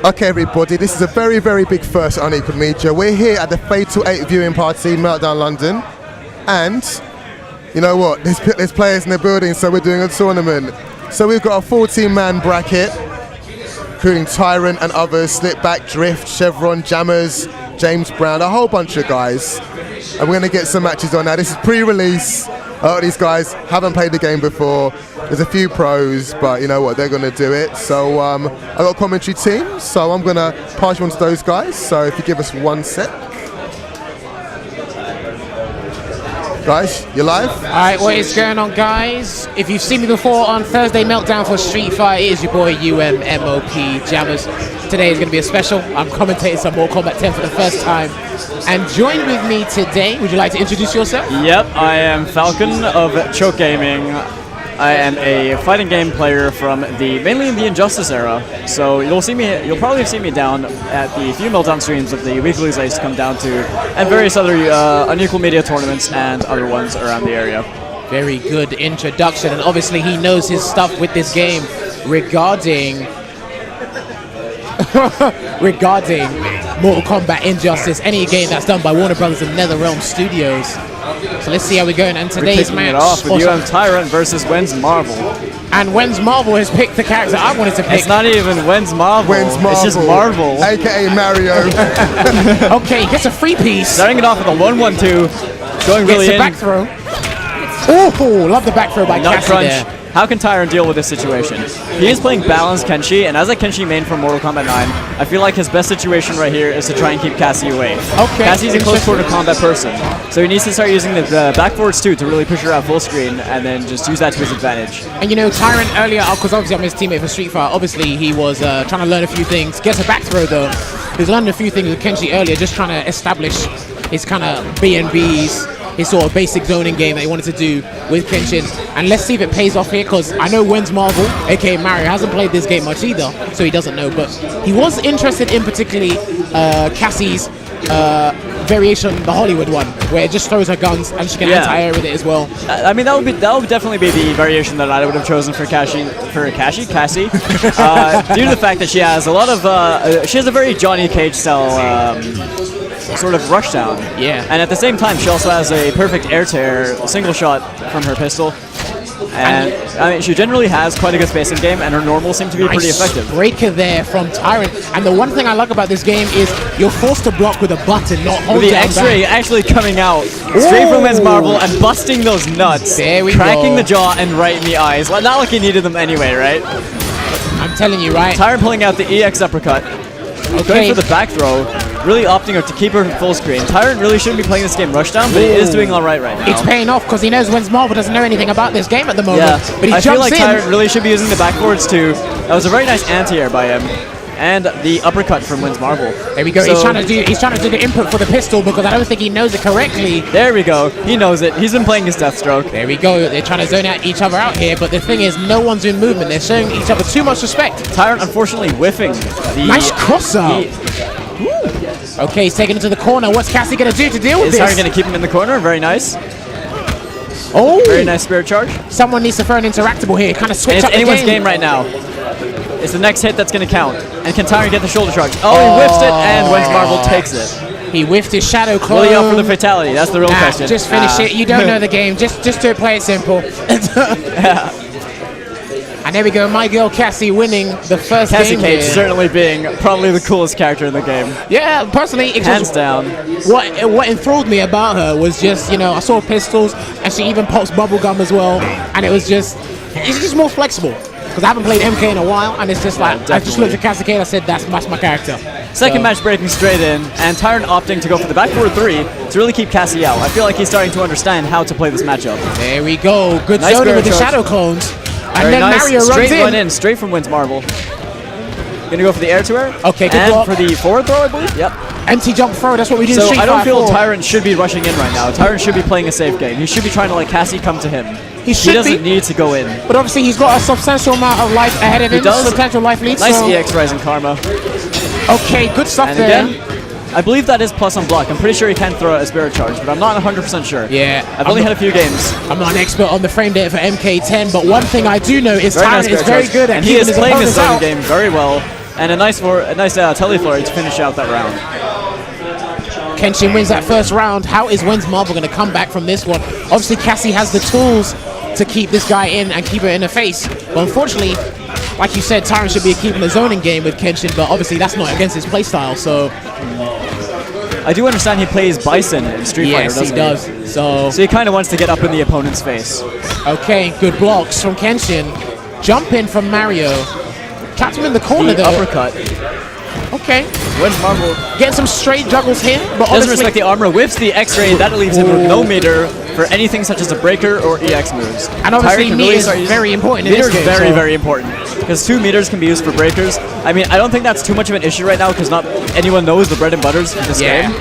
Okay, everybody, this is a very, very big first at Unequal Media. We're here at the Fatal 8 viewing party, Meltdown London. And, you know what, there's players in the building, so we're doing a tournament. So we've got a 14-man bracket, including Tyrant and others, Slipback, Drift, Chevron, Jammers, James Brown, a whole bunch of guys. And we're going to get some matches on now. This is pre-release. These guys haven't played the game before. There's a few pros, but you know what, they're going to do it. So I've got a commentary team, so I'm going to pass you on to those guys. So if you give us 1 sec. Guys, you're live? Alright, what is going on, guys? If you've seen me before on Thursday Meltdown for Street Fighter, it is your boy UMMOP Jammers. Today is going to be a special. I'm commentating some Mortal Kombat 10 for the first time. And joined with me today, would you like to introduce yourself? Yep, I am Falcon of Choke Gaming. I am a fighting game player from mainly in the Injustice era. So you'll probably see me down at the few Meltdown streams of the weeklies I used to come down to, and various other Unequal Media tournaments and other ones around the area. Very good introduction, and obviously he knows his stuff with this game regarding Mortal Kombat Injustice, any game that's done by Warner Brothers and NetherRealm Studios. So let's see how we're going. And today's match, it off with UM Tyrant versus Wenz Marvel. And Wenz Marvel has picked the character I wanted to pick. It's not even Wenz Marvel. It's just Marvel, aka Mario. Okay, gets a free piece. Starting it off with a 1-1-2, going really gets a in. back throw. Oh, love the back throw by Nut Cassie crunch. there. How can Tyrant deal with this situation? He is playing balanced Kenshi, and as a Kenshi main from Mortal Kombat 9, I feel like his best situation right here is to try and keep Cassie away. Okay. Cassie's a close quarter combat person, so he needs to start using the back forwards too to really push her out full screen, and then just use that to his advantage. And you know, Tyrant earlier, because obviously I'm his teammate for Street Fighter, obviously he was trying to learn a few things. Gets a back throw though. He's learned a few things with Kenshi earlier, just trying to establish his kind of BNBs, his sort of basic zoning game that he wanted to do with Kenshin. And let's see if it pays off here, because I know Wenz Marvel, aka Mario, hasn't played this game much either, so he doesn't know. But he was interested in particularly Cassie's variation, the Hollywood one, where it just throws her guns and she can anti-air with it as well. I mean, that would definitely be the variation that I would have chosen for Cassie, due to the fact that she has a lot of she has a very Johnny Cage style sort of rushdown. Yeah. And at the same time, she also has a perfect air tear single shot from her pistol. And I mean, she generally has quite a good spacing game, and her normals seem to be pretty effective. Breaker there from Tyrant. And the one thing I like about this game is you're forced to block with a button, not hold with the down X-ray actually coming out straight from Wenz Marvel and busting those nuts. There we cracking go. the jaw and right in the eyes. Well, not like he needed them anyway, right? I'm telling you, right? Tyrant pulling out the EX uppercut. Going for the back throw, really opting to keep her full screen. Tyrant really shouldn't be playing this game rushdown, but he is doing all right now. It's paying off because he knows Wenz Marvel doesn't know anything about this game at the moment. Yeah, But he I jumps feel like in. Tyrant really should be using the backboards too. That was a very nice anti-air by him. And the uppercut from Wenz Marvel. There we go. So, he's trying to do the input for the pistol because I don't think he knows it correctly. There we go. He knows it. He's been playing his Deathstroke. There we go. They're trying to zone out each other out here, but the thing is, no one's in movement. They're showing each other too much respect. Tyrant unfortunately whiffing the nice cross-up. Okay, he's taking it to the corner. What's Cassie going to do to deal with this? Tyrant going to keep him in the corner. Very nice. Oh! Very nice spirit charge. Someone needs to throw an interactable here. Kind of switch and up it's the anyone's game right now. It's the next hit that's going to count. And can Tyrant get the shoulder charge? Oh, he whiffs it, and Wenz Marvel takes it. He whiffed his shadow clone. Will he go for the fatality? That's the real question. Just finish it. You don't know the game. Just to play it simple. And there we go, my girl Cassie winning the first Cassie game Cage here. certainly being probably the coolest character in the game. Yeah, personally, hands down. What enthralled me about her was just, you know, I saw pistols, and she even pops bubblegum as well, and it's just more flexible. Because I haven't played MK in a while, and it's just like, I just looked at Cassie Cage and I said, that's my character. Second match breaking straight in, and Tyrant opting to go for the back forward 3 to really keep Cassie out. I feel like he's starting to understand how to play this matchup. There we go. Good nice zoning with the charge. shadow clones. And Very then nice. Mario Straight runs run in, straight from Wenz Marvel. Gonna go for the air to air. Okay, good and block. for the forward throw, I believe. Yep. Empty jump throw, that's what we do in So Street I don't Fighter feel 4. Tyrant should be rushing in right now. Tyrant should be playing a safe game. He should be trying to let Cassie come to him. He doesn't need to go in. But obviously he's got a substantial amount of life ahead of him. He does. Substantial life lead. Nice so. EX Rising Karma. Okay, good stuff And there. again, I believe that is plus on block. I'm pretty sure he can throw a spirit charge, but I'm not 100% sure. Yeah. I've only had a few games. I'm not an expert on the frame data for MK10, but one thing I do know is Very Tyrant nice is very charge. good at and he keeping is his playing this opponents zone out. game very well. And a nice telly flurry to finish out that round. Kenshin wins that first round. How is Wens Marble going to come back from this one? Obviously, Cassie has the tools to keep this guy in and keep it in the face. But unfortunately, like you said, Tyrant should be keeping the zoning game with Kenshin, but obviously that's not against his playstyle, so... I do understand he plays Bison in Street Fighter, doesn't he? Yes, he does. So he kind of wants to get up in the opponent's face. Okay, good blocks from Kenshin. Jump in from Mario. Trapped him in the corner, The though. uppercut. Okay. Wens Marble Getting some straight juggles here, but doesn't respect the armor, whips the X-ray, that leaves him with no meter for anything such as a breaker or EX moves. And obviously, Tyrant can meter is start using- very important in Meter this is game. very, so- very important. Because 2 meters can be used for breakers. I mean, I don't think that's too much of an issue right now because not anyone knows the bread and butters of this game.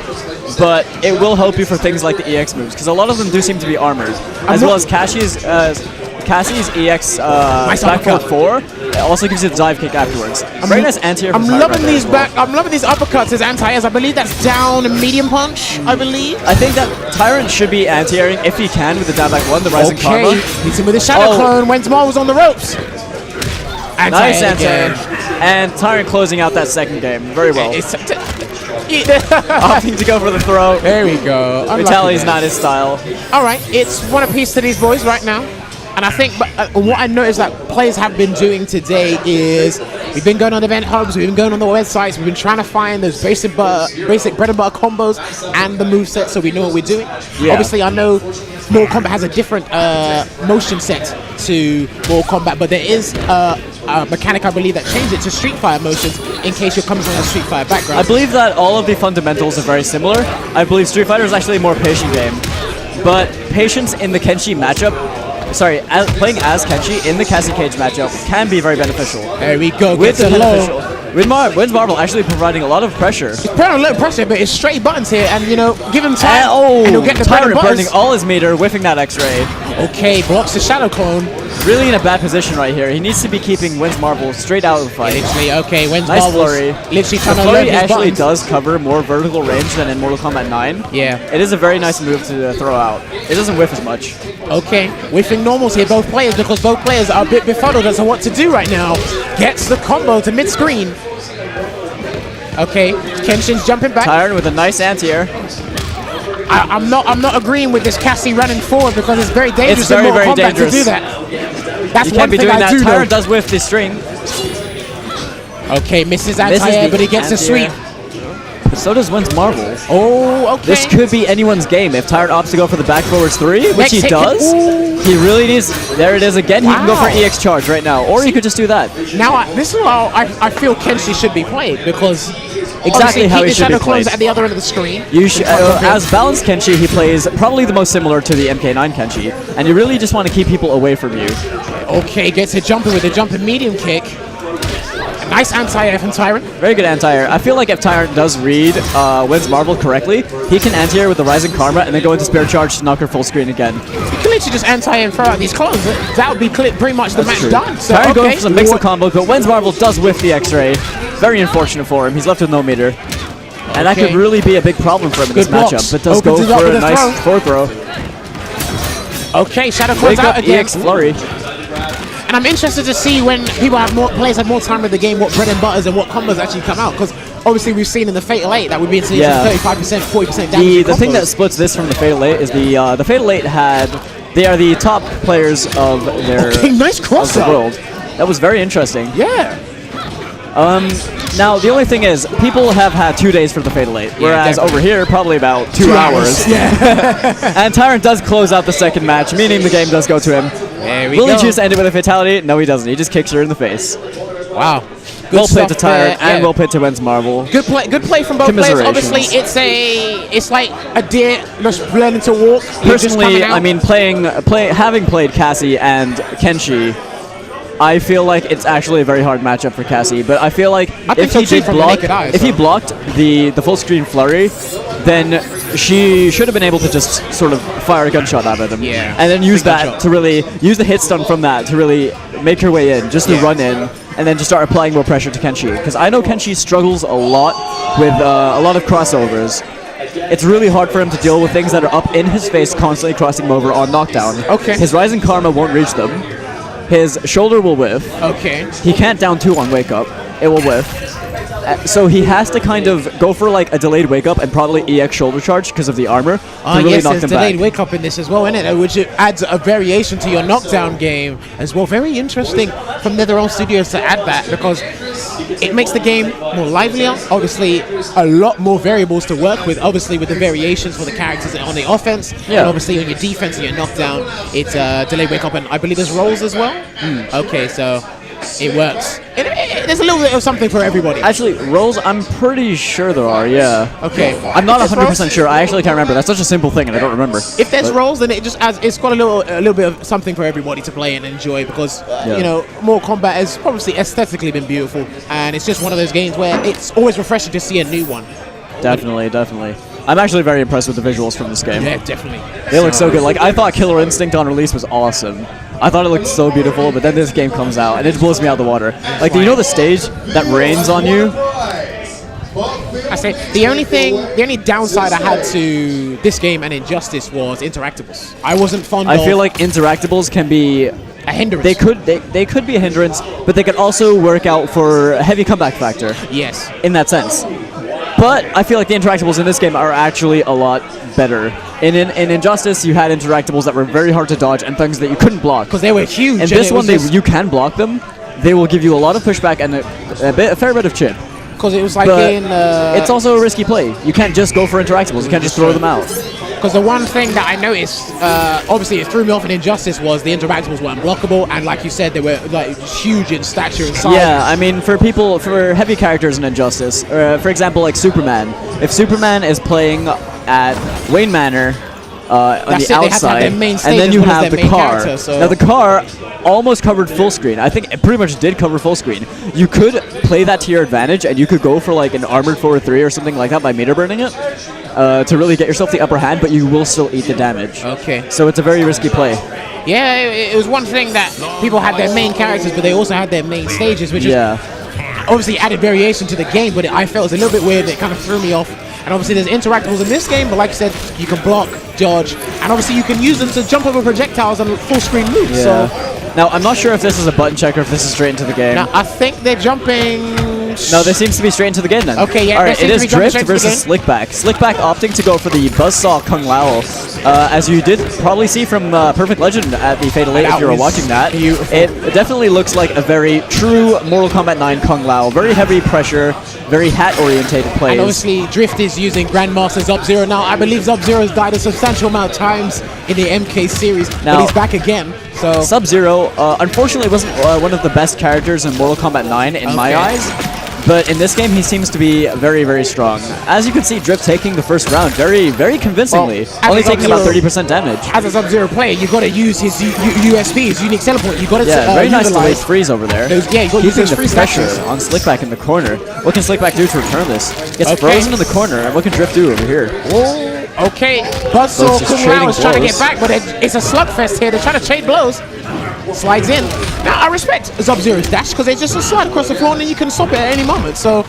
But it will help you for things like the EX moves because a lot of them do seem to be armored. As well as Cassie's EX back uppercut. 4 it also gives you the dive kick afterwards. Very nice anti-air from I'm Tyrant loving right these there as well. I'm loving these uppercuts as anti-airs. I believe that's down and medium punch, I believe. I think that Tyrant should be anti-airing if he can with the down back 1, the Rising Okay, Karma. hits him with a Shadow Oh. Clone. Wens Marble was on the ropes. Nice Anti-air anti-air. again. And Tyrant closing out that second game. Very well. It's- Opting to go for the throw. There we go. Unlucky Vitali's there. not his style. All right, it's one apiece to these boys right now. And I think what I noticed that players have been doing today is we've been going on event hubs, we've been going on the websites, we've been trying to find those basic bread and butter combos and the moveset so we know what we're doing. Yeah. Obviously, I know Mortal Kombat has a different motion set to Mortal Kombat, but there is a mechanic, I believe, that changed it to Street Fighter motions in case you're coming from a Street Fighter background. I believe that all of the fundamentals are very similar. I believe Street Fighter is actually a more patient game. But patience in the Kenshi matchup, playing as Kenshi in the Cassie Cage matchup can be very beneficial. There we go. With Gets the a low. beneficial. Wens Marble actually providing a lot of pressure. He's putting a little pressure, but it's straight buttons here, and give him time, And, and he'll get the bread and Tyrant burning butters. all his meter, whiffing that X-ray. Okay, blocks the Shadow Clone. Really in a bad position right here. He needs to be keeping Wens Marble straight out of the fight. Literally, okay, Wens Nice Marble's flurry. literally The trying to load flurry his actually buttons. does cover more vertical range than in Mortal Kombat 9. Yeah. It is a very nice move to throw out. It doesn't whiff as much. Okay, whiffing normals here, both players, because both players are a bit befuddled as to what to do right now. Gets the combo to mid-screen. Okay, Kenshin's jumping back. Tyrant with a nice anti-air. I'm not agreeing with this Cassie running forward because it's very dangerous It's very, in Mortal very Kombat dangerous. to do that. That's You one can't be thing doing I that. do know. Tyrant does whiff the string. Okay, misses anti-air, the but he gets a anti-air. sweep. But so does Wens Marble. Oh, okay. This could be anyone's game if Tyrant opts to go for the back forwards 3, which Next he hit- does. Ooh. He really needs. There it is again. He can go for Wow. EX charge right now, or he could just do that. Now, this is how I feel Kenshi should be played because Exactly how he the should be Shadow Clones played. at the other end of the screen. You should, In front of him. as balanced Kenshi, he plays probably the most similar to the MK9 Kenshi, and you really just want to keep people away from you. Okay, gets a jumper with a jumping medium kick. A nice anti-air from Tyrant. Very good anti-air. I feel like if Tyrant does read Wens Marble correctly, he can anti-air with the Rising Karma and then go into Spirit Charge to knock her full screen again. You can literally just anti-air and throw out these clones. That would be pretty much the match done. So, Tyrant going okay. for some mix-up combos, but Wens Marble does whiff the X-ray. Very unfortunate for him. He's left with no meter. And that Okay. could really be a big problem for him in this Good blocks. matchup, but does Opens go it up for with a a nice throw. forward throw. Okay, Shadow Clones Wake out up again. EX Flurry. And I'm interested to see when players have more time with the game, what bread and butters and what combos actually come out. Because obviously we've seen in the Fatal 8 that would be into Yeah. 35%, 40% damage. The thing that splits this from the Fatal 8 is the Fatal 8 they are the top players of their Okay, nice of cross the up. world. That was very interesting. Yeah. Now the only thing is, people have had 2 days for the Fatal 8, whereas definitely. over here probably about 2 hours. Yeah. And Tyrant does close out the second match, meaning the game does go to him. There we Will go. he choose to end it with a fatality? No, he doesn't. He just kicks her in the face. Wow. Well played to stuff Tyrant, there, and yeah. well played to Wens Marble. Good play from both players. Commiserations. Obviously, it's like a deer just learning to walk. You're just Personally, coming out. I mean, having played Cassie and Kenshi, I feel like it's actually a very hard matchup for Cassie. But I feel like I think if he so too did from the block, naked eye, if he so. blocked the full screen flurry, then she should have been able to just sort of fire a gunshot out at him. Yeah. And then use Big that gunshot. to really use the hit stun from that to really make her way in, just to Yeah. run in, and then just start applying more pressure to Kenshi. Because I know Kenshi struggles a lot with a lot of crossovers. It's really hard for him to deal with things that are up in his face, constantly crossing him over on knockdown. Okay. His Rising Karma won't reach them. His shoulder will whiff. okay. He can't down 2 on wake up. it will whiff. So he has to kind of go for like a delayed wake up and probably EX shoulder charge because of the armor to really yes, knock there's them delayed back. wake up in this as well, isn't it? Which adds a variation to your knockdown game as well. Very interesting from NetherRealm Studios to add that because it makes the game more livelier. Obviously, a lot more variables to work with. Obviously, with the variations for the characters on the offense, Yeah. and obviously on your defense and your knockdown, it's delayed wake up, and I believe there's rolls as well. Okay, so it works. There's a little bit of something for everybody. Actually, rolls, I'm pretty sure there are, yeah. Okay. I'm not If there's 100% rolls- sure. I actually can't remember. That's such a simple thing and I don't remember. If there's But- rolls, then it just adds. It's got a little bit of something for everybody to play and enjoy because Yeah. you know, Mortal Kombat has probably aesthetically been beautiful, and it's just one of those games where it's always refreshing to see a new one. Definitely, definitely. I'm actually very impressed with the visuals from this game. Yeah, definitely. They look so good. Like, I thought Killer Instinct on release was awesome. I thought it looked so beautiful, but then this game comes out and it blows me out the water. Like, do you know the stage that rains on you? I say the only downside I had to this game and Injustice was interactables. I wasn't fond I of feel like interactables can be... a hindrance. They could be a hindrance, but they could also work out for a heavy comeback factor Yes. in that sense. But I feel like the interactables in this game are actually a lot better. In Injustice, you had interactables that were very hard to dodge and things that you couldn't block. Because they were huge. In and this it one, was just- you can block them. They will give you a lot of pushback and a fair bit of chip. Because it was like But in. it's also a risky play. You can't just go for interactables. You can't just throw them out. Because the one thing that I noticed, obviously it threw me off in Injustice, was the interactables were unblockable, and like you said, they were like huge in stature and size. Yeah, I mean, for heavy characters in Injustice, for example, like Superman. If Superman is playing at Wayne Manor on That's the it, they have to have outside, their main and stage then as you well as have their the main car. character, so- Now the car almost covered full screen. I think it pretty much did cover full screen. You could play that to your advantage, and you could go for like an armored 4-3 or something like that by meter burning it to really get yourself the upper hand, but you will still eat the damage. Okay. So it's a very risky play. Yeah, it was one thing that people had their main characters, but they also had their main stages, which is obviously added variation to the game, but I felt it was a little bit weird. It kind of threw me off. And obviously there's interactables in this game, but like I said, you can block, dodge, and obviously you can use them to jump over projectiles and full screen moves. Yeah. So Now, I'm not sure if this is a button check or if this is straight into the game. now I think they're jumping. No, this seems to be straight into the game then. Okay, yeah, All they right, seem it to is be jumping Drift straight into the versus Slickback. Slickback opting to go for the Buzzsaw Kung Lao. As you did probably see from Perfect Legend at the Fatal 8 if That you were was watching that. beautiful. It definitely looks like a very true Mortal Kombat 9 Kung Lao. Very heavy pressure, very hat-orientated plays. And obviously Drift is using Grandmaster Sub-Zero now. I believe Sub-Zero has died a substantial amount of times in the MK series, Now- but he's back again. So Sub-Zero, unfortunately, wasn't one of the best characters in Mortal Kombat 9 in my Okay. eyes. But in this game, he seems to be very, very strong. As you can see, Drift taking the first round very, very convincingly. Well, only as taking about Sub-Zero- 30% damage. as a Sub-Zero player, you got to use his USP, his unique selling point. You got to Yeah, very nice delayed utilize freeze over there. those- yeah, you gotta use Keeping those the free pressure statues. on Slickback in the corner. What can Slickback do to return this? Gets Okay. frozen in the corner, and what can Drift do over here? Okay, So Buzzsaw it's just Kung Lao trading is trying to blows. get back, but it's a slugfest here. They're trying to trade blows. Slides in. Now, I respect Sub-Zero's dash because it's just a slide across the floor and then you can stop it at any moment. So,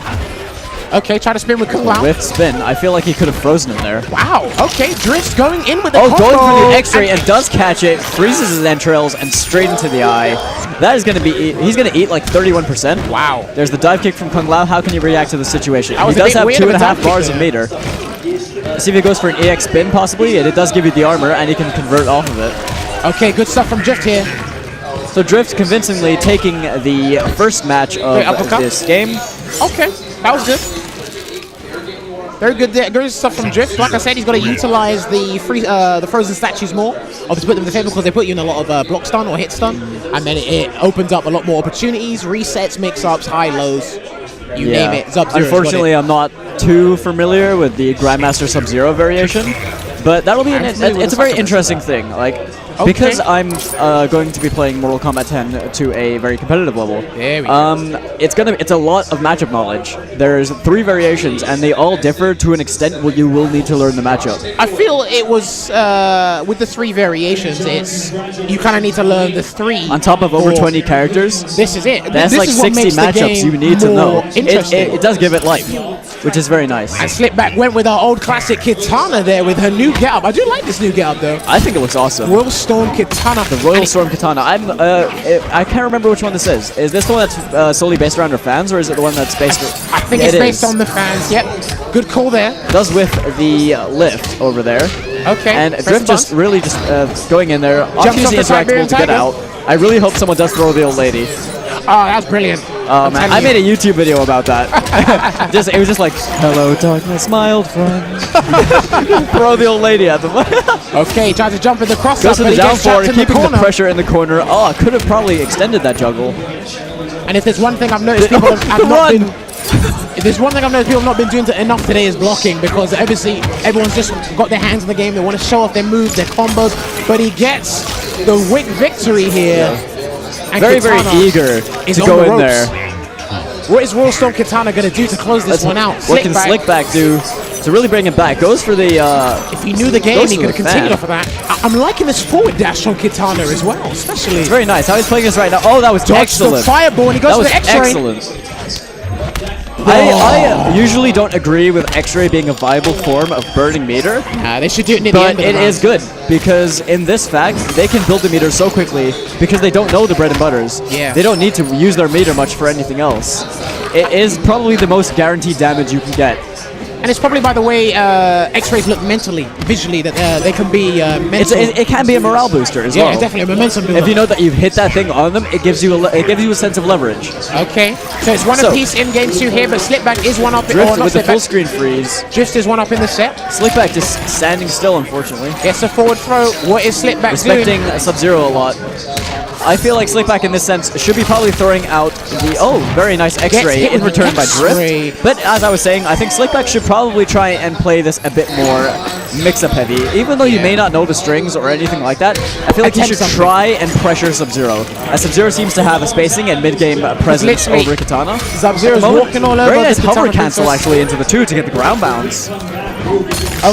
okay, try to spin with Kung Lao. With spin, I feel like he could have frozen him there. Wow, okay, Drift going in with the Oh, combo. going for the X-ray and does catch it, freezes his entrails, and straight into the eye. That is going to be, he's going to eat like 31%. Wow. There's the dive kick from Kung Lao. How can he react to the situation? That was He a does bit have weird of a 2.5 dive kick bars of there. meter. See if he goes for an EX spin possibly, and it does give you the armor, and he can convert off of it. Okay, good stuff from Drift here. So Drift convincingly taking the first match Wait, of uppercut? this game. Okay, that was good. Very good there. Good stuff from Drift. Like I said, he's got to utilize the frozen statues more. Obviously, put them in the favor because they put you in a lot of block stun or hit stun, and then it opens up a lot more opportunities, resets, mix-ups, high-lows. You name it. Sub-Zero's got Unfortunately, it. I'm not too familiar with the Grandmaster Sub-Zero variation, but that'll be I'm familiar with it's a the very Sub-Zero. interesting thing. Like, because I'm going to be playing Mortal Kombat 10 to a very competitive level. There we go. It's a lot of matchup knowledge. There's 3 variations, and they all differ to an extent where you will need to learn the matchup. I feel it was with the 3 variations. It's you kind of need to learn the 3 On top of over for- 20 characters, This is it. that's this like is what 60 makes the matchups game you need to know. more Interesting. It does give it life, which is very nice. And Slipback went with our old classic Kitana there with her new getup. I do like this new getup though. I think it looks awesome. Will Stone Storm Katana. The Royal Storm Katana. I can't remember which one this is. Is this the one that's solely based around her fans, or is it the one that's based? I think it's based on the fans. Yep. Good call there. Does with the lift over there. Okay. And press Drift the just button. really just going in there. Jumps Obviously off the Siberian interactable to get Tiger. out. I really hope someone does throw the old lady. Oh, that's brilliant. Oh man, I made a YouTube video about that. It was just like, hello darkness, my old friend. Throw the old lady at them. Okay, tries to jump in the cross. Goes to the down forward, keeping the corner. pressure in the corner. Oh, I could have probably extended that juggle. And if there's one thing I've noticed, people have not been. If there's one thing I've noticed people have not been doing enough today is blocking, because obviously everyone's just got their hands in the game. They want to show off their moves, their combos, but he gets the victory here. And Very, very Katana eager is to on go the in ropes. there. What is Royal Storm Katana going to do to close this one out? What can Slickback do to really bring him back? Goes for the... If he knew the game, goes he for could have the continued fan. off of that. I'm liking this forward dash on Katana as well, especially. It's very nice. How he's playing this right now. Oh, that was Dodge excellent. the fireball, and he goes That for was the X-ray. excellent. I usually don't agree with X-ray being a viable form of burning meter, They should do it near the but end of it the is good because in this fact they can build the meter so quickly because they don't know the bread and butters. Yeah. They don't need to use their meter much for anything else. It is probably the most guaranteed damage you can get. And it's probably by the way X-rays look mentally, visually, that they can be mental. It can be a morale booster as Yeah, well. definitely a momentum builder. If you know that you've hit that thing on them, it gives you a sense of leverage. Okay, so it's one apiece in game 2 here, but Slipback is one up. Drift or not with the Slipback. full screen freeze. Drift is one up in the set. Slickback just standing still, unfortunately. Gets a forward throw. What is Slipback Respecting doing? Sub-Zero a lot. I feel like Slickback in this sense should be probably throwing out the very nice X-ray hit in with return by X-ray. Drift. But as I was saying, I think Slickback should probably try and play this a bit more mix-up heavy. Even though you may not know the strings or anything like that, I feel like you Attempt should something. try and pressure Sub-Zero. As Sub-Zero seems to have a spacing and mid-game presence literally over Katana. Sub-Zero's At the moment, walking all over. Very the nice hover Katana cancel princess. actually into the 2 to get the ground bounce.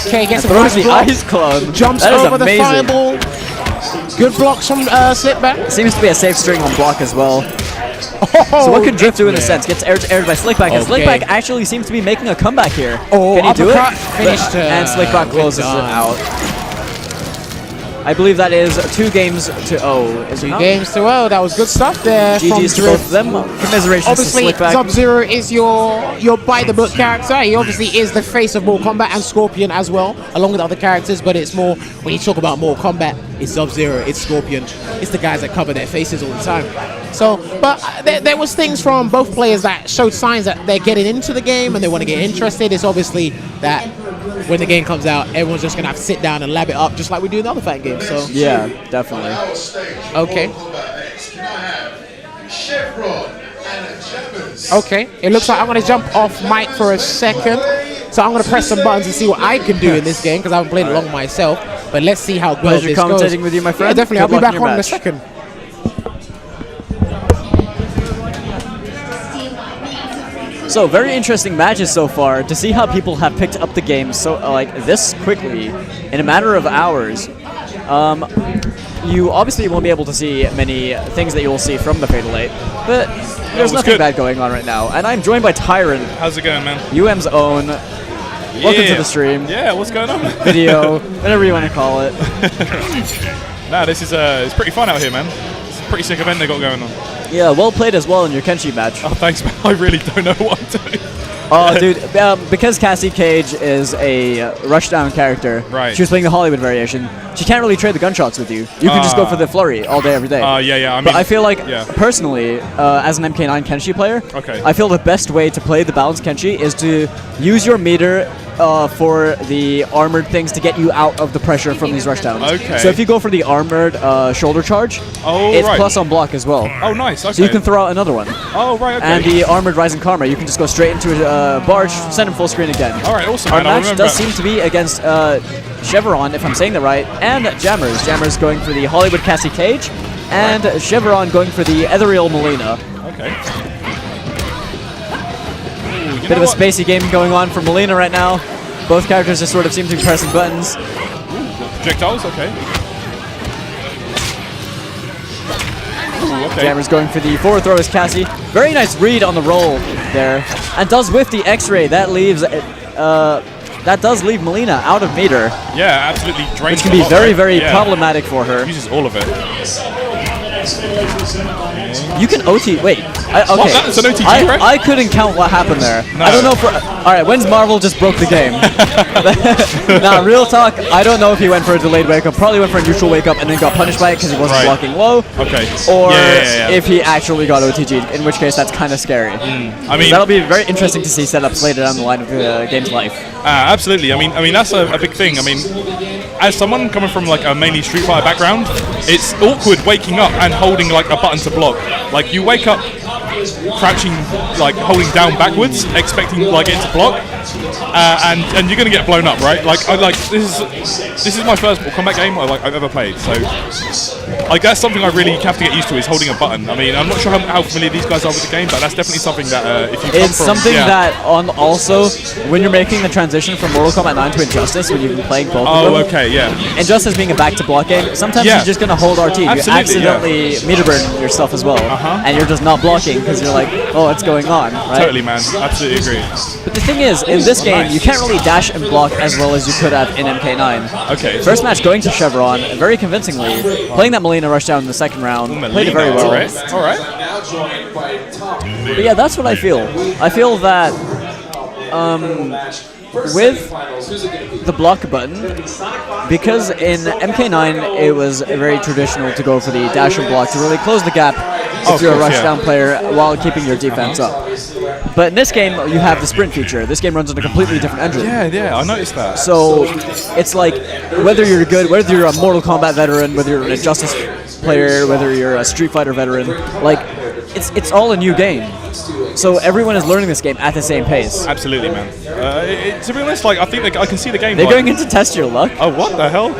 Okay, gets a Throws nice the block. Ice Club. Jumps That is over amazing. the fireball. Good blocks from Slipback. Seems to be a safe string on block as well. Oh, So what can Drift do in a sense? Gets aired by Slickback, and Okay. Slickback actually seems to be making a comeback here. Oh, Can he do it? uppercut, finished, And Slickback closes it done. out. I believe that is 2 games to 0. Is it not? Games to well, that was good stuff there. from GG's to Drift. both of them. Commiserations Obviously, to Slickback. Sub-Zero is your by-the-book character. He obviously is the face of Mortal Kombat, and Scorpion as well, along with other characters. But it's more, when you talk about Mortal Kombat, it's Sub-Zero, it's Scorpion. It's the guys that cover their faces all the time. So, but there was things from both players that showed signs that they're getting into the game and they want to get interested. It's obviously that when the game comes out, everyone's just going to have to sit down and lab it up, just like we do in the other fighting games. So, Yeah, definitely. okay. Okay, it looks like I'm going to jump off mic for a second. So I'm going to press some buttons and see what I can do in this game, because I haven't played it long myself. But let's see how well Pleasure this goes. commentating with you, my friend. Yeah, definitely. Good I'll be luck back in your on in a match. second. So very interesting matches so far. To see how people have picked up the game so like this quickly in a matter of hours. You obviously won't be able to see many things that you will see from the Fatal 8, but there's what's nothing good? bad going on right now. And I'm joined by Tyrant, How's it going, man? UM's own. Welcome to the stream, Yeah, what's going on? video, whatever you want to call it. Nah, this is it's pretty fun out here, man. It's a pretty sick event they got going on. Yeah, well played as well in your Kenshi match. Oh, thanks, man. I really don't know what I'm doing. Oh, dude, because Cassie Cage is a rushdown character, Right. she was playing the Hollywood variation, she can't really trade the gunshots with you. You can just go for the flurry all day, every day. Yeah. I mean, But I feel like, yeah. personally, as an MK9 Kenshi player, Okay. I feel the best way to play the balanced Kenshi is to use your meter for the armored things to get you out of the pressure from these rushdowns. Okay. So if you go for the armored shoulder charge, Oh, it's right. plus on block as well. Oh, nice. Okay. So you can throw out another one. Oh, right. Okay. And the armored Rising Karma, you can just go straight into a barge, send him full screen again. All right. Awesome, Our man. I'll match remember does that. seem to be against Chevron, if I'm saying that right, and Jammers. Jammers going for the Hollywood Cassie Cage, and Chevron going for the Ethereal Molina. Okay. Ooh, you Bit know of a what? spacey game going on for Molina right now. Both characters just sort of seem to be pressing buttons. Projectiles. Okay. Ooh, okay. Jammers going for the forward throw is Cassie. Very nice read on the roll there, and does with the X-ray. That leaves that that does leave Mileena out of meter, Yeah, absolutely drains. which can be a lot, very, right? very Yeah. problematic for her. Uses all of it. You can OT. Wait. Okay. What? That's an OTG, right? I couldn't count what happened there. No. I don't know if. All right. When's Marvel just broke the game? Nah, real talk. I don't know if he went for a delayed wake up. Probably went for a neutral wake up and then got punished by it because he wasn't Right. blocking low. Okay. Or Yeah. if he actually got OTG'd, in which case that's kind of scary. I mean, That'll be very interesting to see setups later down the line of the game's life. absolutely. I mean that's a big thing. I mean, as someone coming from like a mainly Street Fighter background, it's awkward waking up and holding like a button to block. Like you wake up crouching, like holding down backwards, expecting like it to block, and you're gonna get blown up, right? Like this is my first Mortal Kombat game I've ever played, so like that's something I really have to get used to is holding a button. I mean, I'm not sure how familiar these guys are with the game, but that's definitely something that if you come It's from, something yeah. that also when you're making the transition from Mortal Kombat 9 to Injustice, when you've been playing both of them, okay, yeah. Injustice being a back-to-block game, sometimes Yeah. you're just going to hold RT. You Absolutely, accidentally meter burn yourself as well, and you're just not blocking because you're like, oh, what's going on, right? Totally, man. Absolutely agree. But the thing is, in this game, you can't really dash and block as well as you could have in MK9. Okay. First match going to Chevron, very convincingly, playing that Mileena rush down in the second round, played it very well. All right. But yeah, that's what I feel. I feel that with the block button, because in MK9 it was very traditional to go for the dash and block to really close the gap if you're a rushdown player while keeping your defense up. But in this game, you have the sprint feature. This game runs on a completely different engine. Yeah, I noticed that. So it's like whether you're good, whether you're a Mortal Kombat veteran, whether you're an Injustice player, whether you're a Street Fighter veteran, like it's all a new game. So everyone is learning this game at the same pace. Absolutely, man. To be honest, like I think I can see the game. They're like, going in to test your luck. Oh, what the hell?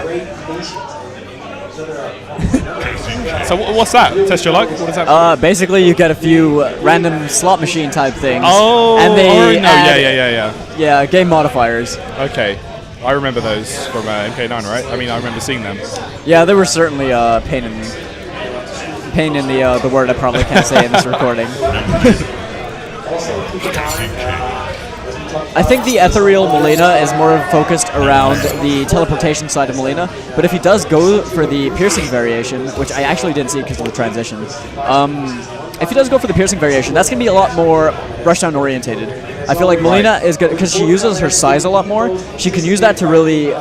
So what's that? Test your luck? What is that? Basically, you get a few random slot machine type things. Oh, and they no, add, yeah, game modifiers. Okay, I remember those from MK9, right? I mean, I remember seeing them. Yeah, they were certainly pain in the word I probably can't say in this recording. I think the ethereal Mileena is more focused around the teleportation side of Mileena, but if he does go for the piercing variation, which I actually didn't see because of the transition, if he does go for the piercing variation, that's going to be a lot more rushdown orientated. I feel like Mileena is good because she uses her size a lot more. She can use that to really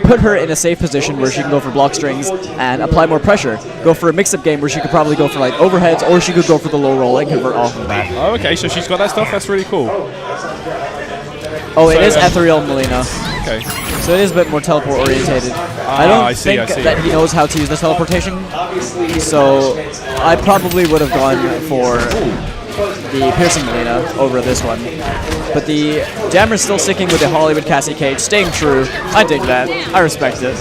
put her in a safe position where she can go for block strings and apply more pressure. Go for a mix-up game where she could probably go for like overheads, or she could go for the low roll and convert off of that. Oh, okay, so she's got that stuff. That's really cool. Oh, it is ethereal Mileena. Okay. So it is a bit more teleport orientated. I don't think that he knows how to use the teleportation, so I probably would have gone for the piercing Mileena over this one. But the Jammer's still sticking with the Hollywood Cassie Cage, staying true. I dig that. I respect it.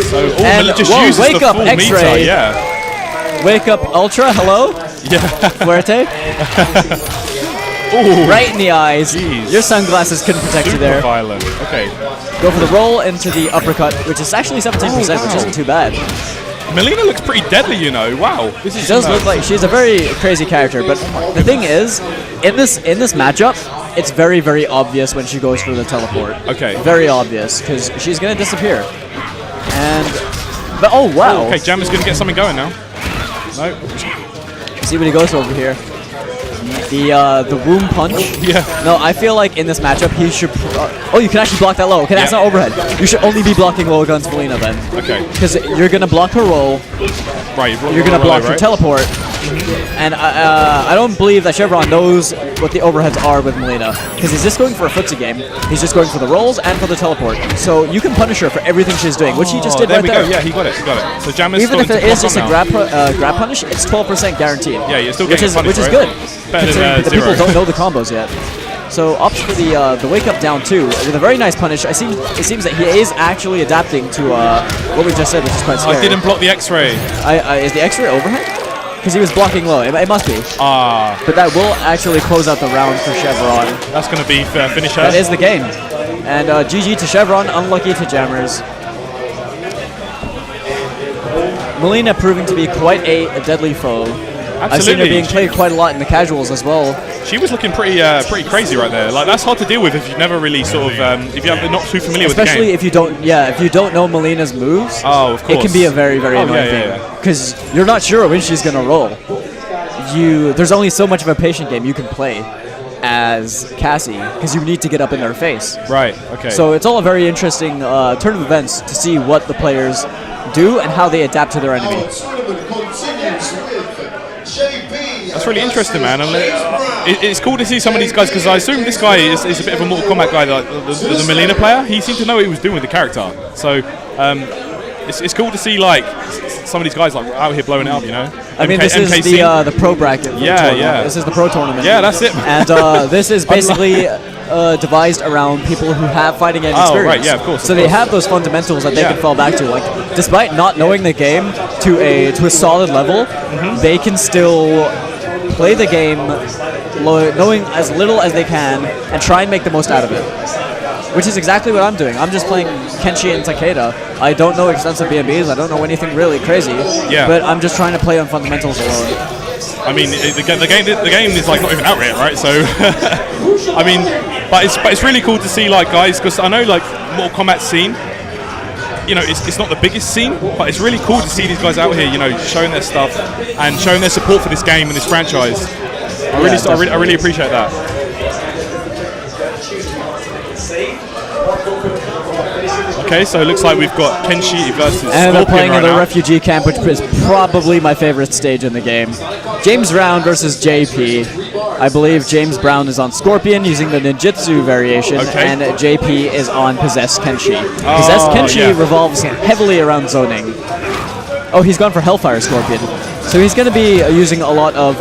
So And just whoa, uses wake the up full X-ray. meter, yeah. Wake up Ultra, hello? Yeah. Fuerte? Ooh, Right in the eyes. Jeez. Your sunglasses couldn't protect you super there. violent. Okay. Go for the roll into the uppercut, which is actually 17%, which isn't too bad. Mileena looks pretty deadly, you know. Wow. This is She does look like she's a very crazy character, but the thing is, in this matchup, it's very, very obvious when she goes for the teleport. Okay. Very obvious, because she's gonna disappear. But oh wow! Okay, Jammer's going to get something going now. No. See what he goes over here. The womb punch. Yeah. No, I feel like in this matchup he should. Oh, you can actually block that low. Okay, that's Yeah. not overhead. You should only be blocking low guns Mileena then. Okay. Because you're gonna block her roll. Right. You're gonna block her teleport. And I don't believe that Chevron knows what the overheads are with Mileena, because he's just going for a footsie game. He's just going for the rolls and for the teleport. So you can punish her for everything she's doing, which he just did there right we there. go. Yeah, he got it. So Jammer's Even if starting it to is just a block up now. grab punish, it's 12% guaranteed. Yeah, you're still which getting is punished, which is right? good. Better than, Considering the zero. people don't know the combos yet. So opts for the wake up down 2 with a very nice punish. It seems that he is actually adapting to what we just said, which is quite scary. I didn't block the X-ray. Is the X-ray overhead? Because he was blocking low. It must be. But that will actually close out the round for Chevron. That's going to be finish her. That is the game. And GG to Chevron, unlucky to Jammers. Mileena proving to be quite a deadly foe. I've seen her Absolutely. being played quite a lot in the casuals as well. She was looking pretty crazy right there. Like, that's hard to deal with if you've never really sort of if you're not too familiar with the game. Especially if you don't know Melina's moves. Oh, of course. It can be a very, very annoying thing because you're not sure when she's gonna roll. There's only so much of a patient game you can play as Cassie because you need to get up in their face. Right. Okay. So it's all a very interesting turn of events to see what the players do and how they adapt to their enemy. That's really interesting, man. And it's cool to see some of these guys because I assume this guy is a bit of a Mortal Kombat guy, like the Melina player. He seemed to know what he was doing with the character. So it's cool to see like some of these guys like out here blowing it up, you know. I mean, this is the pro bracket. Yeah. This is the pro tournament. Yeah, that's it. And this is basically devised around people who have fighting game experience. Oh, right, yeah, of course. So they have those fundamentals that they can fall back to. Like, despite not knowing the game to a solid level, they can still play the game knowing as little as they can and try and make the most out of it. Which is exactly what I'm doing. I'm just playing Kenshi and Takeda. I don't know extensive BMBs. I don't know anything really crazy. Yeah. But I'm just trying to play on fundamentals alone. I mean, the game is like not even out yet, right? So, I mean, but it's really cool to see like guys, because I know like Mortal Kombat scene, you know, it's not the biggest scene, but it's really cool to see these guys out here, you know, showing their stuff and showing their support for this game and this franchise. I really appreciate that. Okay, so it looks like we've got Kenshi versus And they're playing right in the now. refugee camp, which is probably my favorite stage in the game. James Brown versus JP. I believe James Brown is on Scorpion using the ninjutsu variation, and JP is on Possessed Kenshi. Possessed Kenshi revolves heavily around zoning. Oh, he's gone for Hellfire Scorpion. So he's going to be using a lot of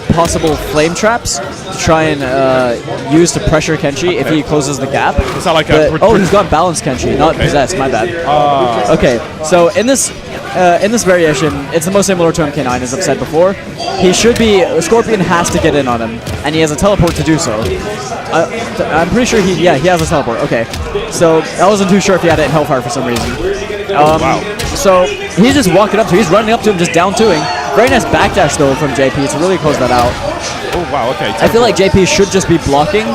possible flame traps to try and use to pressure Kenshi if he closes the gap. Is that like he's got Balanced Kenshi, not Possessed, my bad. Okay, so in this variation, it's the most similar to MK9, as I've said before. Scorpion has to get in on him, and he has a teleport to do so. I'm pretty sure he has a teleport. Okay, so I wasn't too sure if he had it in Hellfire for some reason. Wow. So he's just walking up to him, he's running up to him, just down 2-ing. Very nice backdash though from JP to really close that out. Oh wow, okay. I feel like JP should just be blocking,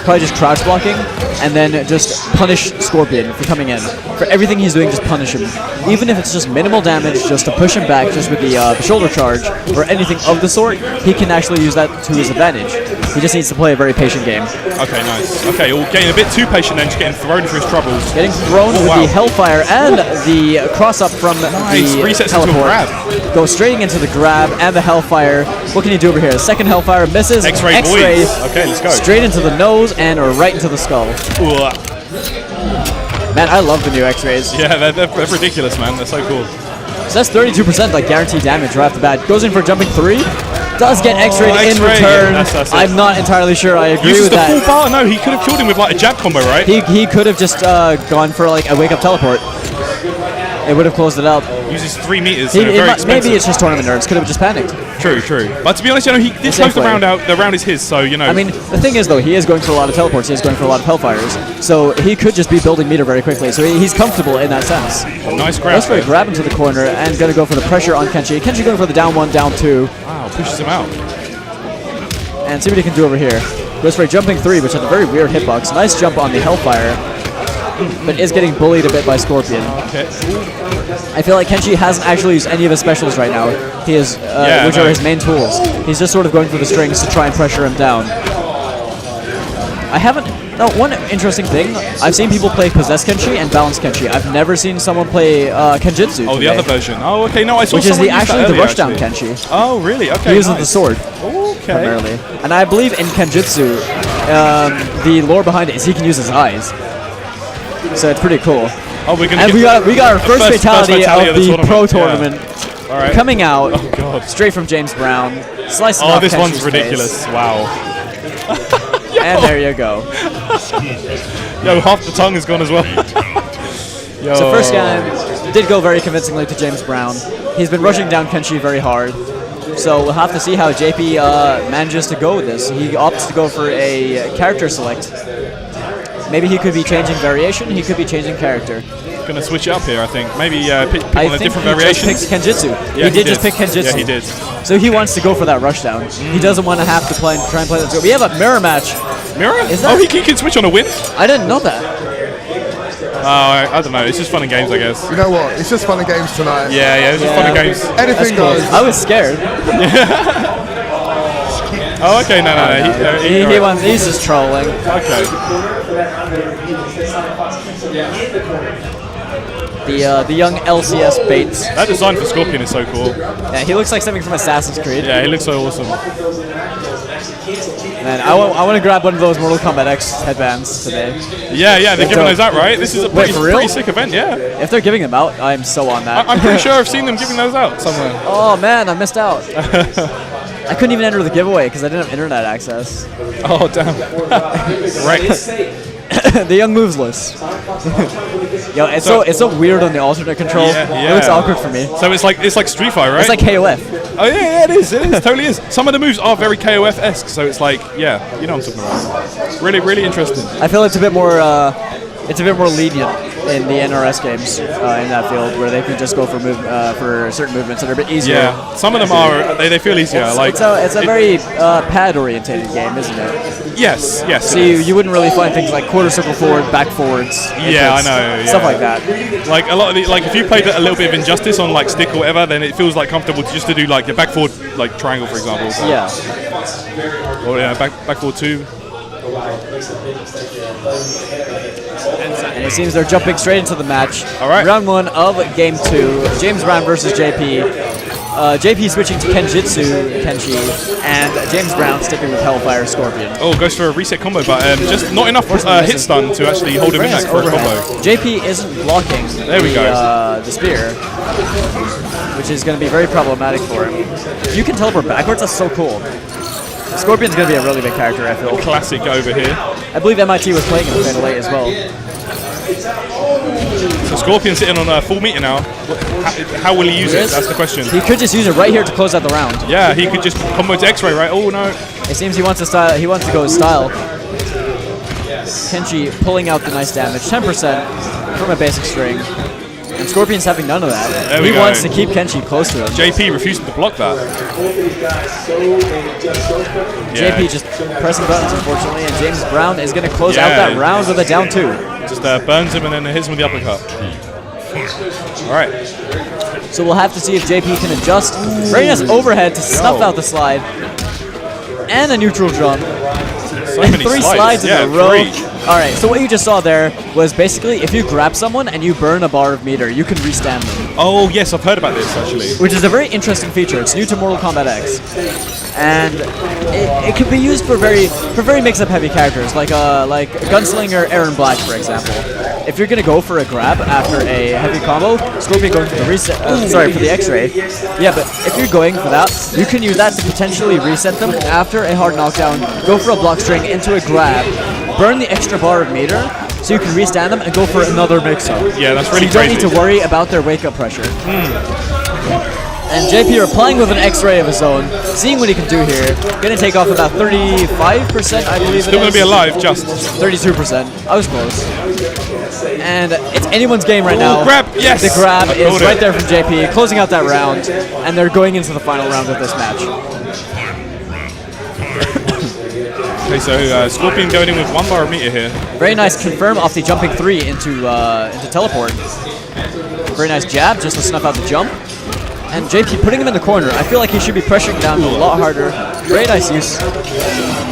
probably just crouch blocking, and then just punish Scorpion for coming in. For everything he's doing, just punish him. Even if it's just minimal damage, just to push him back just with the shoulder charge, or anything of the sort, he can actually use that to his advantage. He just needs to play a very patient game. Okay, nice. Okay, well, getting a bit too patient then, just getting thrown for his troubles. Getting thrown with the Hellfire and the cross-up from the resets teleport. into a grab. Goes straight into the grab and the Hellfire. What can he do over here? The second Hellfire misses. X-ray boys. Okay, let's go. Straight into the nose and right into the skull. Ooh. Man, I love the new X-rays. Yeah, they're ridiculous, man. They're so cool. So that's 32% like guaranteed damage right off the bat. Goes in for jumping 3. Does get X-rayed in X-ray. return. Yeah, that's it. I'm not entirely sure I agree Uses with the that. full bar. No, he could have killed him with like a jab combo, right? He could have just gone for like a wake-up teleport. It would have closed it out. Uses 3 meters. So very expensive. Maybe it's just tournament nerds. Could have just panicked. True. But to be honest, you know, he did close the round out. The round is his, so you know. I mean, the thing is though, he is going for a lot of teleports. He is going for a lot of Hellfires. So he could just be building meter very quickly. So he's comfortable in that sense. Nice grab. Goes for a grab into the corner and going to go for the pressure on Kenshi. Kenshi going for the down 1, down 2. Wow, pushes him out. And see what he can do over here. Goes for a jumping 3, which has a very weird hitbox. Nice jump on the Hellfire, but is getting bullied a bit by Scorpion. Okay. I feel like Kenshi hasn't actually used any of his specials right now. He is, which are his main tools. He's just sort of going for the strings to try and pressure him down. One interesting thing, I've seen people play Possessed Kenshi and Balanced Kenshi. I've never seen someone play Kenjutsu Oh, today, the other version. Oh, okay. No, I saw which is someone use that the earlier, rushdown actually. Kenshi. Oh, really? Okay. He uses nice. the sword. Okay. Primarily. And I believe in Kenjutsu, the lore behind it is he can use his eyes. So it's pretty cool. Oh, we're gonna. And we got our first fatality of the pro tournament. Yeah. All right. Coming out straight from James Brown. Slicing Oh, off this Kenshi's one's ridiculous. face. Wow. And there you go. Yo, half the tongue is gone as well. Yo. So first game did go very convincingly to James Brown. He's been rushing down Kenshi very hard. So we'll have to see how JP manages to go with this. He opts to go for a character select. Maybe he could be changing variation, he could be changing character. gonna switch it up here. I think maybe pick I one of the think different he variations. just picked Kenjutsu. Yeah, he did just pick Kenjutsu. Yeah, he did. So he wants to go for that rushdown. He doesn't want to have to try and play that. We have a mirror match. Mirror? Is that- Oh, he can switch on a win. I didn't know that. I don't know. It's just fun and games, I guess. You know what? It's just fun and games tonight. Yeah, it's just fun and Yeah. games. Anything goes. I was scared. Oh, okay, no. He's just trolling. Okay. The young LCS Bates. That design for Scorpion is so cool. Yeah, he looks like something from Assassin's Creed. Yeah, he looks so awesome. Man, I want to grab one of those Mortal Kombat X headbands today. Yeah, they're giving those out, right? This is a Wait, for real? pretty sick event, yeah. If they're giving them out, I'm so on that. I'm pretty sure I've seen them giving those out somewhere. Oh man, I missed out. I couldn't even enter the giveaway because I didn't have internet access. Oh, damn. Right. The young moves list. Yo, it's so weird on the alternate control. Yeah. It looks awkward for me. So it's like Street Fighter, right? It's like KOF. Oh yeah, it is, totally is. Some of the moves are very KOF-esque, so it's like, yeah, you know what I'm talking about. Really, really interesting. I feel it's a bit more lenient in the NRS games in that field, where they can just go for certain movements that are a bit easier. Yeah, some of them are, they feel easier. It's a very pad-orientated game, isn't it? Yes. So you wouldn't really find things like quarter circle forward, back forwards. Yeah, I know. Stuff yeah. like that. Like a lot of if you played a little bit of Injustice on like stick or whatever, then it feels like comfortable just to do like your back forward like triangle, for example. So. Yeah. Or back forward 2. And it seems they're jumping straight into the match. All right. Round 1 of Game 2. James Brown versus JP. JP switching to Kenji, and James Brown sticking with Hellfire Scorpion. Oh, goes for a reset combo, but just not enough hit stun to actually hold him in that for a combo. JP isn't blocking the spear, which is going to be very problematic for him. If you can teleport backwards, that's so cool. Scorpion's going to be a really big character, I feel. Classic over here. I believe MIT was playing in the Fatal 8 as well. So Scorpion's sitting on a full meter now. How will he use it? That's the question. He could just use it right here to close out the round. Yeah, he could just combo to X-Ray, right? Oh no. It seems he wants to style. He wants to go with style. Kenji pulling out the nice damage, 10% from a basic string. And Scorpion's having none of that. He wants to keep Kenji close to him. JP refusing to block that. JP just pressing buttons, unfortunately, and James Brown is going to close out that round with a down 2. Just burns him and then hits him with the uppercut. All right. So we'll have to see if JP can adjust. Very nice overhead to snuff out the slide. And a neutral jump. So and many 3 slides in a row. 3. Alright, so what you just saw there was basically if you grab someone and you burn a bar of meter, you can restand them. Oh yes, I've heard about this actually. Which is a very interesting feature. It's new to Mortal Kombat X. And it can be used for very mix-up heavy characters, like Gunslinger Aaron Black, for example. If you're gonna go for a grab after a heavy combo, Scorpion going for the reset. For the X-ray. Yeah, but if you're going for that, you can use that to potentially reset them after a hard knockdown. Go for a block string into a grab, burn the extra bar of meter, so you can restand them and go for another mix-up. Yeah, that's really so you don't crazy. need to worry about their wake-up pressure. And JP replying with an X-ray of his own, seeing what he can do here. Gonna take off about 35%, I believe. Still gonna be alive, just 32%. I was close. And it's anyone's game right now. Grab, yes! The grab I is called right it. there from JP, closing out that round, and they're going into the final round of this match. Okay, so Scorpion going in with 1 bar of meter here. Very nice confirm off the jumping 3 into teleport. Very nice jab just to snuff out the jump. And JP putting him in the corner. I feel like he should be pressuring down a lot harder. Very nice use.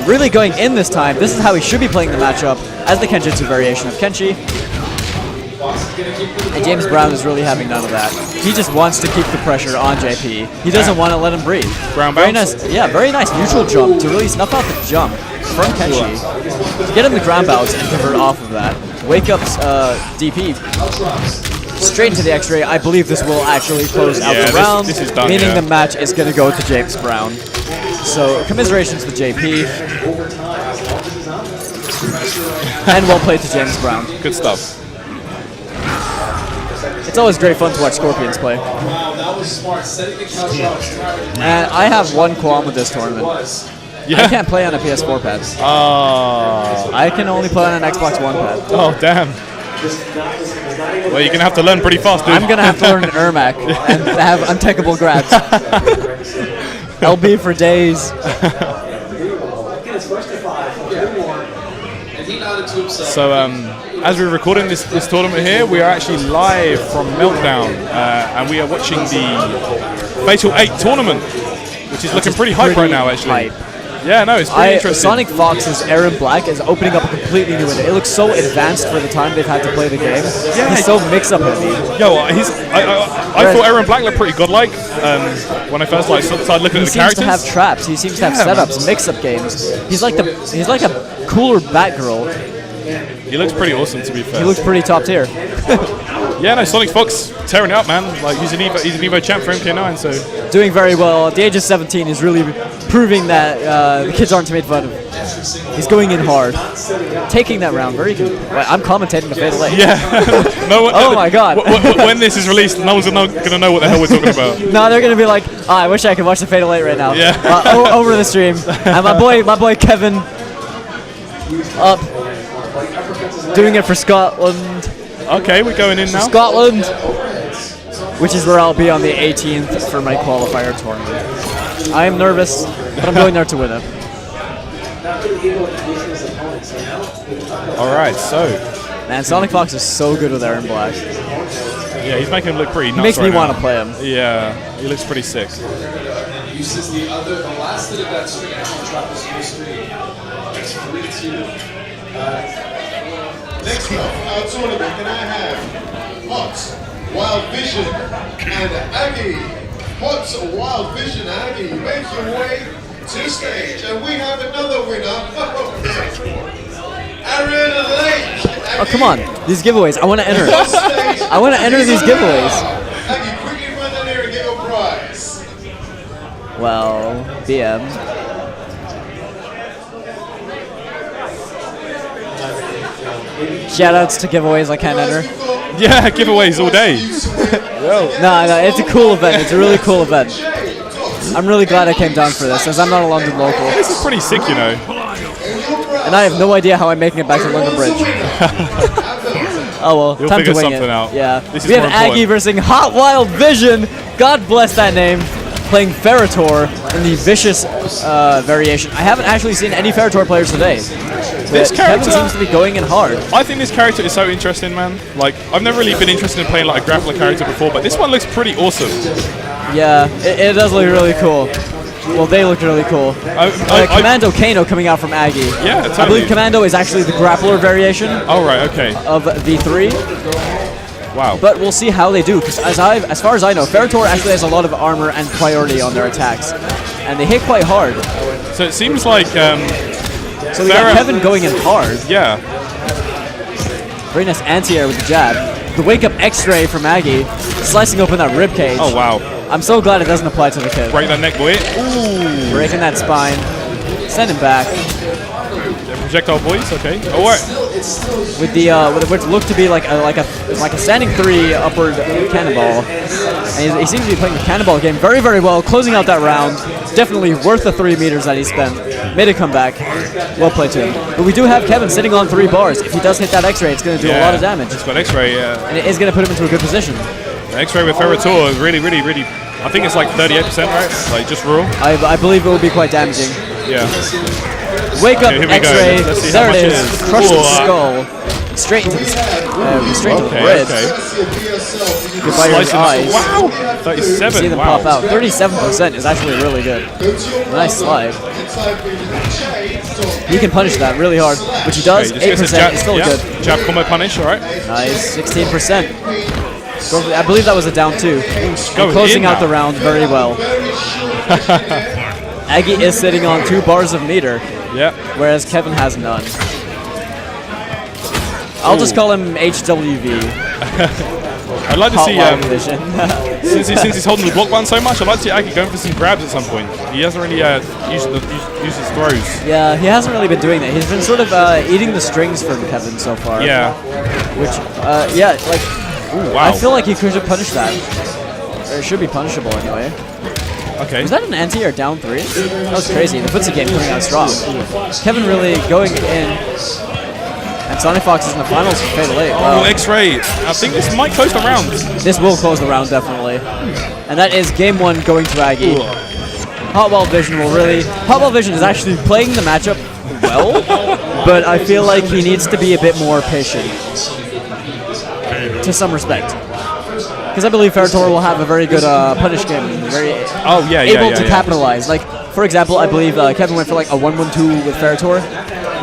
Really going in this time. This is how he should be playing the matchup as the Kenjutsu variation of Kenshi. And James Brown is really having none of that. He just wants to keep the pressure on JP. He doesn't want to let him breathe. Ground Very bounce. nice, yeah, very nice neutral jump to really snuff out the jump from Kenshi. Get him the ground bounce and convert off of that. Wake up's DP. Straight into the X-ray. I believe this will actually close out the round, this is done, meaning yeah. the match is going to go to James Brown. So commiserations to JP. And well played to James Brown. Good stuff. It's always great fun to watch Scorpions play. And I have one qualm with this tournament. Yeah. I can't play on a PS4 pad. Oh. I can only play on an Xbox One pad. Oh damn. Well, you're gonna have to learn pretty fast, dude. I'm gonna have to learn Ermac and have untechable grabs. LB for days. So, as we're recording this tournament here, we are actually live from Meltdown, and we are watching the Fatal 8 tournament, which is looking pretty hype right now, actually. Hype. Yeah, no, it's pretty interesting. Sonic Fox's Aaron Black is opening up a completely new window. It looks so advanced for the time they've had to play the game. Yeah, he's so mix-up heavy. Yo, I thought Aaron Black looked pretty godlike when I first started looking at the characters. He seems to have traps. He seems to have setups, mix-up games. He's like a cooler Batgirl. He looks pretty awesome, to be fair. He looks pretty top tier. Yeah, no, Sonic Fox tearing it up, man. Like he's an Evo champ for MK9, so Doing very well. At the age of 17, he's really proving that the kids aren't to be made fun of. He's going in hard, taking that round very good. I'm commentating the Fatal 8. yeah. No one, Oh my God. When this is released, no one's gonna know what the hell we're talking about. No, they're gonna be like, oh, I wish I could watch the Fatal 8 right now. Yeah. Over the stream. And my boy Kevin, up, doing it for Scotland. Okay, we're going in now. Scotland, which is where I'll be on the 18th for my qualifier tournament. I am nervous, but I'm going there to win it. All right, so Man, Sonic Fox is so good with Aaron Black. yeah, he's making him look pretty nuts. He makes me right want now. to play him. Yeah, he looks pretty sick. Uses the last of that screen on top of the screen. That's 3-2. Next up, our tournament, can I have Hot, Wild Vision, and Aggie? Hot, Wild Vision, and Aggie, make your way to the stage, and we have another winner. Aaron Lake. Oh, come on. These giveaways. I want to enter. I want to enter these giveaways. Aggie, quickly run down here and get your prize. Well, BM. Shoutouts to giveaways I can't enter. Yeah, giveaways all day. No, it's a cool event. It's a really cool event. I'm really glad I came down for this, as I'm not a London local. This is pretty sick, you know. And I have no idea how I'm making it back to London Bridge. Oh well, You'll time to figure wing something it. out. Yeah. This is We have more Aggie important. versus Hot Wild Vision. God bless that name. Playing Ferritor in the Vicious variation. I haven't actually seen any Ferritor players today. This Kevin character- seems to be going in hard. I think this character is so interesting, man. Like, I've never really been interested in playing like a grappler character before, but this one looks pretty awesome. Yeah, it does look really cool. Well, they look really cool. Commando Kano coming out from Aggie. Yeah, I totally. believe Commando is actually the grappler variation Oh, right, okay. of V3, Wow. but we'll see how they do. Because as far as I know, Ferritor actually has a lot of armor and priority on their attacks, and they hit quite hard. So it seems like, So we got Ferra- Kevin going in hard. yeah. Very nice anti-air with the jab. The wake-up X-ray from Aggie, slicing open that rib cage. Oh, wow. I'm so glad it doesn't apply to the kid. Break that neck, boy. Breaking that spine, send him back. Projectile boys, okay. Oh, what? With what looked to be like a standing 3 upward cannonball, and he seems to be playing the cannonball game very, very well, closing out that round. Definitely worth the 3 meters that he spent. Made a comeback. Well played to him. But we do have Kevin sitting on 3 bars. If he does hit that X-ray, it's going to do a lot of damage, It's got X-ray, yeah. and it is going to put him into a good position. X-ray with Ferritor is really, really, really. I think it's like 38%, right? Like just raw. I believe it will be quite damaging. Yeah. Wake up Okay, here we go. X-ray. Let's see how There much it it is. is. Crush the Ooh, skull. Straight into the Okay, ribs. okay. Goodbye your Slicing eyes. Wow. 37. See them wow. pop out. 37% is actually really good. Nice slide. He can punish that really hard, which he does. Okay, just gets a 8% is still yeah, good. Jab combo punish, all right. Nice. 16%. I believe that was a down 2. Going Closing in out the now. round very well. Aggie is sitting on 2 bars of meter, Yeah. whereas Kevin has none. I'll just call him HWV. I'd like to Hot see Wild Vision. since he's holding the block button so much, I'd like to see Aggie going for some grabs at some point. He hasn't really used his throws. Yeah, he hasn't really been doing that. He's been sort of eating the strings from Kevin so far. Yeah. Which, yeah, like, Ooh, wow. I feel like he could have punished that. Or it should be punishable anyway. Okay. Was that an anti or down 3? That was crazy. The footsie game coming out strong. Kevin really going in. And Sonic Fox is in the finals for Fatal 8. Oh, Wow. X-Ray. I think this might close the round. This will close the round, definitely. And that is game 1 going to Aggie. Hot Wild Vision will really... Hot Wild Vision is actually playing the matchup well, but I feel like he needs to be a bit more patient. To some respect. Because I believe Ferrotor will have a very good punish game. Very able to capitalize. Like, for example, I believe Kevin went for like a 1-1-2 with Ferrotor,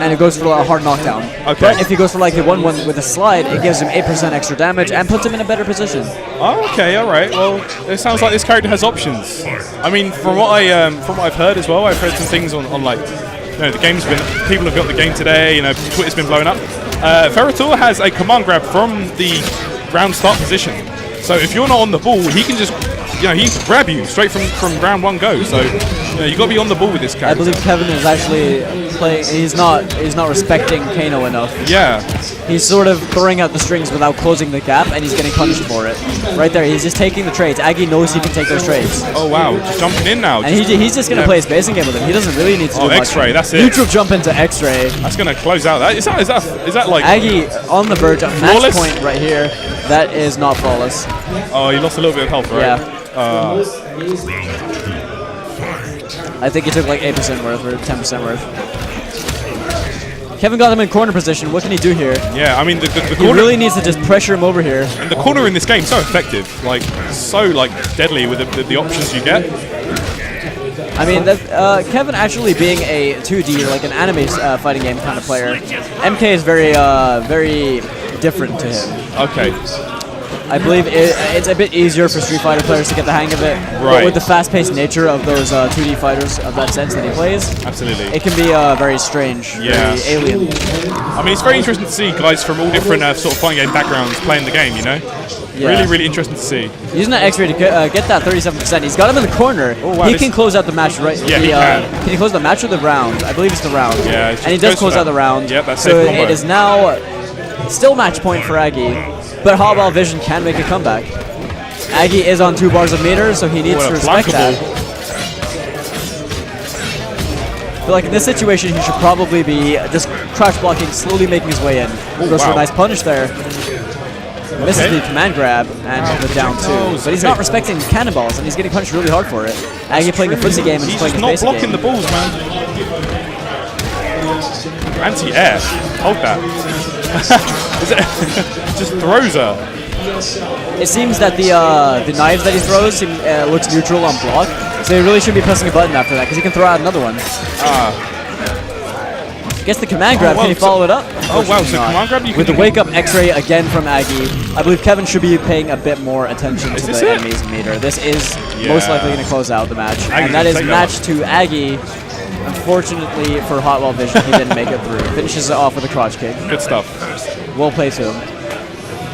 and it goes for a hard knockdown. Okay. But if he goes for like the 1-1 with a slide, it gives him 8% extra damage and puts him in a better position. Oh, okay, all right. Well, it sounds like this character has options. I mean, from what I've heard as well, I've heard some things on like, you know, the game's been, people have got the game today. You know, Twitter's been blowing up. Ferrotor has a command grab from the round start position. So if you're not on the ball, he can just, you know, he can grab you straight from round 1 go. So, you know, you got to be on the ball with this character. I believe Kevin is actually playing. He's not respecting Kano enough. Yeah. He's sort of throwing out the strings without closing the gap, and he's getting punished for it. Right there, he's just taking the trades. Aggie knows he can take those trades. Oh wow, just jumping in now. And he's just gonna play a spacing game with him. He doesn't really need to do much. X-Ray, that's it. Neutral jump into X-Ray. That's gonna close out that. Is that like Aggie on the verge of match flawless? point right here. That is not flawless. Oh, he lost a little bit of health, right? Yeah. I think he took like 8% worth or 10% worth. Kevin got him in corner position. What can he do here? Yeah, I mean the He corner. really needs to just pressure him over here. And the corner in this game so effective, like so like deadly with the options you get. I mean, Kevin actually being a 2D, like an anime fighting game kind of player, MK is very different to him. Okay. I believe it's a bit easier for Street Fighter players to get the hang of it. But Right. with the fast-paced nature of those 2D fighters of that sense that he plays, Absolutely. it can be very strange, Yeah. very alien. I mean, it's very interesting to see guys from all different sort of fighting game backgrounds playing the game. You know. Yeah. Really, really interesting to see. Using that X-ray to get that 37%. He's got him in the corner. Oh, wow, He this- can close out the match, right? Yeah, he can. Can he close the match or the round? I believe it's the round. Yeah, it's and he just does goes for close that. out the round. Yep, that's so safe combo. it is now still match point for Aggie, but Hot Wild Vision can make a comeback. Aggie is on 2 bars of meter, so he needs What to a respect that. flankable. I feel like in this situation, he should probably be just crouch blocking, slowly making his way in. Goes for a wow. nice punish there. Misses Okay. the command grab and the down 2. But he's not respecting cannonballs, and he's getting punished really hard for it. Aggie playing a footsie game and He's playing just a not basic blocking game. the balls, man. Anti-air. Hold that. Is it just throws her. It seems that the knives that he throws looks neutral on block, so he really should be pressing a button after that because he can throw out another one. Gets the command grab. wow, Can he so- follow it up? Oh wow, so Not. command grab you With the can wake up X-ray again from Aggie, I believe Kevin should be paying a bit more attention to this the it? enemy's meter. This is Yeah. most likely going to close out the match, Aggie and that can is take that match to Aggie. Unfortunately for Hot Wild Vision, he didn't make it through. Finishes it off with a crotch kick. Good stuff. Well played to him.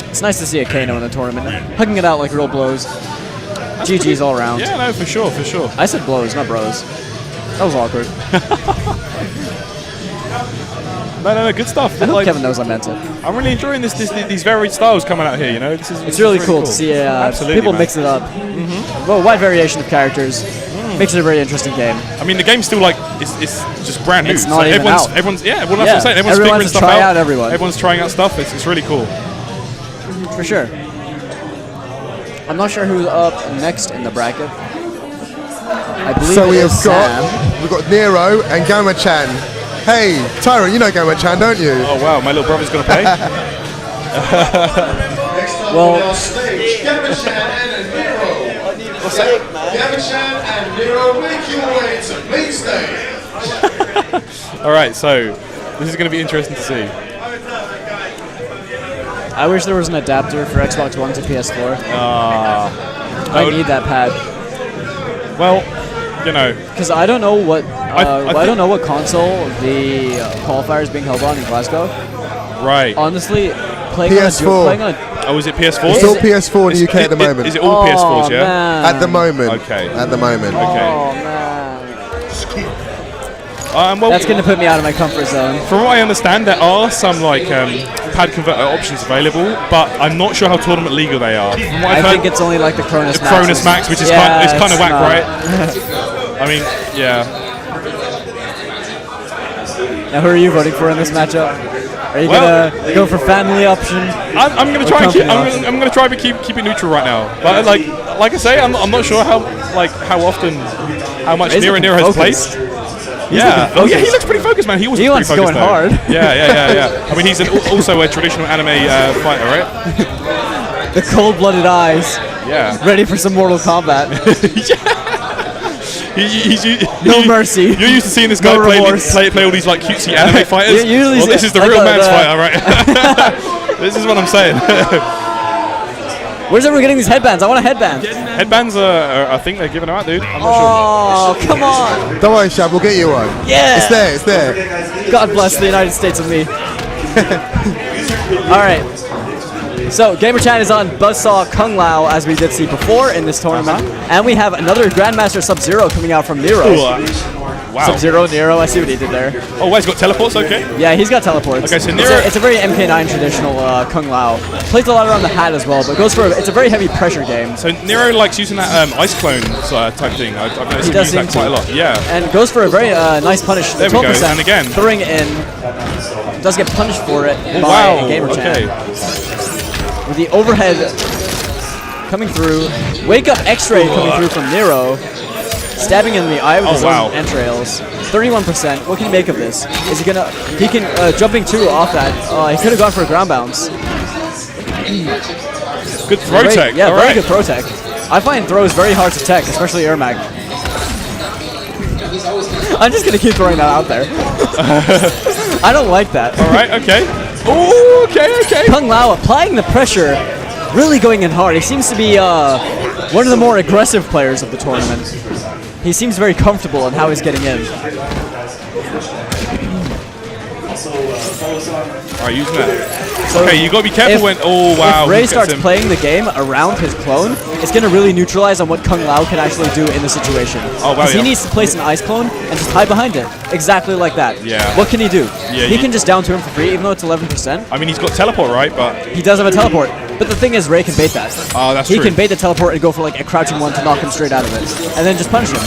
It's nice to see a Kano in the tournament, hugging it out like real blows. GG's all around. Yeah, no, for sure, for sure. I said blows, not bros. That was awkward. No, good stuff. I hope Like, Kevin knows I meant it. I'm really enjoying these varied styles coming out here. You know, this is It's really cool to see Absolutely, people man. mix it up. Well, a wide variation of characters makes it a very interesting game. I mean, the game's still like it's just brand new. It's not even everyone's out. everyone's yeah. Well, that's Yeah, what I'm saying. Everyone's everyone figuring has to stuff try out. out everyone. Everyone's trying out stuff. It's really cool. For sure. I'm not sure who's up next in the bracket. I believe So it we have is got Sam. we've got Nero and Gamma-chan. Hey, Tyron, you know Gamma-chan, don't you? Oh wow, my little brother's gonna play. Next up Well- on our stage, Gavin-chan and Nero. Gavin-chan and Nero, make your way to main stage. All right, so this is gonna be interesting to see. I wish there was an adapter for Xbox One to PS4. I would- need that pad Well, you know, because I don't know what I I think- don't know what console the qualifier is being held on in Glasgow. right. Honestly, playing PS4. on a playing on Oh, is it PS4? It's all PS4 in the UK at the Is moment. it all PS4s? Oh, Yeah. man. At the moment. Okay. At the moment. Okay. Oh man, Well, that's gonna put me out of my comfort zone. from what I understand, there are some like pad converter options available, but I'm not sure how tournament legal they are. From what I I've heard, think it's only like the Cronus Max. Cronus Max, which is Yeah, kind of it's whack, not. right? I mean, yeah. Now, who are you voting for in this matchup? Are you gonna go for family option? I'm gonna try and I'm gonna try to keep it neutral right now. But like I say, I'm not sure how much Nero has played. Yeah. Oh yeah, he looks pretty focused, man. He was pretty focused going though. hard. Yeah. I mean, he's also a traditional anime fighter, right? The cold-blooded eyes. Yeah. Ready for some Mortal Kombat. No mercy. You're used to seeing this guy play all these like cutesy anime fighters. Well, this is the real man's fighter, right? This is what I'm saying. Where's everyone getting these headbands? I want a headband. Headbands I think they're giving them out, dude. I'm not Oh, come on. Don't worry, Shab, we'll get you one. Yeah. It's there. God bless the United States of me. All right. So, GamerChan is on Buzzsaw Kung Lao, as we did see before in this tournament. And we have another Grandmaster Sub-Zero coming out from Nero. Wow. Sub-Zero, Nero, I see what he did there. Oh, he's got teleports, okay. Yeah, he's got teleports. Okay, so Nero... It's a very MK9 traditional Kung Lao. Plays a lot around the hat as well, but goes for it's a very heavy pressure game. So Nero likes using that ice clone type thing. I've noticed him use that quite a lot. Yeah. And goes for a very nice punish. There we go, and again. Throwing in. Does get punished for it by GamerChan. Okay. With the overhead coming through. Wake Up X-Ray coming through from Nero. Stabbing in the eye with his own entrails. 31%. What can you make of this? Is he gonna... He can... jumping 2 off that. He could have gone for a ground bounce. Good throw tech. Yeah, very good throw tech. I find throws very hard to tech, especially Ermac. I'm just gonna keep throwing that out there. I don't like that. Alright, okay. Oh, okay. Kung Lao applying the pressure, really going in hard. He seems to be one of the more aggressive players of the tournament. He seems very comfortable in how he's getting in. Alright, using that. So okay, you gotta be careful when... Oh, wow. If Ray starts playing the game around his clone, it's gonna really neutralize on what Kung Lao can actually do in the situation. Oh, wow, he needs to place an ice clone and just hide behind it. Exactly like that. Yeah. What can he do? Yeah, he can just down to him for free, even though it's 11%. I mean, he's got teleport, right? But he does have a teleport. But the thing is, Ray can bait that. Oh, that's true. He can bait the teleport and go for like a crouching one to knock him straight out of it. And then just punish him.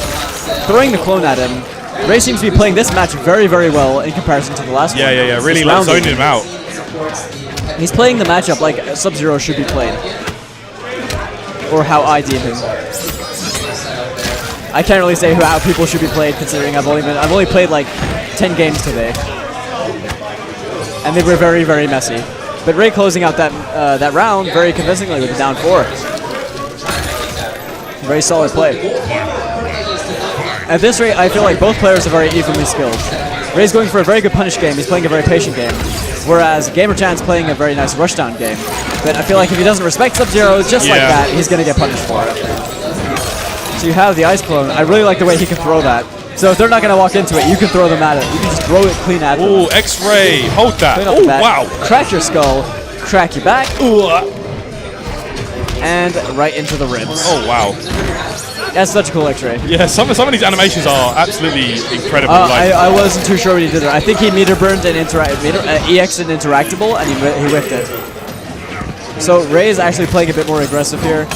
Throwing the clone at him. Ray seems to be playing this match very, very well in comparison to the last one. Yeah. Really zoning him out. He's playing the matchup like Sub-Zero should be played. Or how I deem him. I can't really say how people should be played, considering I've only played like 10 games today. And they were very, very messy. But Ray closing out that round very convincingly with the down 4. Very solid play. At this rate, I feel like both players are very evenly skilled. Ray's going for a very good punish game. He's playing a very patient game. Whereas GamerChan's playing a very nice rushdown game. But I feel like if he doesn't respect Sub-Zero just like that, he's going to get punished for it. So you have the ice clone. I really like the way he can throw that. So if they're not going to walk into it, you can throw them at it. You can just throw it clean at them. Oh, X-Ray. Hold that. Oh, wow. Crack your skull. Crack your back. Ooh. And right into the ribs. Oh, wow. That's such a cool X-Ray. Yeah, some of these animations are absolutely incredible. I wasn't too sure what he did there. I think he meter burned and EX'd an interactable, and he whiffed it. So Ray is actually playing a bit more aggressive here,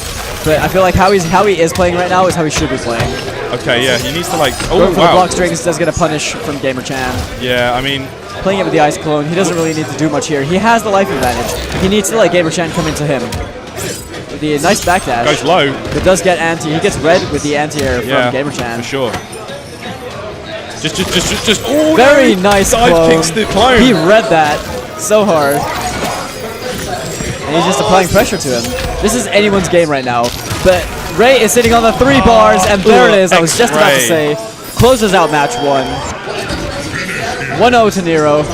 but I feel like how he is playing right now is how he should be playing. Okay, yeah, he needs to like. Going for the block strings does get a punish from GamerChan. Yeah, I mean. Playing it with the ice clone, he doesn't really need to do much here. He has the life advantage. He needs to let GamerChan come into him. The nice backdash. Goes low. It does get anti. He gets red with the anti-air from GamerChan. For sure. Just. Oh, very nice clone. Kicks the clone. He read that so hard. And he's just applying pressure to him. This is anyone's game right now. But Ray is sitting on the 3 bars, and there it is. I was just about to say. Closes out match 1. 1-0 to Nero.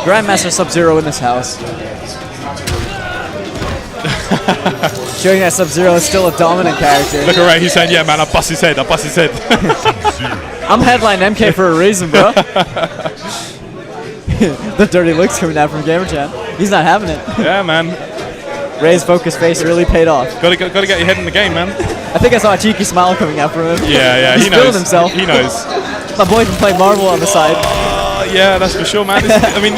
Grandmaster Sub-Zero in this house. Showing that Sub-Zero is still a dominant character. Look at Ray, he's saying, yeah man, I bust his head. I'm headline MK for a reason, bro. The dirty looks coming out from GamerChan. He's not having it. Yeah, man. Ray's focus face really paid off. Gotta get your head in the game, man. I think I saw a cheeky smile coming out from him. Yeah, He's he knows. feeling himself. He knows. My boy can play Marvel on the side. Yeah, that's for sure, man. I mean,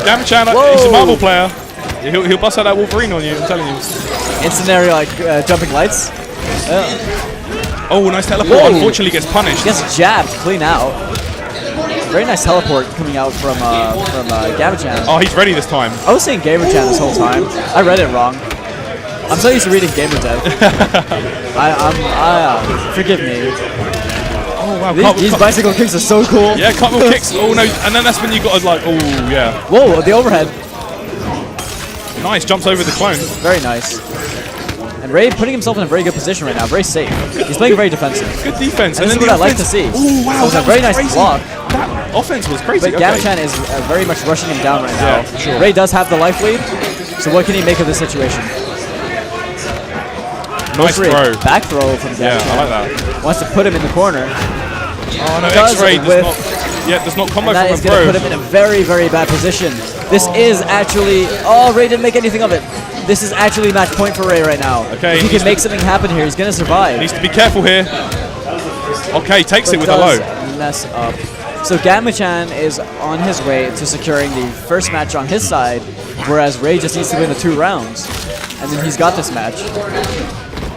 GamerChan, he's a Marvel player. He'll bust out that Wolverine on you, I'm telling you. In scenario like jumping lights. Oh, nice teleport. Whoa. Unfortunately gets punished. Gets jabbed clean out. Very nice teleport coming out from Gabachan. Oh, he's ready this time. I was saying Gamerchan this whole time. I read it wrong. I'm so used to reading Gamerdev. Forgive me. Oh wow, These bicycle kicks are so cool. Yeah, cartwheel kicks. Oh no, and then that's when you got to like, oh yeah. Whoa, the overhead. Nice, jumps over the clone. Very nice. And Ray putting himself in a very good position right now. Very safe. He's playing very defensive. Good defense. And this is what I like to see. Oh wow, That was a that very was nice crazy. block. That offense was crazy. But Gabachan is very much rushing him down right now. Yeah, sure. Ray does have the life lead. So what can he make of this situation? Nice throw. Back throw from Gabachan. Yeah, I like that. Wants to put him in the corner. Oh no, Does X-Ray with- does not combo And that from is a going to throw. put him in a very, very bad position. This is actually... Oh, Ray didn't make anything of it. This is actually match point for Ray right now. Okay, If he he can make something happen here, he's going to survive. Needs to be careful here. Okay, takes But it with a low. does mess up. So Gamachan is on his way to securing the first match on his side, whereas Ray just needs to win the 2 rounds. And then he's got this match.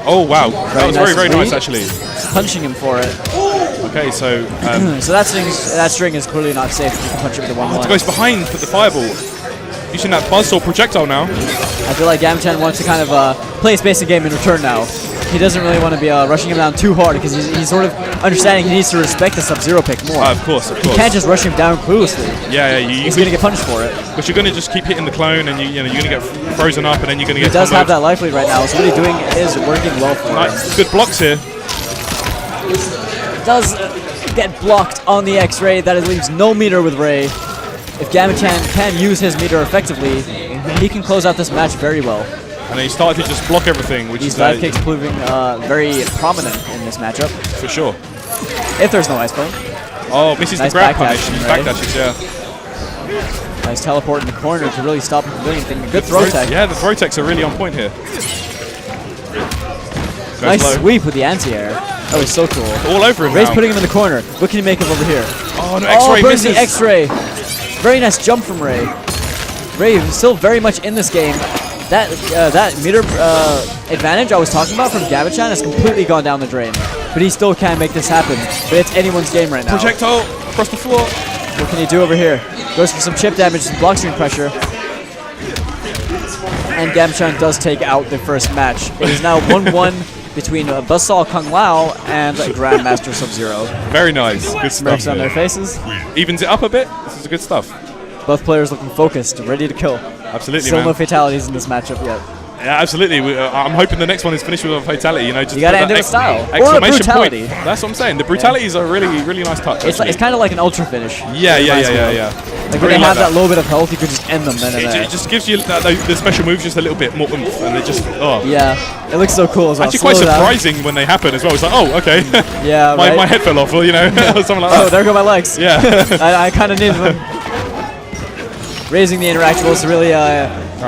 Oh wow, that was very nice lead. actually. Punching him for it. Okay, so So that string is clearly not safe if you can punch it with a 1-1. goes behind for the fireball. Using that buzzsaw projectile now. I feel like Gamachan wants to kind of play his basic game in return now. He doesn't really want to be rushing him down too hard because he's sort of understanding he needs to respect the Sub-Zero pick more. Of course. You can't just rush him down cluelessly. Yeah, He's going to get punished for it. But you're going to just keep hitting the clone, and you're going to get frozen up, and then you're going to He get. does have comboed. that life lead right now, so what he's doing is working well for him. Nice. Good blocks here. Does get blocked on the X-Ray. That leaves no meter with Ray. If Gamachan can use his meter effectively, he can close out this match very well. And he started to just block everything, which These is dive kicks proving very prominent in this matchup. for sure. If there's no ice plane. Oh, misses Nice the grab backdash punish. from He's Ray. backdashes, yeah. Nice teleport in the corner to really stop him from doing anything. Good throw tech. Yeah, the throw techs are really on point here. Goes Nice low. sweep with the anti-air. That was so cool. All over him Ray's now. putting him in the corner. What can he make of over here? Oh, no, Oh, X-Ray burns misses. the X-Ray. Very nice jump from Ray. Ray is still very much in this game. That meter advantage I was talking about from Gabachan has completely gone down the drain. But he still can make this happen. But it's anyone's game right now. Projectile across the floor. What can he do over here? Goes for some chip damage, some block string pressure. And Gabachan does take out the first match. It is now 1-1 between Buzzsaw Kung Lao and Grandmaster Sub-Zero. Very nice. Good stuff. Smirks on there. their faces. Evens it up a bit. This is good stuff. Both players looking focused, ready to kill. Absolutely, Still man. no fatalities in this matchup yet. Yeah, absolutely. I'm hoping the next one is finished with a fatality. You know, just You gotta put end that it with style. Or a exclamation brutality. point. That's what I'm saying. The brutalities are really nice touch. It's actually. kind of like an ultra finish. yeah. Reminds me of. Like Like when they have that little bit of health, you could just end them then and there. It just gives you the special moves just a little bit more oomph, and it just Yeah, it looks so cool as well. actually quite Slow down. surprising when they happen as well. It's like, oh, okay, Yeah, my right? head fell off, or you know, or something like Oh, that. there go my legs. Yeah, I kind of needed them. Raising the interactables to really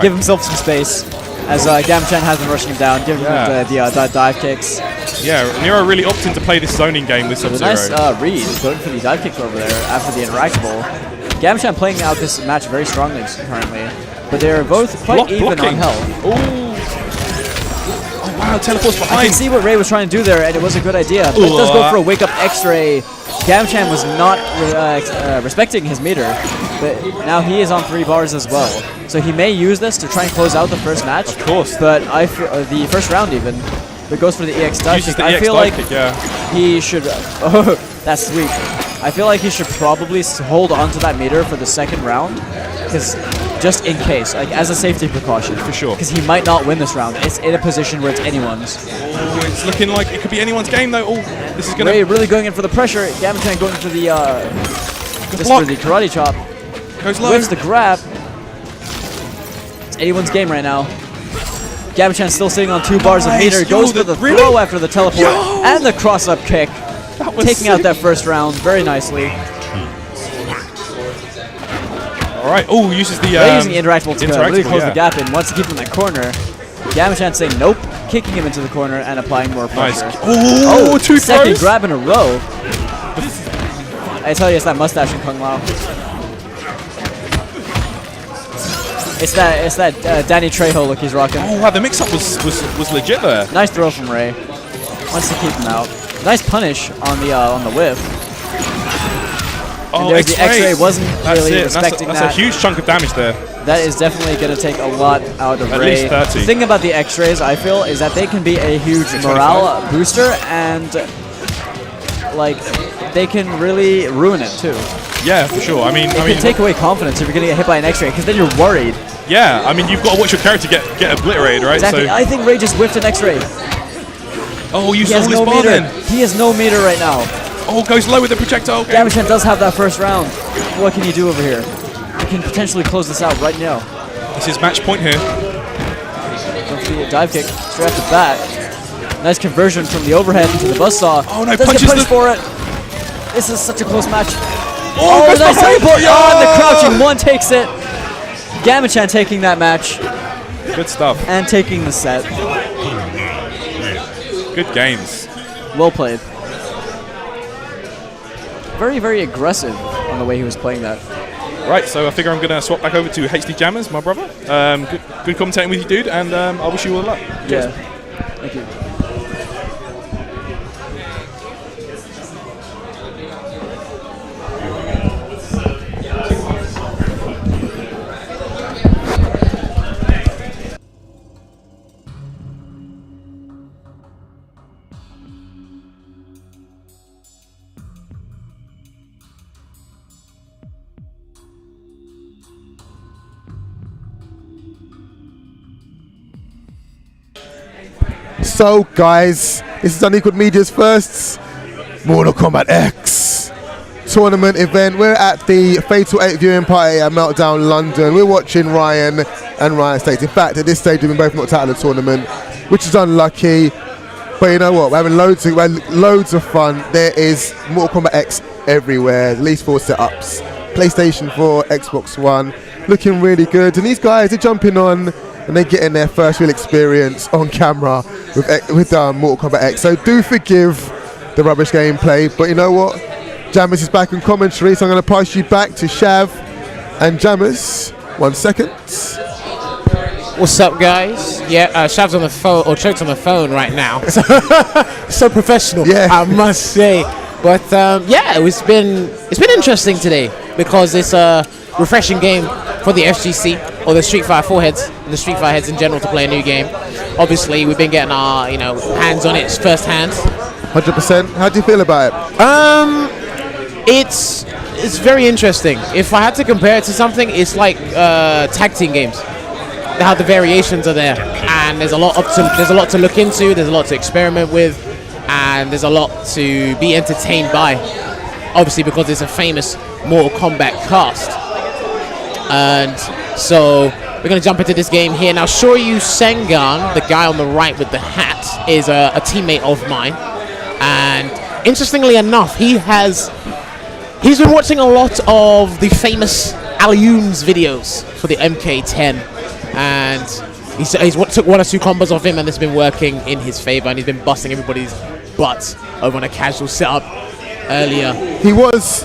give himself some space. As Gamachan has been rushing him down, giving him the dive kicks. yeah. Nero really opting to play this zoning game with A Sub-Zero. nice read, going for the dive kick over there after the interactable. Gamachan playing out this match very strongly currently, but they're both quite even on blocking. health. Oh wow, teleports I behind. can see what Ray was trying to do there, and it was a good idea. But it does go for a wake-up X-ray. Gamachan was not respecting his meter, but now he is on 3 bars as well. So he may use this to try and close out the first match. Of course. But I feel the first round even. But goes for the EX dive Uses kick. the I EX feel dive like kick, yeah. he should. Oh, that's sweet. I feel like he should probably hold on to that meter for the second round, because just in case, like as a safety precaution. For sure. Because he might not win this round. It's in a position where it's anyone's. Oh, it's looking like it could be anyone's game though. Oh, this is gonna. Ray really going in for the pressure. Gamachan going for the just block. for the karate chop. Goes low. Whips the grab. It's anyone's game right now. Gamachan still sitting on 2 bars of Nice. meter. Yo, Goes for the really? throw after the teleport Yo. and the cross-up kick. That was Taking out sick. that first round very nicely. All right. Oh, uses the Using the interactable to really close yeah. the gap in. Wants to keep him in that corner. Gamachan saying nope, kicking him into the corner and applying more Nice. pressure. Oh, 2 Second throws. grab in a row. I tell you, it's that mustache in Kung Lao. It's that Danny Trejo look he's rocking. Oh wow, the mix-up was legit there. Nice throw from Ray. Wants to keep him out. Nice punish on the whiff. And there's the X-ray. Wasn't really respecting that's that. a huge chunk of damage there. That is definitely going to take a lot out of At Ray. least 30. The thing about the X-rays, I feel, is that they can be a huge morale booster, and like they can really ruin it too. Yeah, for sure. I mean, It can take away confidence if you're going to get hit by an X-ray, because then you're worried. yeah. I mean, you've got to watch your character get obliterated, right? Exactly. So, I think Ray just whiffed an X-ray. oh, you He saw has this no bar meter. then. He has no meter right now. Oh, goes low with the projectile. Okay. Gamachan does have that first round. What can you do over here? You can potentially close this out right now. This is match point here. Don't see a dive kick straight off the bat. Nice conversion from the overhead into the buzzsaw. Oh, no, Does punches get punished the- for it. This is such a close match. Oh, goes nice behind. teleport. Oh, and the Yeah. crouching one takes it. Gamachan taking that match Good stuff. and taking the set. Good games. Well played. Very, very aggressive on the way he was playing that. Right, so I figure I'm going to swap back over to HD Jammers, my brother. Good commentating with you, dude, and I wish you all the luck. Cheers. Yeah. Thank you. So, guys, this is Unequaled Media's first Mortal Kombat X tournament event. We're at the Fatal 8 viewing party at Meltdown London. We're watching Ryan and Ryan Stakes. In fact, at this stage, we've been both knocked out of the tournament, which is unlucky. But you know what? We're having loads of fun. There is Mortal Kombat X everywhere. At least 4 setups. PlayStation 4, Xbox One, looking really good. And these guys are jumping on and they're getting their first real experience on camera with Mortal Kombat X. So do forgive the rubbish gameplay, but you know what? Jammers is back in commentary, so I'm going to pass you back to Shav and Jammers. 1 second. What's up, guys? Yeah, Shav's on the phone, or Choke's on the phone right now. So professional, Yeah. I must say. But yeah, it's been interesting today because it's a refreshing game for the FGC or the Street Fighter 4 heads and the Street Fighter heads in general to play a new game. Obviously, we've been getting our hands on it firsthand. 100%. How do you feel about it? It's very interesting. If I had to compare it to something, it's like tag team games. How the variations are there, and there's a lot to look into. There's a lot to experiment with, and there's a lot to be entertained by. Obviously, because it's a famous Mortal Kombat cast, and so we're gonna jump into this game here now. Shoryu Sengan, the guy on the right with the hat, is a teammate of mine, and interestingly enough, he's been watching a lot of the famous Alioun's videos for the MK10, and he's took 1 or 2 combos off him, and it's been working in his favor, and he's been busting everybody's butts over on a casual setup earlier. He was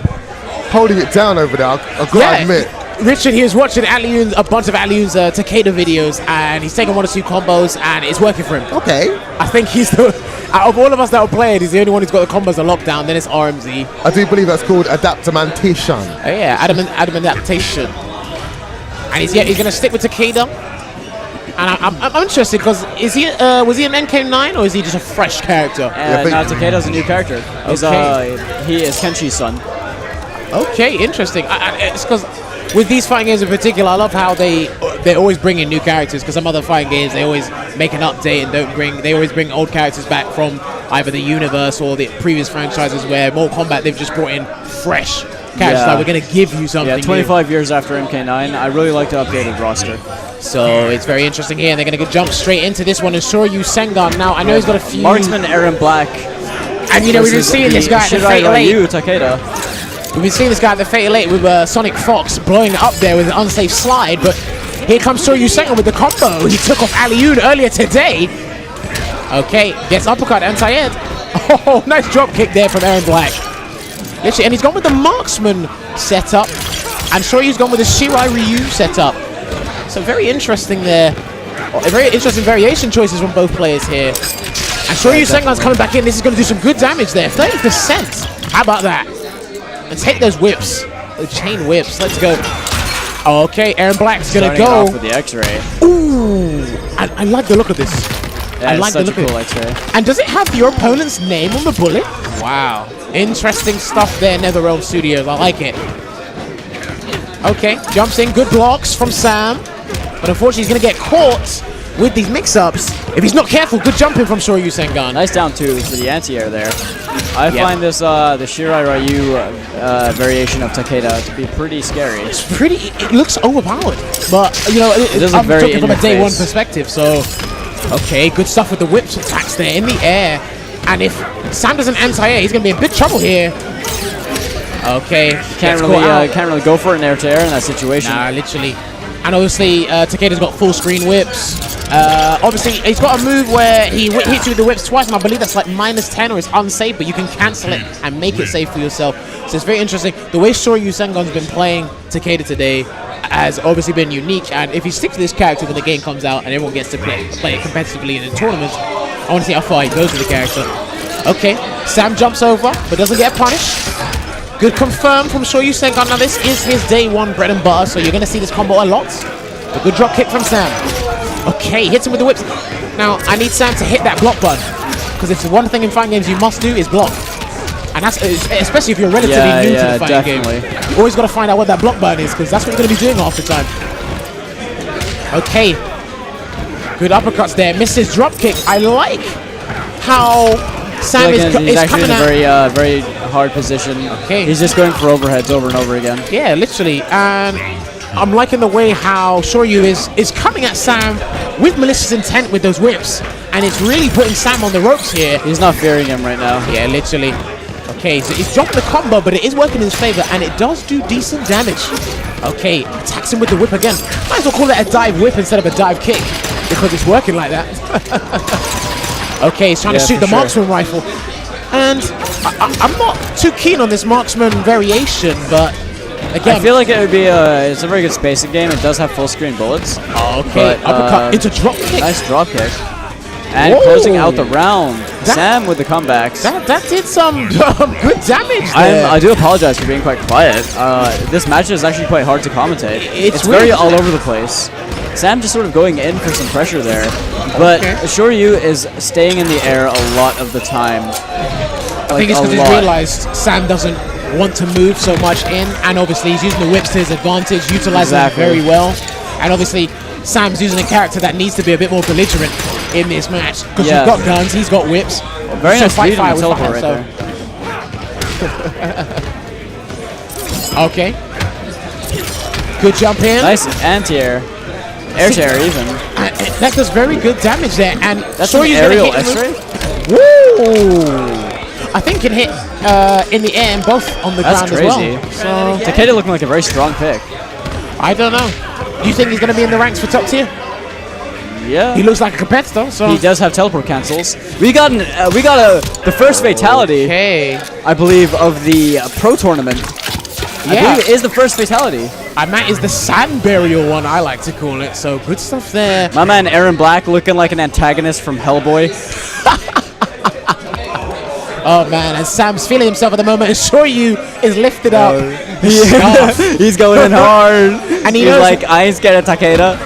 holding it down over there, I've got to admit. Richard, he was watching a bunch of Alioun's Takeda videos, and he's taking 1 or 2 combos, and it's working for him. Okay. I think he's out of all of us that are playing, he's the only one who's got the combos on lockdown. Then it's RMZ. I do believe that's called adaptamentation. Oh yeah, Adam adaptation. And he's going to stick with Takeda. And I'm interested because was he an MK9 or is he just a fresh character? Now Takeda's a new character. He is Kenshi's son. Okay, interesting. It's because with these fighting games in particular, I love how they always bring in new characters. Because some other fighting games, they always make an update and they always bring old characters back from either the universe or the previous franchises. Where Mortal Kombat, they've just brought in fresh characters. Like, we're going to give you something. Yeah, 25 years after MK9, I really like the updated roster. So it's very interesting here. They're going to jump straight into this one. And Shoryu Sengan now, I know he's got a few. Marksman Aaron Black. And we've been seeing this guy at the Fatal 8. Takeda. We've been seeing this guy at the Fatal 8 with Sonic Fox blowing it up there with an unsafe slide. But here comes Shoryu Sengan with the combo. He took off Alioun earlier today. Okay, gets uppercut, anti-air. Oh, nice drop kick there from Aaron Black. Literally, and he's gone with the Marksman setup. And Shoryu's gone with the Shirai Ryu setup. So very interesting there. Very interesting variation choices from both players here. And Shoryu Sengan's coming back in. This is going to do some good damage there. 30%. How about that? and take those whips. The chain whips. Let's go. Okay, Aaron Black's gonna Starting it go. off with the X-ray. Ooh, I like the look of this. Yeah, I it's like the such a look cool of it. X-ray. And does it have your opponent's name on the bullet? Wow. Interesting stuff there, NetherRealm Studios. I like it. Okay, jumps in. Good blocks from Sam. But unfortunately, he's going to get caught with these mix-ups. If he's not careful, good jumping from Shoryu Sengun. Nice down two for the anti-air there. I find this the Shirai Ryu variation of Takeda to be pretty scary. It's pretty. It looks overpowered. But, you know, does look I'm very talking in from a your day one face. perspective. So, okay, good stuff with the whips attacks there in the air. And if Sam doesn't anti-air, he's going to be in big trouble here. Okay, Can't really go for an air-to-air in that situation. Nah, literally. And obviously, Takeda's got full screen whips. Obviously, he's got a move where he hits you with the whips twice, and I believe that's like -10 or it's unsafe, but you can cancel it and make it safe for yourself. So it's very interesting. The way Shoryu Sengun's been playing Takeda today has obviously been unique, and if he sticks to this character when the game comes out and everyone gets to play it competitively in the tournaments, I want to see how far he goes with the character. Okay, Sam jumps over, but doesn't get punished. Good confirm from Shoryu Sengun. Now this is his day one bread and butter, so you're going to see this combo a lot. A good drop kick from Sam. Okay, hits him with the whips. Now, I need Sam to hit that block button, because if there's one thing in fighting games you must do is block. And that's, especially if you're relatively new to the fighting game. You always got to find out what that block button is, because that's what you're going to be doing half the time. Okay. Good uppercuts there. Misses drop kick. I like how Sam he's is actually coming in a out. very hard position. Okay. He's just going for overheads over and over again. Yeah, literally. And I'm liking the way how Shoryu is coming at Sam with malicious intent with those whips. And it's really putting Sam on the ropes here. He's not fearing him right now. Yeah, literally. Okay, so he's dropping the combo, but it is working in his favor, and it does do decent damage. Okay, attacks him with the whip again. Might as well call it a dive whip instead of a dive kick, because it's working like that. Okay, he's trying to shoot the marksman rifle. And I'm not too keen on this marksman variation, but again, I feel like it would be it's a very good spacing game. It does have full screen bullets. Okay, but, uppercut into drop kick. Nice drop kick. And Whoa. closing out the round. Sam with the comebacks. That did some good damage there. I do apologize for being quite quiet. This match is actually quite hard to commentate. It's very weird, all over the place. Sam just sort of going in for some pressure there. But Shoryu is staying in the air a lot of the time. I think it's because he's realized Sam doesn't want to move so much in, and obviously he's using the whips to his advantage, utilizing them very well. And obviously Sam's using a character that needs to be a bit more belligerent in this match, because you've got guns, he's got whips. Very nice fight lead on the with teleport fire, right there. Okay. Good jump in. Nice anti-air. Air-to-air even. That does very good damage there, and That's an aerial X-ray? Woo! I think it hit in the air and both on the ground crazy. as well. So Takeda looking like a very strong pick. I don't know. Do you think he's going to be in the ranks for top tier? Yeah. He looks like a competitor, so He does have teleport cancels. We got the first fatality, I believe, of the pro tournament. I believe it is the first fatality. And that is the sand burial one, I like to call it. So good stuff there. My man Aaron Black looking like an antagonist from Hellboy. Oh man, and Sam's feeling himself at the moment. And Shoryu is lifted up. He's going in hard. And he's like, I ain't scared of Takeda.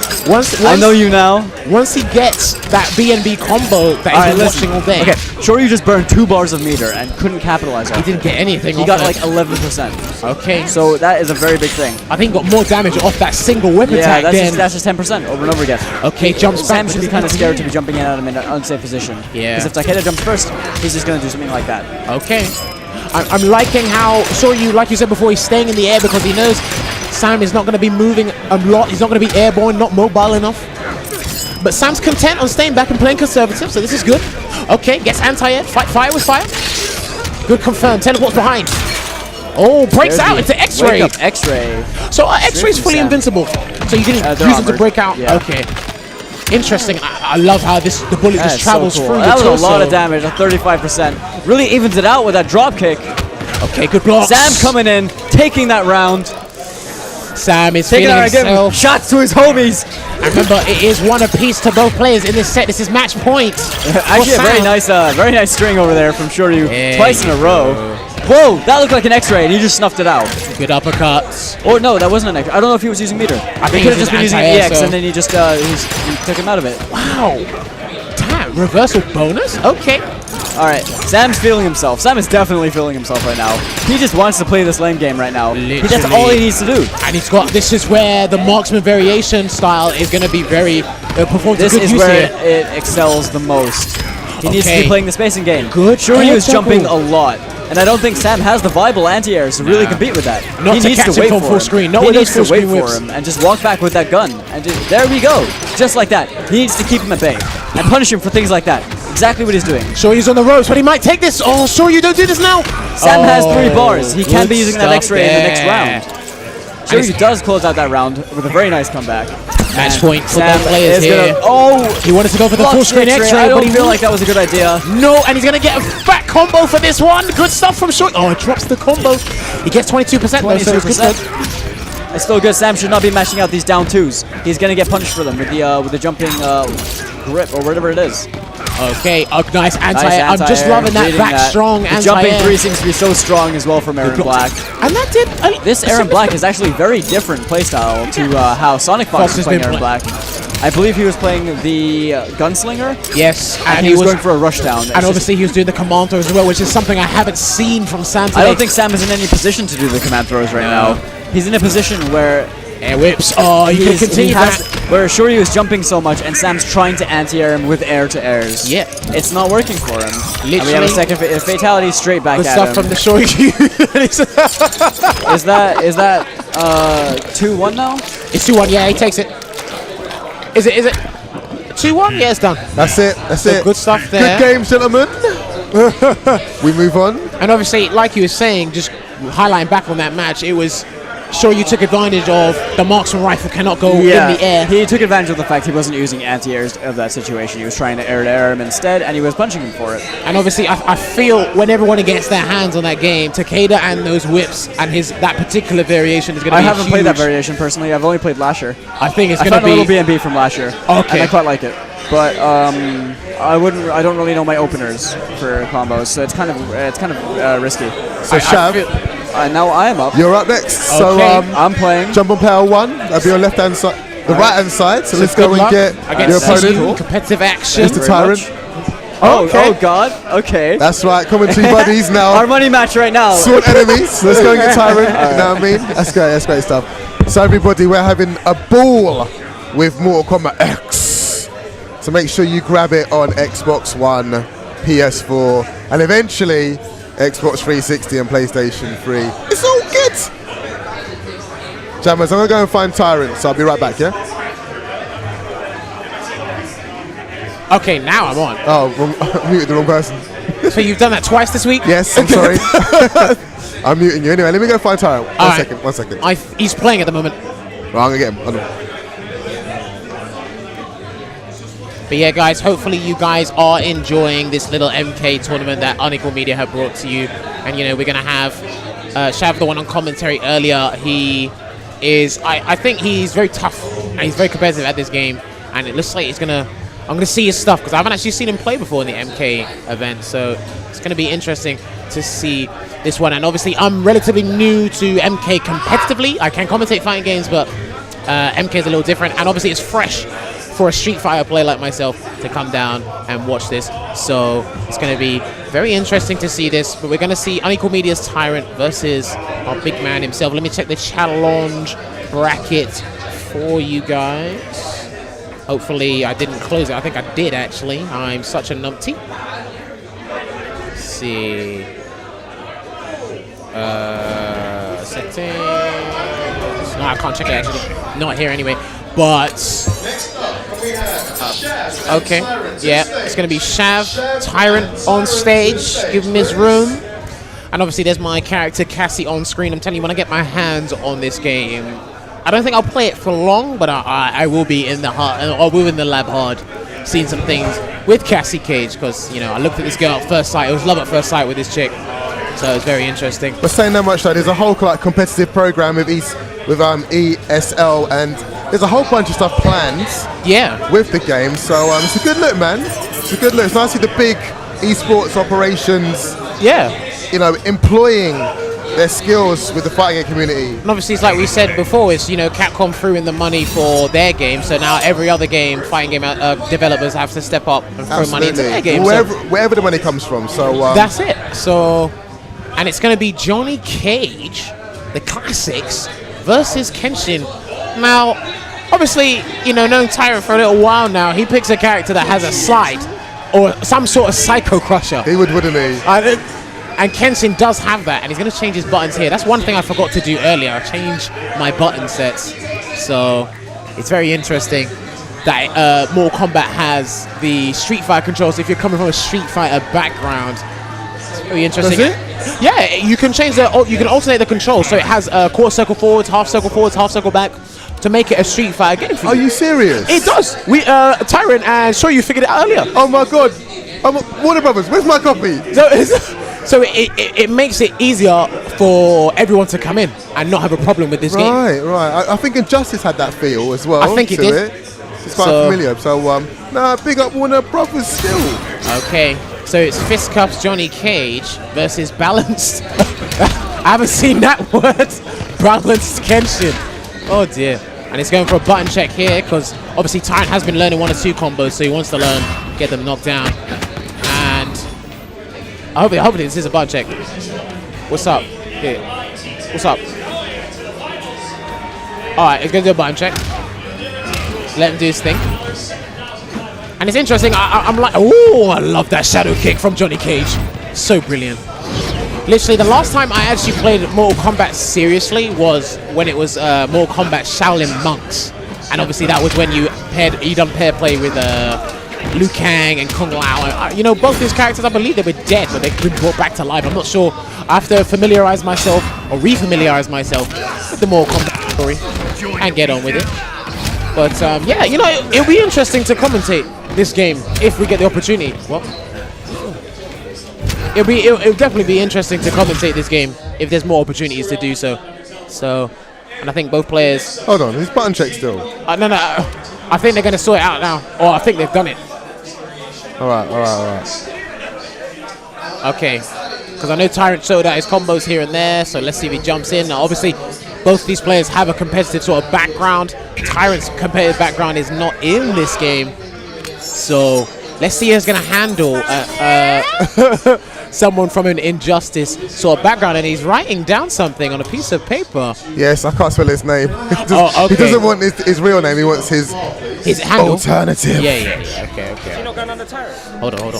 I know you now. Once he gets that BNB combo that he's been watching all day. Okay, Shoryu just burned 2 bars of meter and couldn't capitalize on it. He didn't get anything. He got like 11%. Okay. So that is a very big thing. I think he got more damage off that single whip attack. That's just 10% over and over again. Okay, jumps back. Sam should be kind of scared to be jumping in at him in an unsafe position. Yeah. Because if Takeda jumps first, he's just going to do something like that. Okay. I'm liking how Shoryu, like you said before, he's staying in the air because he knows Sam is not going to be moving a lot. He's not going to be airborne, not mobile enough. But Sam's content on staying back and playing conservative, so this is good. Okay, gets anti-air, fight fire with fire. Good confirm, teleports behind. Oh, breaks out into X-ray. Wake up X-ray. So X-ray's fully invincible. So you didn't use it to break out. Yeah. Okay. Interesting. I love how the bullet just travels through That the was torso. a lot of damage, 35%. Really evens it out with that drop kick. Okay, good blocks. Sam coming in, taking that round. Sam is Taking feeling out again. himself. Shots to his homies. And remember, it is one apiece to both players in this set. This is match point. Actually, a very nice string over there from Shoryu. Twice in a row. Whoa, that looked like an X-ray, and he just snuffed it out. Good uppercuts. Or no, that wasn't an X. I don't know if he was using meter. I He think could it have was just been an using anti-air, EX, so- and then he just he took him out of it. Wow. Damn, reversal bonus? Okay. All right, Sam's feeling himself. Sam is definitely feeling himself right now. He just wants to play this lame game right now. That's Literally. all he needs to do. And he's got, this is where the marksman variation style is going to be very, performed to This good is use where here. it excels the most. He needs to Okay. be playing the spacing game. Good Sure, he air was jumping a tackle. lot. And I don't think Sam has the viable anti-airs to really compete with that. Not he to needs catch to him wait from for full him. screen. Not He with needs those to wait full screen for whips. him and just walk back with that gun. And just, there we go. Just like that. He needs to keep him at bay and punish him for things like that. Exactly what he's doing. Sure, he's on the ropes, but he might take this. Oh, sure, you don't do this now. Sam has 3 Oh, bars. He can be good using that stuff X-ray in the next there. round. Shoryu does close out that round with a very nice comeback. Match And point for Sam both players is here. gonna, oh, He wanted to go for the blocks full screen the X-ray. X-ray, I but don't he feel like that was a good idea. No, and he's going to get a fat combo for this one. Good stuff from Short. Oh, it drops the combo. He gets 22% though, so it's good. 22%. It's still good. Sam should not be mashing out these down 2s. He's gonna get punished for them with the jumping grip or whatever it is. Okay, nice anti-air. Nice I'm just anti-air, loving that reading back that. strong The anti-air. jumping 3 seems to be so strong as well from Aaron Black. And that did... This Aaron Black is actually very different playstyle to how Sonic Fox Fox is has playing been Aaron Black. I believe he was playing the Gunslinger, Yes, and he was going for a rushdown. And obviously he was doing the command throws as well, which is something I haven't seen from Sam today. I don't think Sam is in any position to do the command throws right now. He's in a position where Air whips. Oh, you can continue that. where Shoryu is jumping so much and Sam's trying to anti-air him with air-to-airs. Yeah. It's not working for him. And we have Literally. a second fatality straight back Good at stuff him. from the Shoryu. Is that 2-1 now? It's 2-1. Yeah, he takes it. Is it 2-1? Yeah, it's done. That's it. That's it. Good stuff there. Good game, gentlemen. We move on. And obviously, like you were saying, just highlighting back on that match, it was sure you took advantage of the marksman rifle cannot go in the air. He took advantage of the fact he wasn't using anti-airs of that situation. He was trying to air him instead, and he was punching him for it. And obviously, I feel when everyone gets their hands on that game, Takeda and those whips and that particular variation is going to be I haven't played that huge. variation personally. I've only played Lasher. I think it's I going to found a little be. BNB from Lasher. Okay. And I quite like it. But I don't really know my openers for combos, so it's kind of risky. So Shav, Now I am up. you're up next. So Okay. I'm playing. jump on power 1. That'll be your left hand side, the right hand side. So let's Good go and luck get against your CCU, opponent, competitive action. Mr. Tyrant. Oh God. Okay. That's right. Commentary buddies now. Our money match right now. Sword enemies. Let's go and get Tyrant. You know what I mean? That's great. That's great stuff. So everybody, we're having a ball with Mortal Kombat X. So make sure you grab it on Xbox One, PS4, and eventually Xbox 360 and PlayStation 3. It's all good. Jammers, I'm gonna go and find Tyrant. So I'll be right back. Yeah. Okay, now I'm on. Oh, wrong, muted the wrong person. So you've done that twice this week? Yes, I'm sorry. I'm muting you anyway. Let me go find Tyrant. One Alright. second. 1 second. He's playing at the moment. Right, I'm gonna get him. Hold on. But yeah, guys, hopefully you guys are enjoying this little MK tournament that Unequal Media have brought to you. And, you know, we're going to have Shav, the one on commentary earlier. He is, I think he's very tough and he's very competitive at this game. And it looks like I'm going to see his stuff because I haven't actually seen him play before in the MK event. So it's going to be interesting to see this one. And obviously, I'm relatively new to MK competitively. I can commentate fighting games, but MK is a little different. And obviously, it's fresh for a Street Fighter player like myself to come down and watch this. So it's going to be very interesting to see this. But we're going to see Unequal Media's Tyrant versus our big man himself. Let me check the challenge bracket for you guys. Hopefully I didn't close it. I think I did, actually. I'm such a numpty. Let's see. Settings. No, I can't check it, actually. Not here anyway. But Next up, we have Shav and okay, Tyrant yeah, on stage. it's gonna be Shav, Shav, Tyrant on stage. Give him his Where is room, and obviously there's my character Cassie on screen. I'm telling you, when I get my hands on this game, I don't think I'll play it for long, but I will be in the hard, or will in the lab hard, seeing some things with Cassie Cage because you know I looked at this girl at first sight. It was love at first sight with this chick, so it was very interesting. We're saying that much though. There's a whole like competitive program with ESL, and there's a whole bunch of stuff planned Yeah, with the game. So it's a good look, man. It's a good look. It's nice to see the big esports operations yeah. you know, employing their skills with the fighting game community. And obviously, it's like we said before, it's, you know, Capcom threw in the money for their game, so now every other game, fighting game developers have to step up and throw money into their game. Wherever the money comes from. So that's it. So, and it's going to be Johnny Cage, the classics, versus Kenshin. Now, obviously, you know, knowing Tyrant for a little while now, he picks a character that has a slide or some sort of psycho crusher. He would, wouldn't he? And Kenshin does have that, and he's going to change his buttons here. That's one thing I forgot to do earlier. I changed my button sets. So it's very interesting that Mortal Kombat has the Street Fighter controls. If you're coming from a Street Fighter background, it's very interesting. Does it? Yeah, you can change you can alternate the controls. So it has quarter circle forwards, half circle back, to make it a Street Fighter game for you. Are you serious? It does. We Tyrant and sure you figured it out earlier. Oh my god. Warner Brothers, where's my copy? So it makes it easier for everyone to come in and not have a problem with this game. Right. I think Injustice had that feel as well. I think it did. It's quite familiar. So, big up Warner Brothers still. Okay, so it's Fistcuffs Johnny Cage versus Balanced. I haven't seen that word. Balanced Kenshin. Oh dear. And he's going for a button check here because obviously Tyrant has been learning 1 or 2 combos, so he wants to learn, get them knocked down. And hopefully this is a button check. What's up? Here. What's up? Alright, he's going to do a button check. Let him do his thing. And it's interesting, I'm like, oh, I love that shadow kick from Johnny Cage. So brilliant. Literally, the last time I actually played Mortal Kombat seriously was when it was Mortal Kombat Shaolin Monks. And obviously that was when you done pair play with Liu Kang and Kung Lao. You know, both these characters, I believe they were dead, but they've been brought back to life. I'm not sure. I have to familiarize myself or re-familiarize myself with the Mortal Kombat story and get on with it. But yeah, you know, it'll be interesting to commentate this game if we get the opportunity. What? It'll definitely be interesting to commentate this game if there's more opportunities to do so. So, and I think both players. Hold on, his button check still. No. I think they're going to sort it out now, or I think they've done it. All right. Okay, because I know Tyrant showed out his combos here and there, so let's see if he jumps in. Now, obviously, both of these players have a competitive sort of background. Tyrant's competitive background is not in this game, so let's see how he's going to handle someone from an Injustice sort of background, and he's writing down something on a piece of paper. Yes, I can't spell his name. Okay. He doesn't want his real name. He wants his handle. Alternative. Yeah. Okay. Is he not going on the Tyrant? Hold on.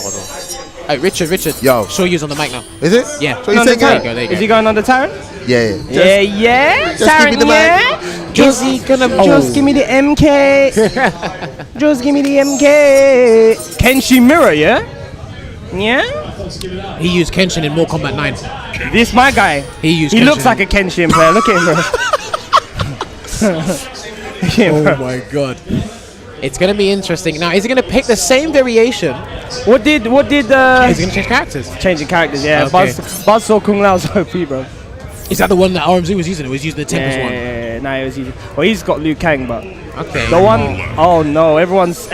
Hey, Richard. Yo. Sure, use on the mic now. Is it? Yeah. So you think there you go. Is he going on the Tyrant? Yeah. Yeah. Just give me the mic. Is he gonna? Just give me the MK. Just give me the MK. Kenshi Mirror, yeah? Yeah? He used Kenshin in Mortal Kombat 9. This my guy. He He looks like a Kenshin player. Look at him, bro. Oh my god. It's gonna be interesting. Now, is he gonna pick the same variation? What did Is he gonna change characters? changing characters? Yeah, Okay. Buzzsaw Kung Lao's OP, bro. Is that the one that RMZ was using? It was using the Tempest one. Yeah, no, it was easy. Well, he's got Liu Kang, but Okay. the one, oh no, everyone's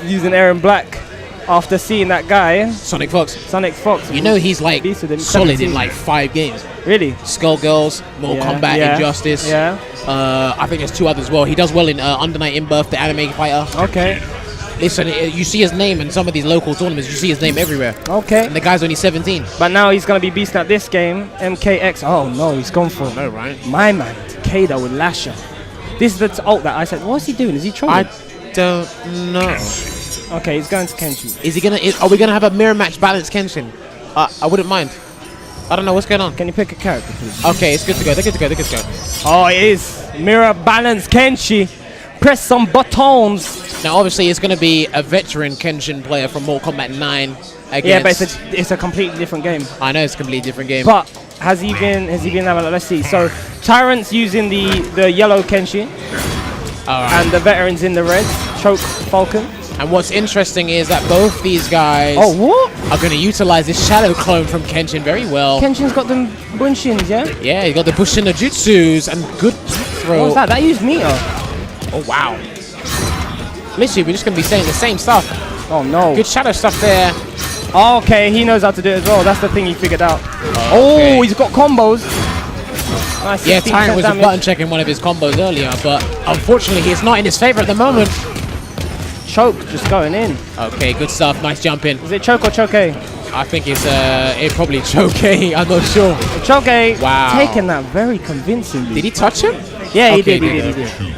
using Aaron Black after seeing that guy, Sonic Fox. Sonic Fox. You know he's like Beast with him, solid 17. in like 5 games. Really? Skullgirls, Mortal Kombat, yeah, Injustice. yeah. I think there's 2 others as well. He does well in Under Night in Birth, the anime fighter. Okay. Listen, you see his name in some of these local tournaments. You see his name everywhere. Okay. And the guy's only 17. But now he's gonna be beasting at this game. MKX. Oh no, he's gone for No, right? my man Takeda with Lasher. This is the ult that I said. What's he doing? Is he trolling? I don't know. Okay, he's going to Kenshi. Is he gonna? Are we gonna have a mirror match balance Kenshin? I wouldn't mind. I don't know what's going on. Can you pick a character, please? Okay, it's good to go. They're good to go. Oh, it is mirror balance Kenshi. Press some buttons. Now, obviously, it's going to be a veteran Kenshin player from Mortal Kombat 9 against. Yeah, but it's a completely different game. I know it's a completely different game. But has he been let's see. So Tyrant's using the yellow Kenshi All right. and the veterans in the red Choke Falcon. And what's interesting is that both these guys Oh, what? are going to utilize this shadow clone from Kenshin very well. Kenshin's got them bunshins, yeah? Yeah, he got the Bushin no Jutsus and good throw. What was that? That used meter. Oh, wow. Literally, we're just going to be saying the same stuff. Oh no. Good shadow stuff there. Oh, okay, he knows how to do it as well. That's the thing he figured out. Okay. Oh, he's got combos. Nice. Yeah, 16% Tyrant was damage. button checking one of his combos earlier, but unfortunately it's not in his favor at the moment. Choke just going in. Okay, good stuff. Nice jump in. Is it choke or choke A? I think it's it probably choke. I'm not sure. Choke A. Wow. Taking that very convincingly. Did he touch him? Yeah, he Okay, did. He good. did. He did.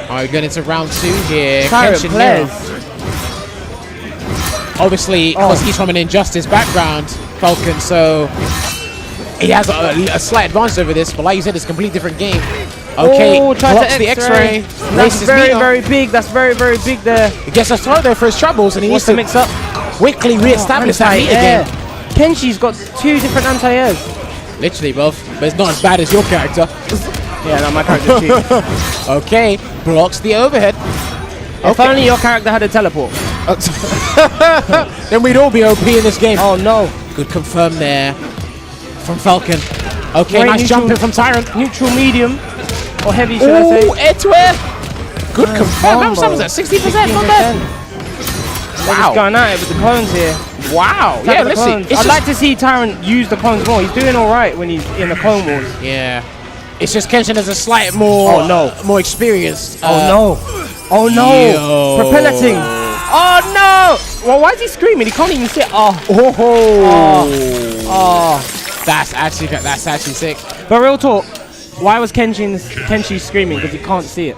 All right, going into round 2 here. Tyrant Kenshin plays. Hero. Obviously, because he's from an Injustice background, Falcon, so he has a slight advantage over this. But like you said, it's a completely different game. Okay, Oh, tried blocks to the X-ray. X-ray. That's Races very, meter. very big. That's very, very big there. He gets a throw there for his troubles, and he What's needs the to mix up? quickly re-establish that meter Anti-air. game. Kenshi's got 2 different anti-airs. Literally, bruv. But it's not as bad as your character. Yeah, no, my character's cheap. Okay, blocks the overhead. If only your character had a teleport. Then we'd all be OP in this game. Oh no. Good confirm there from Falcon. Okay, Great nice neutral- jumping from Tyrant. Neutral, medium, or heavy, should I say? Ooh, air to air. Good Nice confirm. How much combo. was that? 60% from that? They're just going at it with the clones here. Wow. Attack Yeah, the let's see. clones. It's I'd just, like to see Tyrant use the clones more. He's doing all right when he's in the clone wars. yeah. It's just Kenshin has a slight more, Oh, no. more experienced. Oh no! Yo. Propelleting. Oh no! Well, why is he screaming? He can't even see it. Oh. Oh. That's actually sick. But real talk, why was Kenshi screaming? Because he can't see it.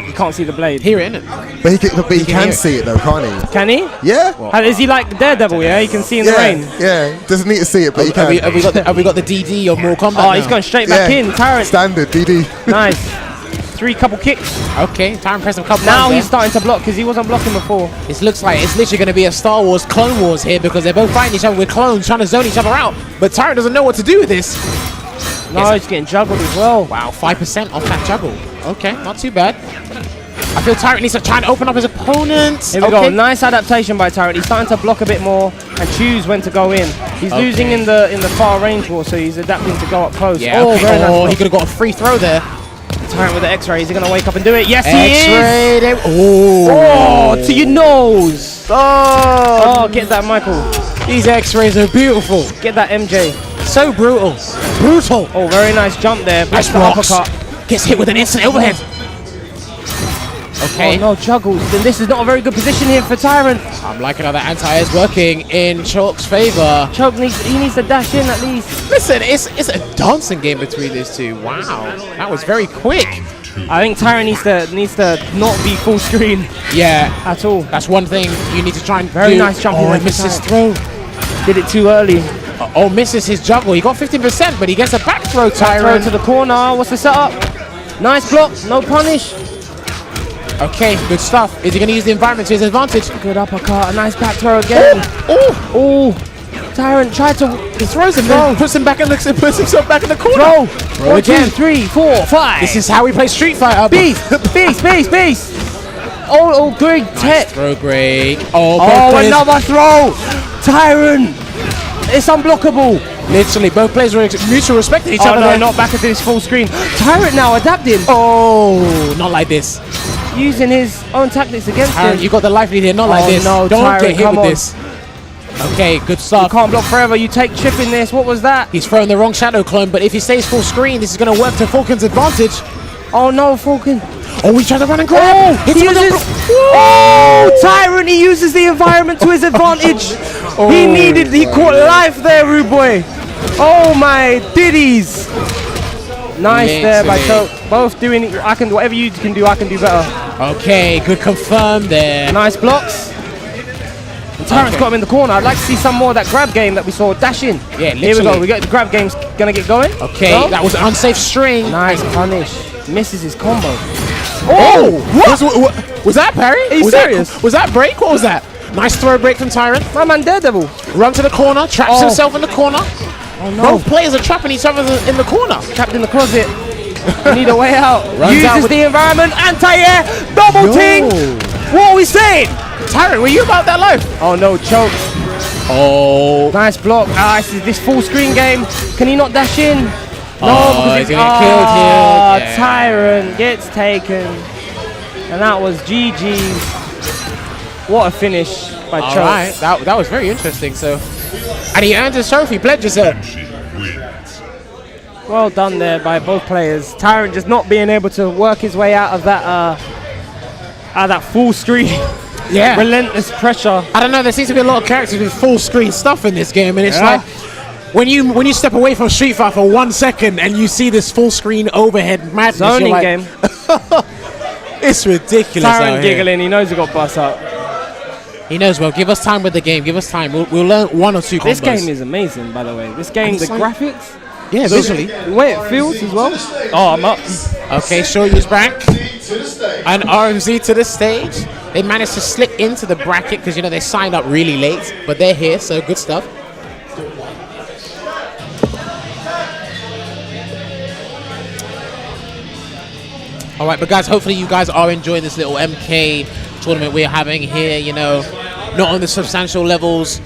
He can't see the blade. Hear it, innit? But he hear can it. see it though, can't he? Can he? Yeah. How, is he like Daredevil? Yeah, he can see in the rain. Yeah. Doesn't need to see it, but he Have we, can. have we got the DD or more combat? Oh, now? he's going straight back in. Tyrant. Standard DD. Nice. 3 couple kicks. Okay, Tyrant pressed a couple. Now rounds he's there. starting to block because he wasn't blocking before. It looks like it's literally going to be a Star Wars Clone Wars here because they're both fighting each other with clones, trying to zone each other out. But Tyrant doesn't know what to do with this. No, Yes. he's getting juggled as well. Wow, 5% off that juggle. Okay, not too bad. I feel Tyrant needs to try and open up his opponent. Here we go. Nice adaptation by Tyrant. He's starting to block a bit more and choose when to go in. He's losing in the far range war, so he's adapting to go up close. Yeah, Oh, okay. very nice Oh, block. he could have got a free throw there. Tyrant with the X-ray. Is he going to wake up and do it? Yes, he is. X-ray. There. Oh, to your nose. Oh, get that, Michael. These X-rays are beautiful. Get that, MJ. So brutal. Brutal. Oh, very nice jump there. Nice Blocks the blocks. uppercut. Gets hit with an instant overhead. Okay. Oh, no, juggles. Then this is not a very good position here for Tyrant. I'm liking how that anti-air is working in Chalk's favor. Choke needs to dash in at least. Listen, it's a dancing game between these two. Wow, that was very quick. I think Tyrant needs to not be full screen Yeah, at all. that's one thing you need to try and Very do. nice jumping Oh, there he for missed his Tyrant. throw. Did it too early. Oh, misses his juggle. He got 15%, but he gets a back throw, Throw Tyrant. to the corner. What's the setup? Nice block. No punish. Okay, good stuff. Is he going to use the environment to his advantage? Good uppercut. A nice back throw again. Oh, Oh, Tyrant tried to he throws him, Throw. then puts him back and puts himself back in the corner. throw. Throw 1, 2, again. 3, 4, 5. This is how we play Street Fighter. beast, beast, beast, beast. Oh, great Nice tech. throw break. Oh, both Oh, players, another throw. Tyrant. It's unblockable. literally, both players were mutual respecting each Oh other. no, there. not back into this full screen. Tyrant now adapting, Oh, not like this. using his own tactics against Tyrant, him. you got the life lead here, not like Oh, this. no, Don't Tyrant, get hit come with on. this. Okay, good You stuff. can't block forever. You take chip in this. What was that? He's throwing the wrong shadow clone, but if he stays full screen, this is going to work to Falcon's advantage. Oh no, Falcon. Oh, he tried to run and grab. He Hits him with uses. the Oh, Tyrant! He uses the environment to his advantage. He caught life there, Rude Boy. Oh my diddies! Nice there by Literally. Choke. Both doing. Whatever you can do, I can do better. Okay, good confirm there. Nice blocks. And Tyrant's Okay. got him in the corner. I'd like to see some more of that grab game that we saw dash in. Yeah, Here we go. literally. We got the grab game's gonna get going. Okay, Go. that was an unsafe string. Nice punish. Misses his combo. Oh, what? Was that parry? Are you was serious? Was that break? What was that? Nice throw break from Tyrant. My man Daredevil. Run to the corner, traps Oh. himself in the corner. Oh no. Both players are trapping each other in the corner. Trapped in the closet. We need a way out. Runs out Uses with- the environment. Anti-air. Double ting. What are we saying? Tyrant, were you about that life? Oh no, choke. Oh. Nice block. This full screen game. Can he not dash in? No, Oh, because he's gonna get killed here. Yeah. Tyrant gets taken. And that was GG's. What a finish by All Choke. right, that was very interesting. So, and he earned his trophy, pledges it. Well done there by both players. Tyrant just not being able to work his way out of that full screen. Yeah. Relentless pressure. I don't know. There seems to be a lot of characters with full screen stuff in this game, and it's like when you step away from Street Fighter for 1 second and you see this full screen overhead madness, Zoning you're like, game. it's ridiculous. Tyrant out here. giggling. He knows he got bust up. He knows well. Give us time with the game. Give us time. We'll learn 1 or 2 combos. This game is amazing, by the way. This game, it's the like- graphics, yeah, visually. the way it feels as well. Oh, I'm up. Okay, Shoryu's back. To the stage. And RMZ to the stage. They managed to slip into the bracket because, you know, they signed up really late, but they're here, so good stuff. All right, but guys, hopefully you guys are enjoying this little MK tournament we're having here, you know, not on the substantial levels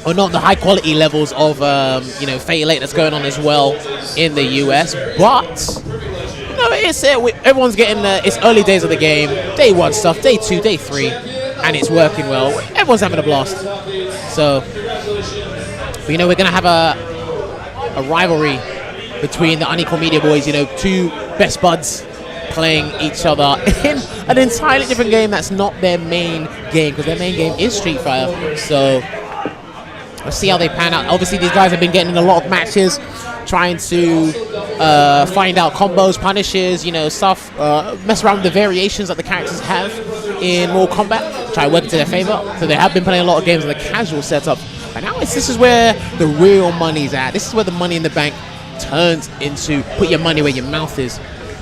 or not the high quality levels of, you know, Fatal 8 that's going on as well in the US, but no, it's everyone's getting it's early days of the game, day 1 stuff, day 2, day 3, and it's working well. Everyone's having a blast. So, but, you know, we're gonna have a rivalry between the Unequal Media boys. You know, 2 best buds playing each other in an entirely different game that's not their main game, because their main game is Street Fighter. So let's see how they pan out. Obviously, these guys have been getting in a lot of matches, trying to find out combos, punishes, you know, stuff, mess around with the variations that the characters have in Mortal Kombat, try to work into their favor. So they have been playing a lot of games in the casual setup. And now this is where the real money's at. This is where the money in the bank turns into put your money where your mouth is.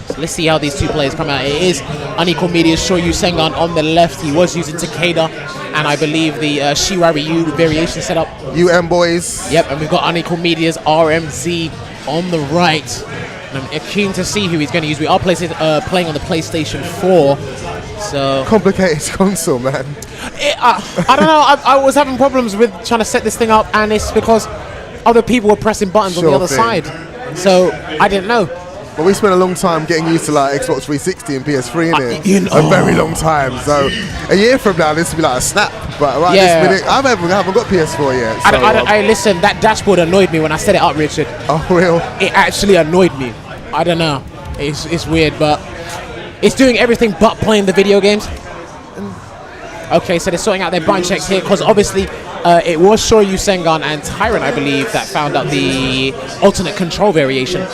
So let's see how these 2 players come out. It is Unequal Media's Shoryu Sengan on the left. He was using Takeda, and I believe the Shirai Ryu variation setup. UM boys. Yep, and we've got Unequal Media's RMZ on the right. And I'm keen to see who he's going to use. We are playing on the PlayStation 4, so Complicated console, man. I don't know. I was having problems with trying to set this thing up, and it's because other people were pressing buttons on the Sure other thing. side, so I didn't know. But we spent a long time getting used to like Xbox 360 and PS3 in it. you know. A very long time. So a year from now, this will be like a snap. But right Yeah. this minute, I haven't got PS4 yet. So, I listen. That dashboard annoyed me when I set it up, Richard. oh, real. It actually annoyed me. I don't know. It's weird, but it's doing everything but playing the video games. Okay, so they're sorting out their bind checks here because obviously it was Shoryu Sengan and Tyrant, I believe, that found out the alternate control variation.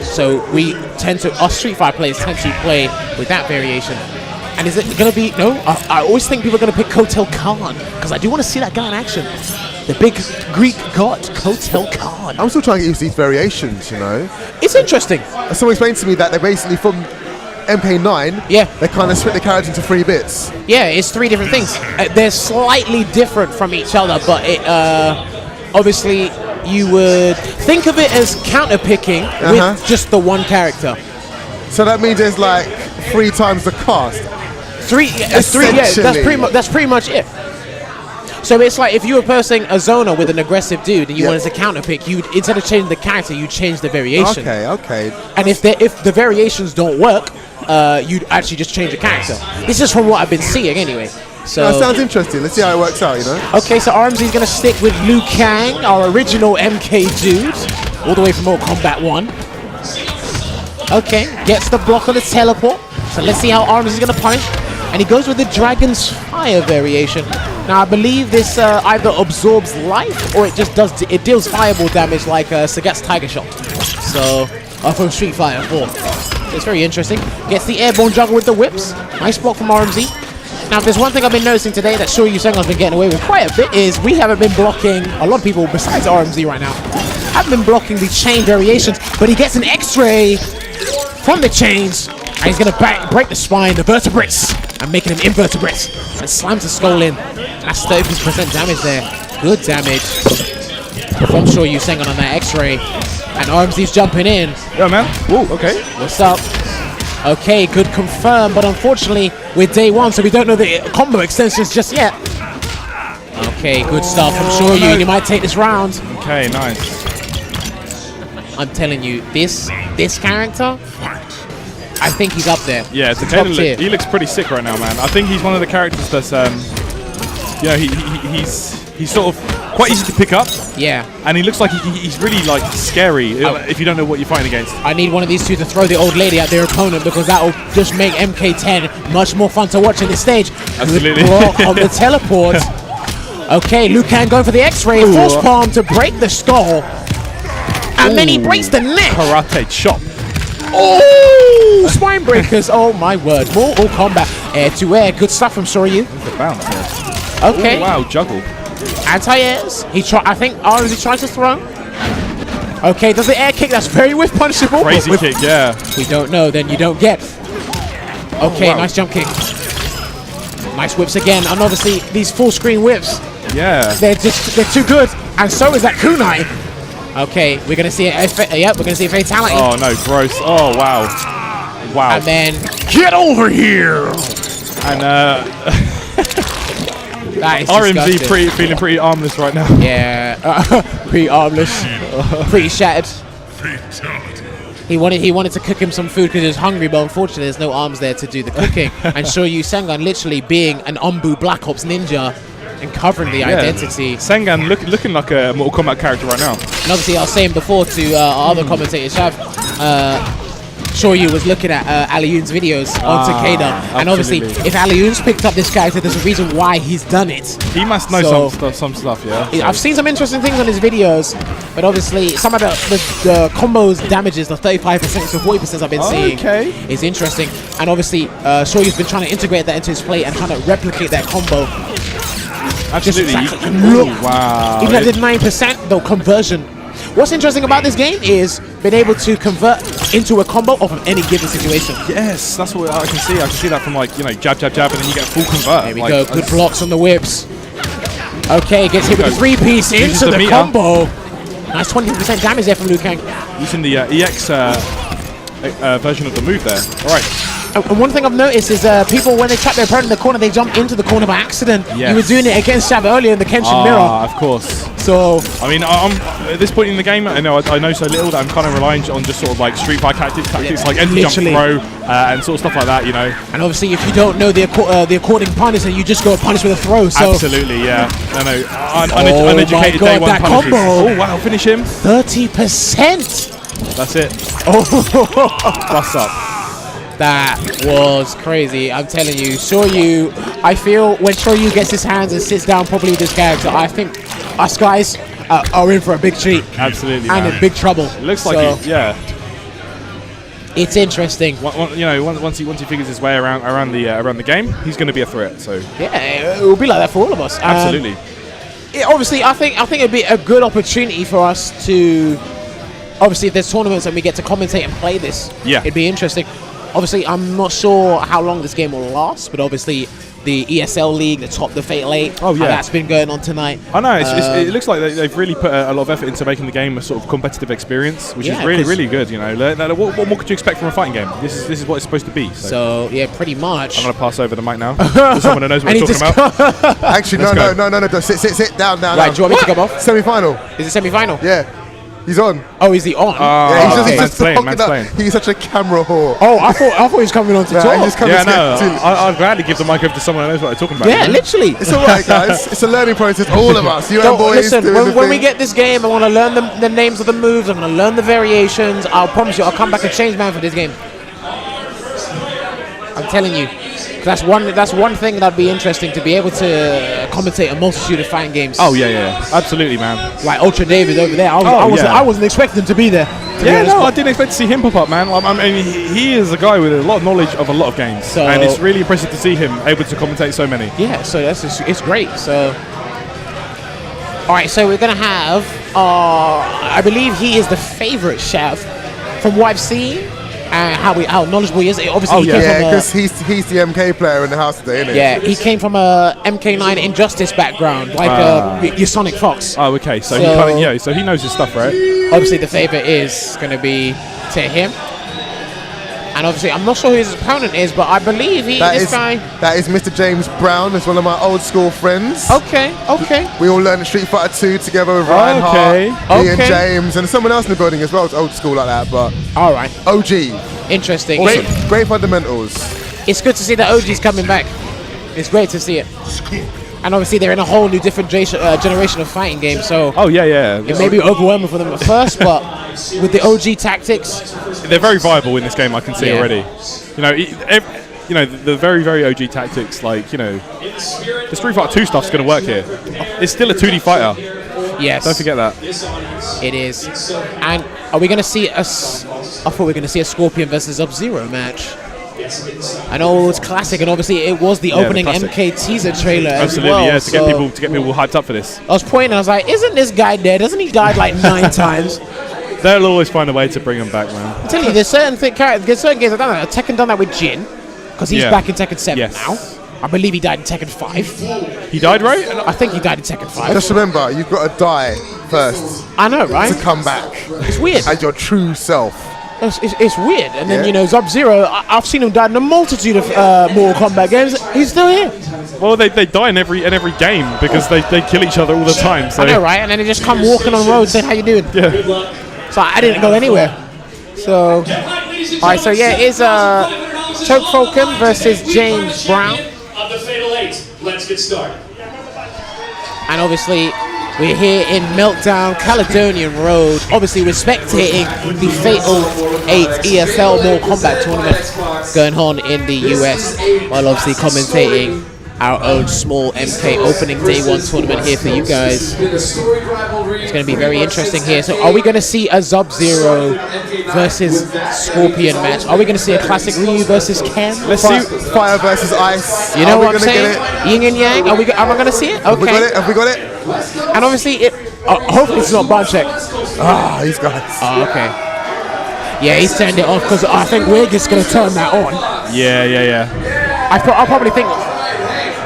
So us Street Fighter players tend to play with that variation. And is it going to be, no, I always think people are going to pick Kotal Khan because I do want to see that guy in action. The big Greek god, Kotal Khan. I'm still trying to get used to these variations, you know. It's interesting. Someone explained to me that they're basically from MK9. Yeah. They kind of split the character into 3 bits. Yeah, it's 3 different things. They're slightly different from each other, but it obviously you would think of it as counter-picking with just the one character. So that means there's like 3 times the cost. 3, yeah, that's pretty much it. So it's like if you were posing a zoner with an aggressive dude and you wanted to counter-pick, you instead of changing the character, you change the variation. Okay. And if the variations don't work, you'd actually just change the character. This is from what I've been seeing anyway. So That sounds interesting. Let's see how it works out, you know. okay, so RMZ's gonna stick with Liu Kang, our original MK dude, all the way from Mortal Kombat 1. Okay, gets the block on the teleport. So let's see how RMZ's gonna punish. And he goes with the Dragon's Fire variation. Now I believe this either absorbs life or it just deals fireball damage like Sagat's Tiger Shot. So from Street Fighter 4. So it's very interesting. Gets the airborne juggle with the whips. Nice block from RMZ. Now, if there's one thing I've been noticing today that Shoryu Sengan's been getting away with quite a bit is we haven't been blocking, a lot of people besides RMZ right now, haven't been blocking the chain variations, but he gets an X-ray from the chains, and he's going to break the spine, the vertebrates, and making him invertebrates, and slams the skull in. That's 30% damage there. Good damage from Shoryu Sengan on that X-ray, and RMZ's jumping in. Yeah, man. Whoa, okay. What's up? Okay, good confirm, but unfortunately we're day 1, so we don't know the combo extensions just yet. Okay, good stuff from Shoryu, and you might take this round. Okay, nice. I'm telling you, this character, I think he's up there. Yeah, Top tier. he looks pretty sick right now, man. I think he's one of the characters that's you know, he's sort of quite easy to pick up, Yeah. and he looks like he's really like scary if you don't know what you're fighting against. I need one of these two to throw the old lady at their opponent because that will just make MK10 much more fun to watch on the stage. Absolutely. Good block on the teleport. Okay, Liu Kang going for the X-ray. Force palm to break the skull. And then he breaks the neck. Karate chop. Oh! Spine breakers. Oh my word. Mortal Kombat. Air to air. Good stuff from Soryu. The bounce. Yeah. Okay. Ooh, wow, juggle. Anti-airs. I think he tries to throw. Okay, does the air kick? That's very whiff punishable. Crazy kick, yeah. We don't know, then you don't get. Okay, wow. nice jump kick. Nice whips again, and obviously these full screen whips, Yeah. they're too good, and so is that kunai. Okay, we're gonna see we're gonna see a fatality. Oh no, gross. Oh wow. Wow. And then get over here. And That is RMZ disgusting. feeling pretty armless right now. Yeah, pretty armless, pretty shattered. He wanted to cook him some food because he was hungry, but unfortunately there's no arms there to do the cooking. And Shoryu Sengan literally being an Ombu Black Ops ninja and covering the identity. Sengan looking like a Mortal Kombat character right now. And obviously I was saying before to our other commentators, Shoryu was looking at Ali Yoon's videos on Takeda, and obviously absolutely. if Ali Yoon's picked up this character, there's a reason why he's done it. He must know So- some stuff, yeah. I've seen some interesting things on his videos, but obviously some of the combos damages, the 35% to 40% I've been seeing Okay. is interesting. And obviously Shoryu's been trying to integrate that into his play and kind of replicate that combo. Absolutely. exactly. Ooh, wow. Even at the 9% though conversion. What's interesting about this game is being able to convert into a combo off of any given situation. Yes, that's what I can see. I can see that from like, you know, jab, jab, jab, and then you get a full convert. There we like, go, good blocks on the whips. Okay, gets hit with a Go. 3-piece Uses into the the meter. combo. Nice 20% damage there from Liu Kang. Using the EX version of the move there. All right. And one thing I've noticed is people, when they trap their opponent in the corner, they jump into the corner by accident. Yes. You were doing it against Shab earlier in the Kenshin Mirror. Of course. So, I mean, I'm at this point in the game, I know so little that I'm kind of relying on just sort of like Street Fighter tactics like enter, jump, Literally. throw, and sort of stuff like that, you know. and obviously if you don't know the according punish, then you just go punish with a throw. So Absolutely, yeah. No, Oh uneducated my day God, one that punishes. combo. Oh wow, finish him. 30%. That's it. Oh, Bust up. that was crazy. I'm telling you, Shoryu. I feel when Shoryu gets his hands and sits down properly with this character, I think us guys are in for a big treat Absolutely, and man. in big trouble. It looks like So, it, yeah. it's interesting. You know, once he figures his way around the game, he's going to be a threat. So Yeah, it will be like that for all of us. absolutely. Obviously, I think it'd be a good opportunity for us to. Obviously, if there's tournaments and we get to commentate and play this, Yeah. it'd be interesting. Obviously, I'm not sure how long this game will last, but obviously, the ESL League, the Fatal 8, Oh, yeah. that's been going on tonight. I know it looks like they've really put a lot of effort into making the game a sort of competitive experience, which Yeah, is really 'cause- really good. You know, what more could you expect from a fighting game? This is what it's supposed to be. So So, yeah, pretty much. I'm going to pass over the mic now to someone who knows what And we're he talking just about. Actually, Let's no, go. no. Sit down. Right, do you want me to come off? Semi-final. Is it semi-final? Yeah, he's on. Oh, is he on? Yeah, okay. he's just Man's talking playing. He's such a camera whore. Oh, I thought he was coming on to Nah, talk. he's just coming Yeah, to no, get to- I'd gladly give the mic over to someone who knows what they're talking about. Yeah, you know? literally. It's all right, guys. It's a learning process. All of us. You So, and boys. listen, doing the when we thing. get this game, I want to learn the names of the moves. I'm going to learn the variations. I'll promise you, I'll come back a changed man for this game. I'm telling you. 'Cause That's one thing that'd be interesting, to be able to commentate a multitude of fighting games. Oh yeah, absolutely, man. Like Ultra David over there. I wasn't expecting him to be there. to be Yeah, honest, no, I but- didn't expect to see him pop up, man. I mean, he is a guy with a lot of knowledge of a lot of games, So- and it's really impressive to see him able to commentate so many. Yeah, so it's great. So, all right, so we're gonna have. I believe he is the favorite chef from what I've seen, and how knowledgeable he is. Obviously, Oh, he yeah. came Yeah, from a, because he's the MK player in the house today, isn't he? yeah, he came from a MK9 Injustice background, like your Sonic Fox. Oh, okay. So he So- kind of so he knows his stuff, right? Obviously, the favorite is gonna be to him. And obviously, I'm not sure who his opponent is, but I believe That this is guy. Mr. James Brown. That's one of my old school friends. Okay. We all learned Street Fighter 2 together with Ryan Okay. Hart, me and Okay. James, and someone else in the building as well. It's old school like that, but All right. OG. Interesting. Great fundamentals. It's good to see the OGs coming back. It's great to see it. And obviously they're in a whole new different generation of fighting games, so Oh yeah. it may be overwhelming for them at first, but with the OG tactics, They're very viable in this game. I can see Yeah. already. The very very OG tactics, like the Street Fighter 2 stuff's going to work here. It's still a 2D fighter. yes, Don't forget that. it is. And are we going to see I thought we were going to see a Scorpion versus Sub-Zero match. I know it's classic, and obviously it was the the opening classic. MK teaser trailer Absolutely, as well. yeah. so To get people hyped up for this. I was pointing, I was like, "Isn't this guy dead? Doesn't he died like 9 times?" They'll always find a way to bring them back, man. I'm telling you, there's certain games I've done that. Tekken done that with Jin, because he's Yeah. back in Tekken 7 Yes. now. I believe he died in Tekken 5. He died, right? I think he died in Tekken 5. Just remember, you've got to die first I know, right? to come back It's weird. as your true self. It's weird. And then, Yeah. Sub-Zero, I've seen him die in a multitude of Mortal Kombat games. He's still here. Well, they die in every game because they kill each other all the time. So I know, right? And then they just come walking on the road saying, "How you doing?" yeah. So I didn't go anywhere. So, alright, so yeah, it's Choke Falcon versus James Brown. Of the Fatal 8, let's get started. And obviously, we're here in Meltdown, Caledonian Road. Obviously, we're spectating the Fatal 8 ESL Mortal Kombat tournament going on in the US, while obviously commentating our own small MK opening day 1 tournament here for you guys. It's going to be very interesting here. So are we going to see a Sub-Zero versus Scorpion match? Are we going to see a classic Ryu versus Ken? Let's see fire versus ice. You know Are we what I'm gonna saying? get it? Yin and Yang? Am I going to see it? Have we got Okay. it? Have we got it? And obviously, hopefully it's not Buncheck. Ah, these guys. Oh, okay. Yeah, he's turned it off because I think we're just going to turn that on. Yeah. I'll probably think,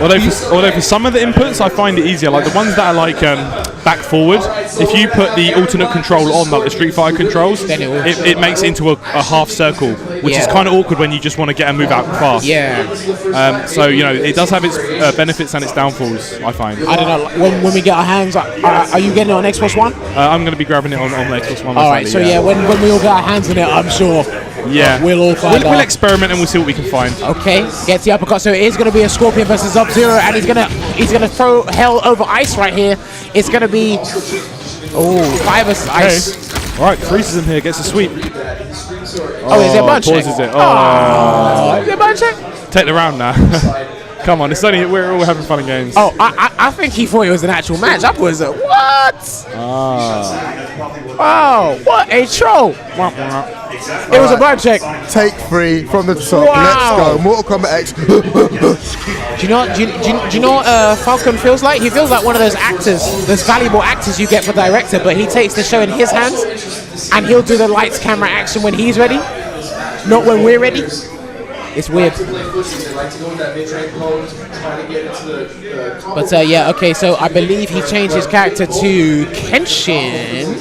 Although for some of the inputs, I find it easier. Like the ones that are like back forward, if you put the alternate control on, like the Street Fighter controls, Then it will- it makes it into a half circle, which is Yeah. kind of awkward when you just want to get a move out fast. yeah, So it does have its benefits and its downfalls. I find. I don't know, when we get our hands, are you getting it on Xbox One? I'm going to be grabbing it on the Xbox One. most Alright, likely, so yeah, when we all get our hands on it, I'm sure yeah, we'll all find we'll out. experiment and we'll see what we can find. Okay, gets the uppercut. So it is going to be a Scorpion versus Sub-Zero, and he's gonna throw hell over ice right here. It's going to be fire versus ice. All right, Freeze is in here, gets a sweep. Oh, is it a bunch? Pauses it. Oh, is it a bunch? Take the round now. Come on, it's only we're all having fun and games. Oh, I think he thought it was an actual match. I was what? Oh, what a troll! It was a blood check. Take 3 from the top. Wow. Let's go. Mortal Kombat X. Do you know what Falcon feels like? He feels like one of those actors, those valuable actors you get for director, but he takes the show in his hands, and he'll do the lights, camera, action when he's ready, not when we're ready. It's weird. They like to go with that mid-range mode, try to get into the combo. But yeah, okay, so I believe he changed his character to Kenshin.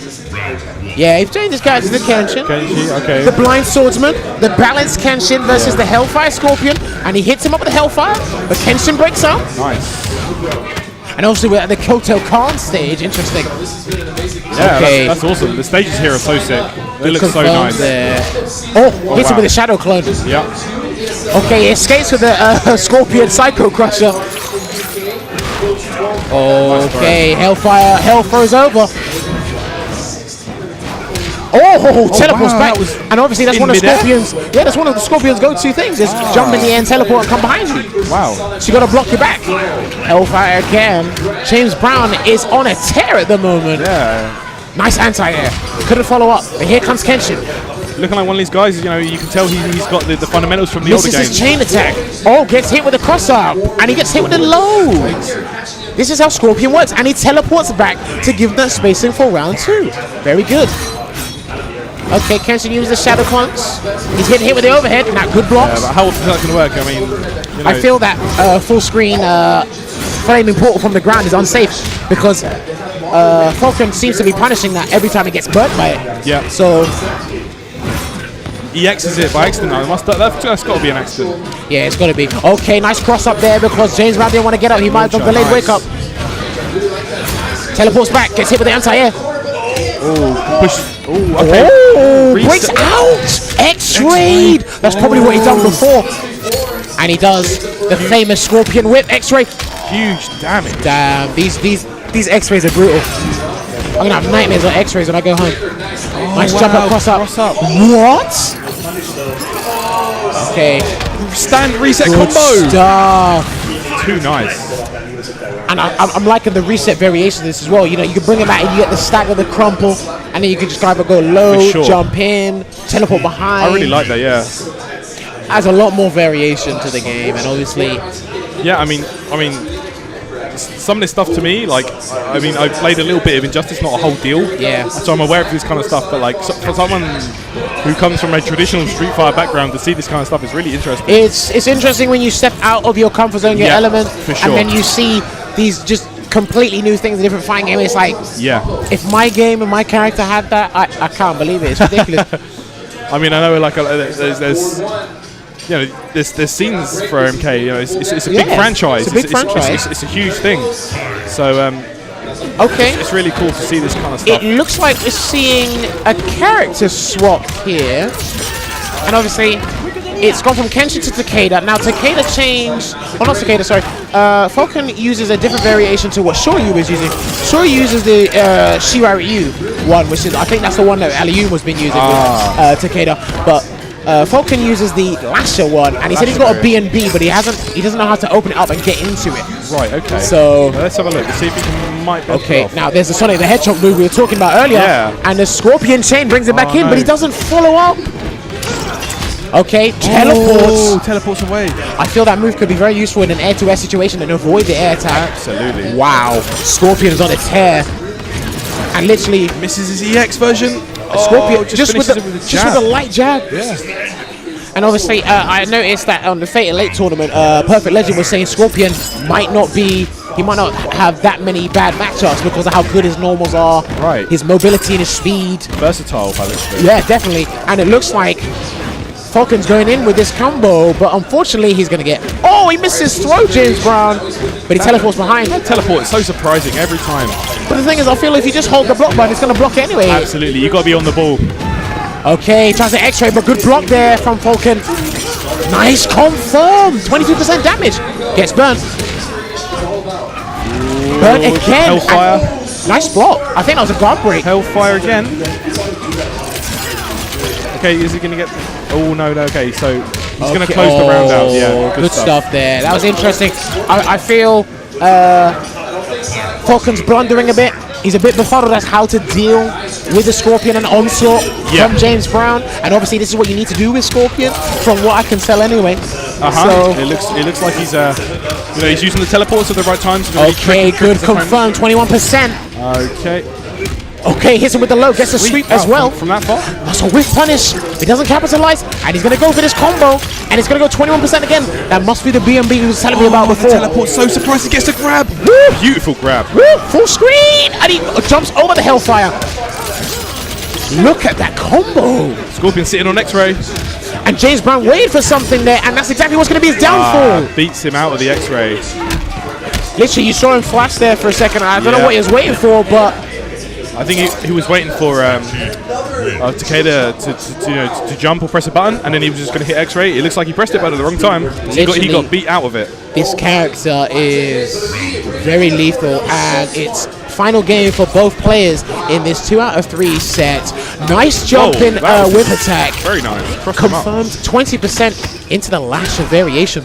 Yeah, he changed his character to Kenshin. Kenshi, okay. The blind swordsman, the balanced Kenshin versus the Hellfire Scorpion, and he hits him up with the Hellfire, but Kenshin breaks out. Nice. And also we're at the Koto Khan stage, interesting. Yeah, Okay. that's awesome. The stages here are so sick. They look so Confirmed nice. there. Oh, hits him wow. with a Shadow Clone. Yeah. Okay, he escapes with the Scorpion Psycho Crusher. Okay, Hellfire, Hell throws over. Oh, teleports wow, back. that was And obviously that's in one of midair? Scorpion's. Yeah, that's one of the Scorpion's go-to things. Is jump in the air and teleport and come behind you. Wow. So you got to block your back. Hellfire again. James Brown is on a tear at the moment. Yeah. Nice anti-air. Couldn't follow up. And here comes Kenshin. Looking like one of these guys, you can tell he's got the fundamentals from the older Misses his games. chain attack. Oh, gets hit with a cross-up. And he gets hit with the low. This is how Scorpion works. And he teleports back to give that spacing for round 2. Very good. Okay, Kenshin uses the Shadow Clones. He's getting hit with the overhead. Now, good blocks. But how often is that going to work? I mean, I feel that full screen flaming portal from the ground is unsafe because Falcon seems to be punishing that every time he gets burnt by it. Yeah. So, he X's it by accident now. That's got to be an accident. yeah, it's got to be. Okay, nice cross up there because James Brown didn't want to get up. He might have done delayed wake up. Teleports back, gets hit with the anti-air. Push. Oh, okay. Oh, Reset. breaks out! X-rayed! That's probably what he's done before. And he does the famous Scorpion Whip. X-ray. huge damage. Damn, these X-rays are brutal. I'm gonna have nightmares on X-rays when I go home. Nice jump up, cross up. What? Okay. Stand reset Good combo. stuff. Too nice. And I'm liking the reset variation of this as well. You know, you can bring him out and you get the stagger, the crumple, and then you can just either go low, For sure. jump in, teleport behind. I really like that. Yeah. Adds a lot more variation to the game, and obviously, Yeah. I mean, some of this stuff to me, like, I mean, I've played a little bit of Injustice, not a whole deal. Yeah. So I'm aware of this kind of stuff, but like, for someone who comes from a traditional Street Fighter background to see this kind of stuff is really interesting. it's interesting when you step out of your comfort zone, your Yeah, element, for sure. and then you see these just completely new things in different fighting games. It's like, Yeah. if my game and my character had that, I can't believe it. It's ridiculous. I mean, I know like there's you know there's scenes for MK. You know, it's a big Yeah, franchise. it's a big franchise. It's a huge thing. So Okay. it's really cool to see this kind of stuff. It looks like we're seeing a character swap here. And obviously, it's gone from Kenshin to Takeda. Now, Takeda changed... Oh, not Takeda, sorry. Falcon uses a different variation to what Shoryu is using. Shoryu uses the Shiryu one, which is... I think that's the one that Aliyun was been using with Takeda. But Falcon uses the Lasher one, and he said he's got a B&B, but he doesn't know how to open it up and get into it. Right. Okay. So... let's have a look. Let's see if we might. Okay, now there's the Sonic the Hedgehog move we were talking about earlier, Yeah. and the Scorpion Chain brings it back Oh, in, but he no. doesn't follow up. Okay, teleports. Teleports away. I feel that move could be very useful in an air-to-air situation and avoid the air attack. Absolutely. Wow, Scorpion's on a tear, and literally Misses his EX version. Scorpion just with finishes it with a just jab. with a light jab. Yeah. And obviously, I noticed that on the Fatal 8 tournament, Perfect Legend was saying Scorpion might not have that many bad matchups because of how good his normals are, Right. his mobility and his speed. Versatile by the looks of it. Yeah, definitely. And it looks like Falcon's going in with this combo, but unfortunately he's going to get... Oh, he misses throw, James Brown, but he teleports behind. Teleport is so surprising every time. But the thing is, I feel if you just hold the block button, it's going to block it anyway. Absolutely, you got to be on the ball. Okay, tries to X-ray, but good block there from Falcon. Nice confirm. 22% damage. Gets burnt. Burnt again. Hellfire. And nice block. I think that was a guard break. Hellfire again. Okay, is he going to get... Oh, no, okay, so he's going to close the round out. Yeah, Good stuff there. That was interesting. I feel Falcon's blundering a bit. He's a bit befuddled as how to deal with the Scorpion and onslaught from James Brown. And obviously this is what you need to do with Scorpion, from what I can tell anyway. So, it looks like he's he's using the teleports at the right times. okay, good confirmed, 21%. Okay. Okay, hits him with the low, gets a sweep as well. From that far. That's a whiff punish. He doesn't capitalize, and he's going to go for this combo, and it's going to go 21% again. That must be the B&B he was telling me about before. Teleport, so surprised he gets a grab. Woo! Beautiful grab. Woo! Full screen, and he jumps over the Hellfire. Look at that combo. Scorpion sitting on X-ray. And James Brown waited for something there, and that's exactly what's going to be his downfall. Beats him out of the X-ray. Literally, you saw him flash there for a second. I don't know what he was waiting for, but I think he was waiting for Takeda to jump or press a button, and then he was just going to hit X-ray. It looks like he pressed it, but at the wrong time. He got beat out of it. this character is very lethal, and it's final game for both players in this 2 out of 3 set. Nice jump in whip attack. Very nice. Crossed him up. Confirmed 20% into the Lasher variation.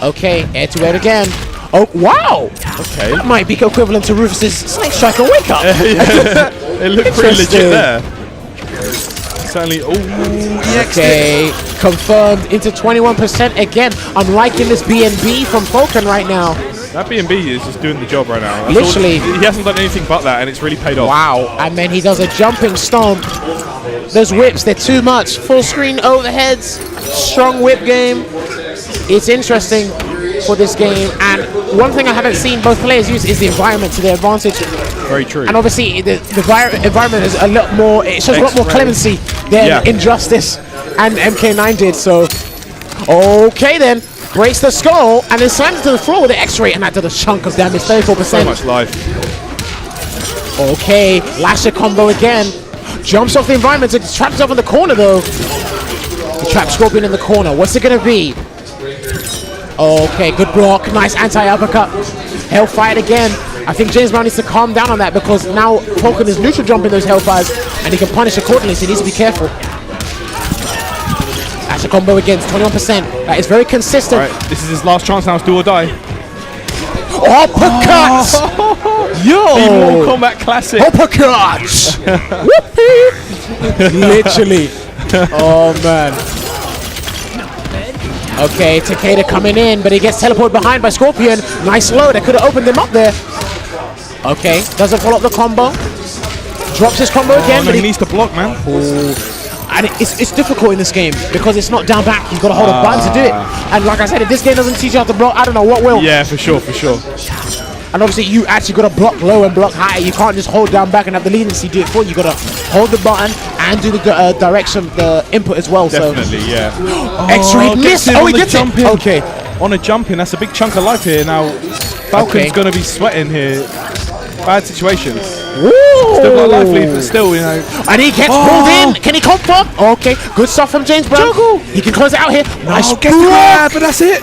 Okay, air to air again. Oh, wow! Okay. That might be equivalent to Rufus's Snake Striker wake up. It looked pretty legit Interesting. there. Certainly. Oh, Okay, confirmed into 21% again. I'm liking this B&B from Falcon right now. that B&B is just doing the job right now. That's Literally. he hasn't done anything but that, and it's really paid off. Wow, and then he does a jumping stomp. Those whips, they're too much. Full screen overheads, strong whip game. It's interesting for this game, and one thing I haven't seen both players use is the environment to their advantage. Very true. And obviously, the environment is a lot more, it shows a lot more clemency than Injustice and MK9 did, so. Okay then, breaks the skull, and then slams it to the floor with the X-ray, and that did a chunk of damage, 34%. So much life. Okay, Lasher combo again. Jumps off the environment to trap himself in the corner though. He traps Scorpion in the corner. What's it gonna be? Okay, good block. Nice anti-uppercut. Hellfire again. I think James Brown needs to calm down on that because now Falcon is neutral jumping those Hellfires and he can punish accordingly, so he needs to be careful. That's a combo again, 21%. That is very consistent. All right, this is his last chance now. It's do or die. Uppercut! The Mortal Yo! Kombat classic. Uppercut! Literally. Oh, man. Okay, Takeda coming in, but he gets teleported behind by Scorpion. Nice low, that could have opened him up there. Okay, doesn't follow up the combo. Drops his combo again, No, but he needs to block, man. and it's difficult in this game because it's not down back. You've got to hold a button to do it. And like I said, if this game doesn't teach you how to block, I don't know what will. Yeah, for sure, for sure. And obviously, you actually got to block low and block high. You can't just hold down back and have the leniency do it for you. You got to hold the button and do the direction, the input as well. Definitely, yeah. So X-ray miss. Oh, he gets it. Okay. On a jump in, that's a big chunk of life here. Now, Falcon's Okay. going to be sweating here. Bad situations. Woo! Still got lively, but still, you know. And he gets pulled in. Can he confirm? Okay, good stuff from James Brown. He can close it out here. Nice Gets the grab, but that's it.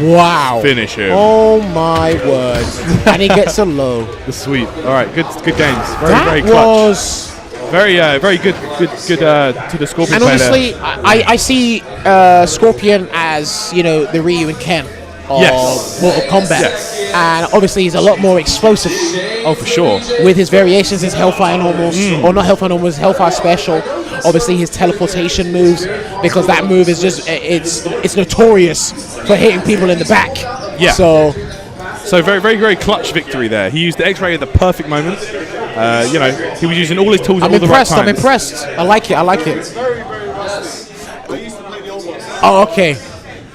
Wow. Finish him. Oh my word. And he gets a low. The sweep. All right, good games. Very, That very clutch. was... Very good to the Scorpion And player there. honestly, I see Scorpion as, you know, the Ryu and Ken of Yes. Mortal Kombat. Yes. And obviously he's a lot more explosive Oh, for sure. with his variations, his Hellfire normals, or not Hellfire normals, Hellfire special. Obviously his teleportation moves, because that move is just, it's notorious for hitting people in the back. Yeah. So, So very clutch victory there. He used the X-ray at the perfect moment. You know, he was using all his tools at all the right times. I'm impressed. I like it. Oh, okay.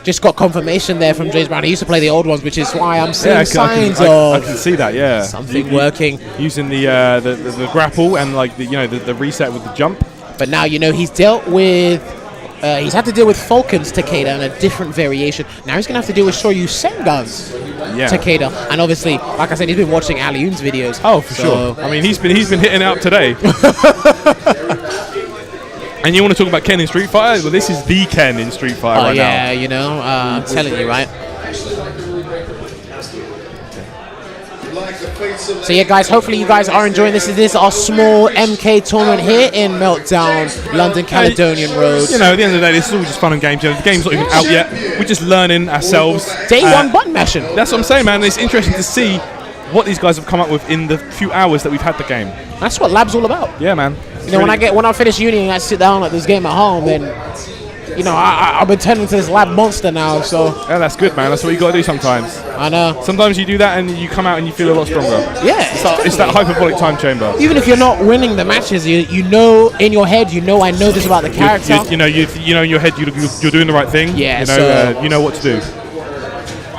Just got confirmation there from James Brown. He used to play the old ones, which is why I'm seeing signs I of can see that. Yeah, something working. Using the grapple and like the reset with the jump. But now you know he's dealt with. He's had to deal with Falcon's Takeda and a different variation. Now he's going to have to deal with Shoryu Sengun's Takeda. And obviously, like I said, he's been watching Aliun's videos. Oh, for sure. I mean, he's been hitting it up today. And you want to talk about Ken in Street Fighter? Well, this is the Ken in Street Fighter right yeah, now. you know, I'm telling you, right? So yeah, guys, hopefully you guys are enjoying this. This is our small MK tournament here in Meltdown, London, Caledonian Road. You know, at the end of the day, this is all just fun and games. You know, the game's not even out yet. We're just learning ourselves. Day one button mashing. That's what I'm saying, man. It's interesting to see what these guys have come up with in the few hours that we've had the game. That's what lab's all about. Yeah, man. You know, when I finish uni and I sit down at this game at home, then you know I've been turning into this lab monster now. So yeah, that's good, man. That's what you got to do sometimes. I know. Sometimes you do that and you come out and you feel a lot stronger. Yeah, It's that hyperbolic time chamber. even if you're not winning the matches, you know in your head, you know I know this about the character. You know in your head you're doing the right thing. Yeah, You know, so- you know what to do.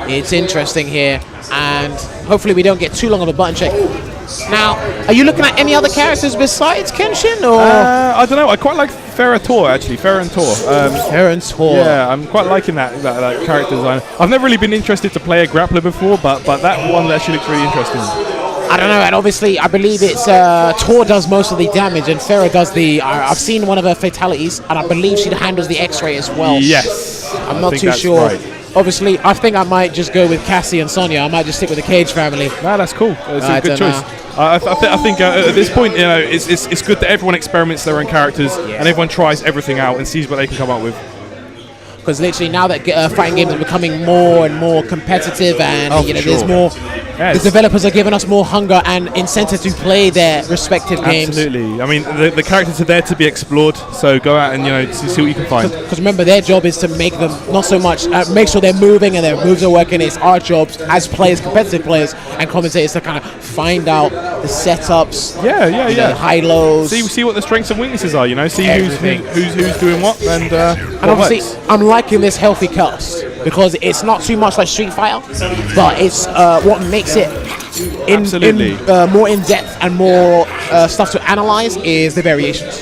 It's interesting here, and hopefully we don't get too long on the button check. Now, are you looking at any other characters besides Kenshin, or I don't know. I quite like Ferrator actually. Ferrantor. Terrence Hall? Yeah, I'm quite liking that character design. I've never really been interested to play a grappler before, but that one actually looks really interesting. I don't know, and obviously I believe it's Tor does most of the damage, and Farah does the. I've seen one of her fatalities, and I believe she handles the X-ray as well. Yes. I'm I not think too that's sure. right. Obviously, I think I might just go with Cassie and Sonya. I might just stick with the Cage family. No, that's cool. It's I a good don't choice. I think at this point, you know, it's good that everyone experiments their own characters and everyone tries everything out and sees what they can come up with. Because literally now that fighting games are becoming more and more competitive, and Oh, you know, for there's sure. more. Yes. The developers are giving us more hunger and incentive to play their respective games. Absolutely. I mean, the characters are there to be explored, so go out and see what you can find. Because remember, their job is to make them not so much make sure they're moving and their moves are working. It's our jobs as players, competitive players, and commentators to kind of find out the setups, Yeah, you know, high lows. See what the strengths and weaknesses are. You know, see Everything. who's doing what, and And obviously, I'm liking this healthy cast because it's not too much like Street Fighter, but it's what makes it Absolutely. more in depth and more stuff to analyze is the variations.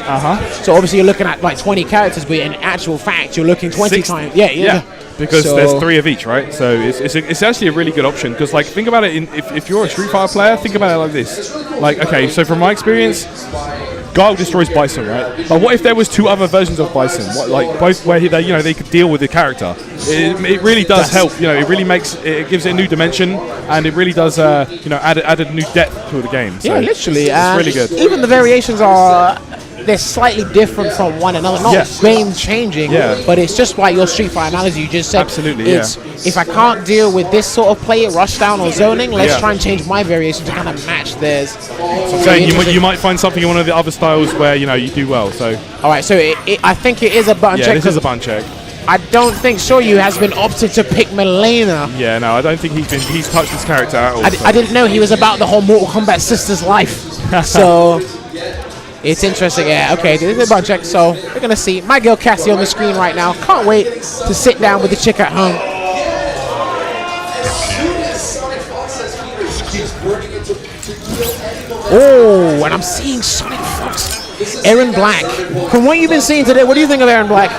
So obviously you're looking at like 20 characters, but in actual fact you're looking 20 times. Yeah. Because So- there's 3 of each, right? So it's actually a really good option. Because like think about it, if you're a Street Fighter player, think about it like this. Like okay, so from my experience, Guile destroys Bison, right? But what if there was 2 other versions of Bison? What, like both where they could deal with the character? It really does help. It really it gives it a new dimension, and it really does add a new depth to the game. So yeah, literally. it's really good. Even the variations they're slightly different from one another. Not game changing, but it's just like your Street Fighter analogy you just said. Absolutely, if I can't deal with this sort of play, rushdown or zoning, let's try and change my variation to kind of match theirs. So you might find something in one of the other styles where you do well. So all right, so I think it is a button check. Yeah, this is a button check. I don't think Shoryu has been opted to pick Milena. Yeah, no, I don't think he's touched this character at all. I didn't know he was about the whole Mortal Kombat sister's life. So it's interesting. Yeah, okay, this is a button check. So we're gonna see my girl Cassie on the screen right now. Can't wait to sit down with the chick at home. Oh, and I'm seeing Sonic Fox. Aaron Black. From what you've been seeing today, what do you think of Aaron Black?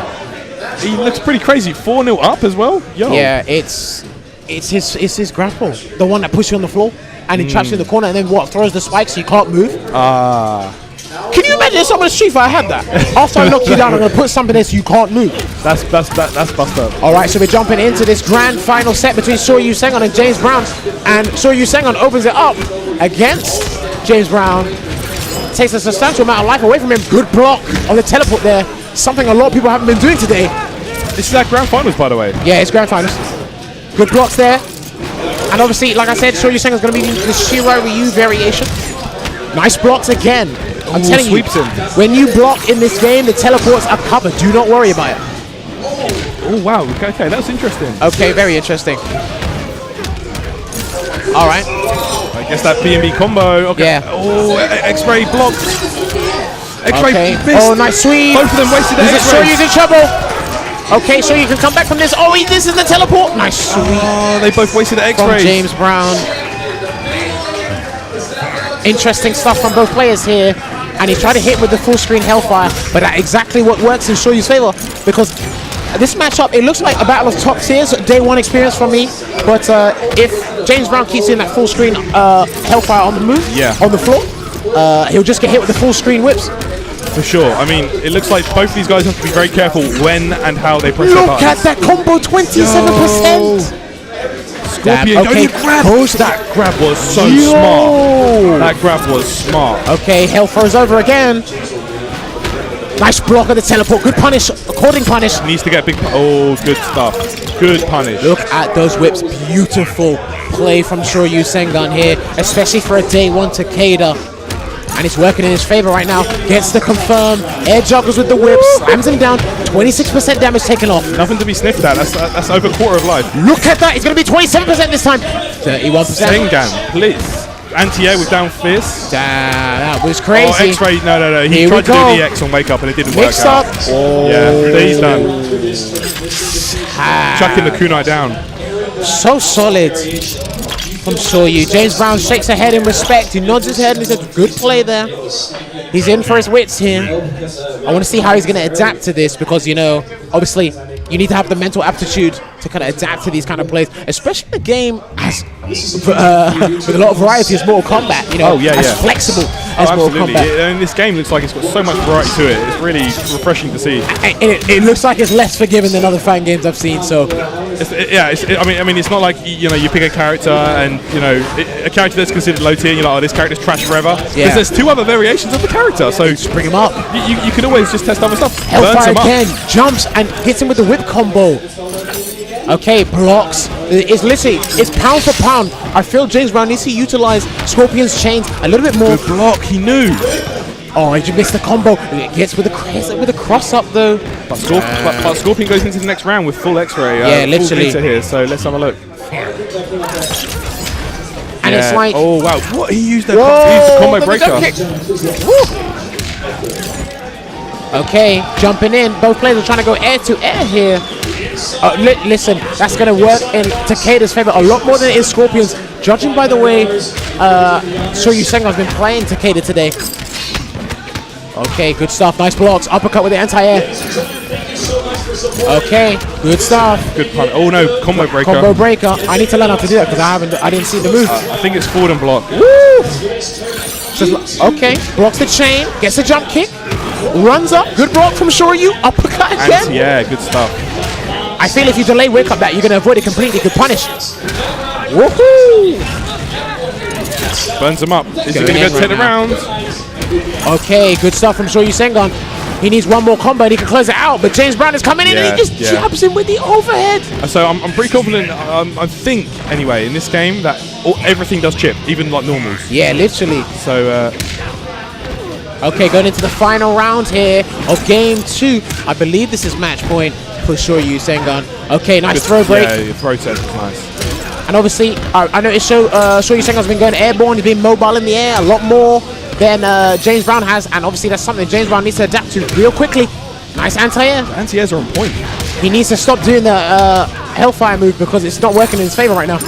He looks pretty crazy. 4-0 up as well. Yo. Yeah, it's his grapple, the one that pushes you on the floor, and he traps you in the corner, and then throws the spikes so you can't move. Can you imagine if someone in Street Fighter had that? After I knock you down, I'm gonna put something there so you can't move. That's bust up. All right, so we're jumping into this grand final set between Shoryu Sengon and James Brown, and Shoryu Sengon opens it up against James Brown. Takes a substantial amount of life away from him. Good block on the teleport there. Something a lot of people haven't been doing today. This is our grand finals, by the way. Yeah, it's grand finals. Good blocks there. And obviously, like I said, Shoryu Sengon is going to be the Shiro Ryu variation. Nice blocks again. I'm telling you, when you block in this game, the teleports are covered. Do not worry about it. Oh, wow. Okay, that's interesting. Okay, very interesting. All right. I guess that B&B combo. Okay. Yeah. Oh, X-ray blocked. X-ray missed. Oh, nice sweep. Both of them wasted their X-rays. Shoryu's in trouble. Okay, so you can come back from this. Oh, this is the teleport. Nice sweep. Oh, they both wasted their X-rays. From James Brown. Interesting stuff from both players here. And he tried to hit with the full screen Hellfire, but that's exactly what works in Shoryu's favor, because this matchup, it looks like a battle of top tiers, day one experience from me, but if James Brown keeps in that full screen Hellfire on the move, on the floor, he'll just get hit with the full screen whips. For sure. I mean, it looks like both of these guys have to be very careful when and how they press their buttons. Look at that combo, 27%! Scorpion, okay, that grab was so smart. That grab was smart. Okay, Hellfire's over again. Nice block of the teleport. Good punish. According punish. Needs to get big. Oh, good stuff. Good punish. Look at those whips. Beautiful play from Shoryu Sengon here, especially for a day one Takeda. And it's working in his favor right now. Gets the confirm. Air juggles with the whip. Slams him down. 26% damage taken off. Nothing to be sniffed at. That's over a quarter of life. Look at that. It's going to be 27% this time. 31%. Sengan, please. Anti-air with down fist. That was crazy. Oh, X-ray. No. He tried to do the X on wake up and it didn't Mixed work out. Up. Oh. Yeah, he's done. Chucking the kunai down. So solid from Shoryu. James Brown shakes her head in respect. He nods his head and he says, good play there. He's in for his wits here. I want to see how he's going to adapt to this because, obviously, you need to have the mental aptitude to kind of adapt to these kind of plays, especially in a game as with a lot of variety as Mortal Kombat, as flexible as Mortal Kombat. And this game looks like it's got so much variety to it. It's really refreshing to see. It looks like it's less forgiving than other fighting games I've seen. So, it's not like you pick a character and a character that's considered low tier. And you're like, oh, this character's trash forever. Because there's 2 other variations of the character, so just bring him up. You could always just test other stuff. Hellfire again, jumps and hits him with the whip combo. Okay, blocks. It's pound for pound. I feel James Brown needs to utilize Scorpion's chains a little bit more. Good block, he knew. Oh, he just missed the combo. It gets with the cross up though. But Scorpion goes into the next round with full X-ray. Literally. Full here, so let's have a look. And it's like, oh wow, what he used the combo breaker. Okay, jumping in. Both players are trying to go air to air here. Listen, that's going to work in Takeda's favor a lot more than it is Scorpion's. Judging by the way Shoryu Sengon's been playing Takeda today. Okay, good stuff. Nice blocks. Uppercut with the anti-air. Okay, good stuff. Good pun. Oh no, combo breaker. Combo breaker. I need to learn how to do that because I didn't see the move. I think it's forward and block. Woo! Okay, blocks the chain, gets a jump kick, runs up, good block from Shoryu, uppercut again. Yeah, good stuff. I feel if you delay wake up that, you're going to avoid it completely, good punish. Woohoo! Burns him up. Is he going to go take the round? Okay, good stuff from Shoryu Sengun. He needs one more combo and he can close it out, but James Brown is coming in and he just jabs him with the overhead. So I'm pretty confident, I think, anyway, in this game that everything does chip, even like normals. Yeah, literally. So, okay, going into the final round here of game 2. I believe this is match point for Shoryu Sengun. Okay, nice throw break. Yeah, your throw test was nice. And obviously, I noticed Shoryu Sengun's been going airborne, he's been mobile in the air a lot more than James Brown has, and obviously that's something James Brown needs to adapt to real quickly. Nice anti-air. Anti-airs are on point. He needs to stop doing the Hellfire move because it's not working in his favor right now.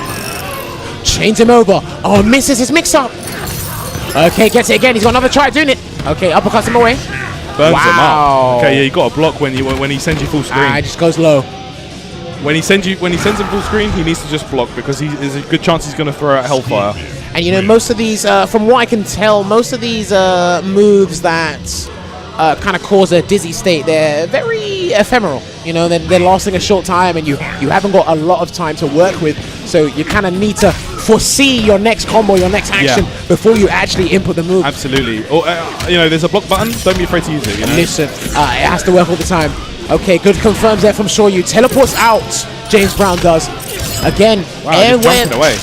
Chains him over. Oh, misses his mix-up. Okay, gets it again. He's got another try at doing it. Okay, uppercuts him away. Burns him up. Okay, yeah, you got to block when he sends you full screen. He just goes low. When he sends him full screen, he needs to just block because there's a good chance he's going to throw out Hellfire. And you know, most of these, from what I can tell, most of these moves that kind of cause a dizzy state, they're very ephemeral. You know, they're lasting a short time, and you haven't got a lot of time to work with. So you kind of need to foresee your next combo, your next action before you actually input the move. Absolutely. Or you know, there's a block button. Don't be afraid to use it. You know? Listen, it has to work all the time. Okay, good confirms there from Shoryu. Teleports out. James Brown does. Again, air whip. Away.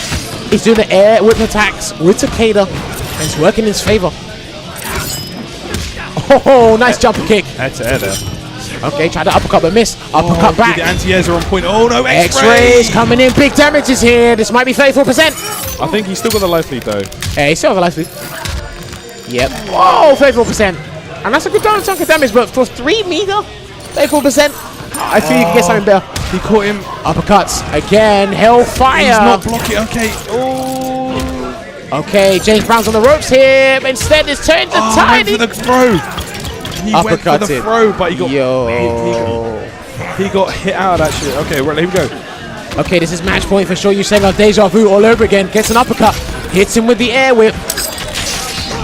He's doing the air whip attacks with Takeda, and it's working in his favor. Oh, nice jumper kick. Head to air there. Okay, tried to uppercut but missed. Uppercut back. The anti-airs are on point. Oh no, X-rays coming in. Big damages here. This might be 34%. I think he's still got the life lead though. Yeah, he's still got the life lead. Yep. Oh, 34%. And that's a good chunk of damage, but for 3 meter, 34%. I feel you can get something better. He caught him. Uppercuts again. Hellfire. He's not blocking. Okay. Oh. Okay, James Brown's on the ropes here. But instead, it's turned to tiny. He went for the throw. He went for the throw, but he got he got hit out of that shit. Okay, well, here we go. Okay, this is match point for Shoryu Sengun. Deja vu all over again. Gets an uppercut. Hits him with the air whip.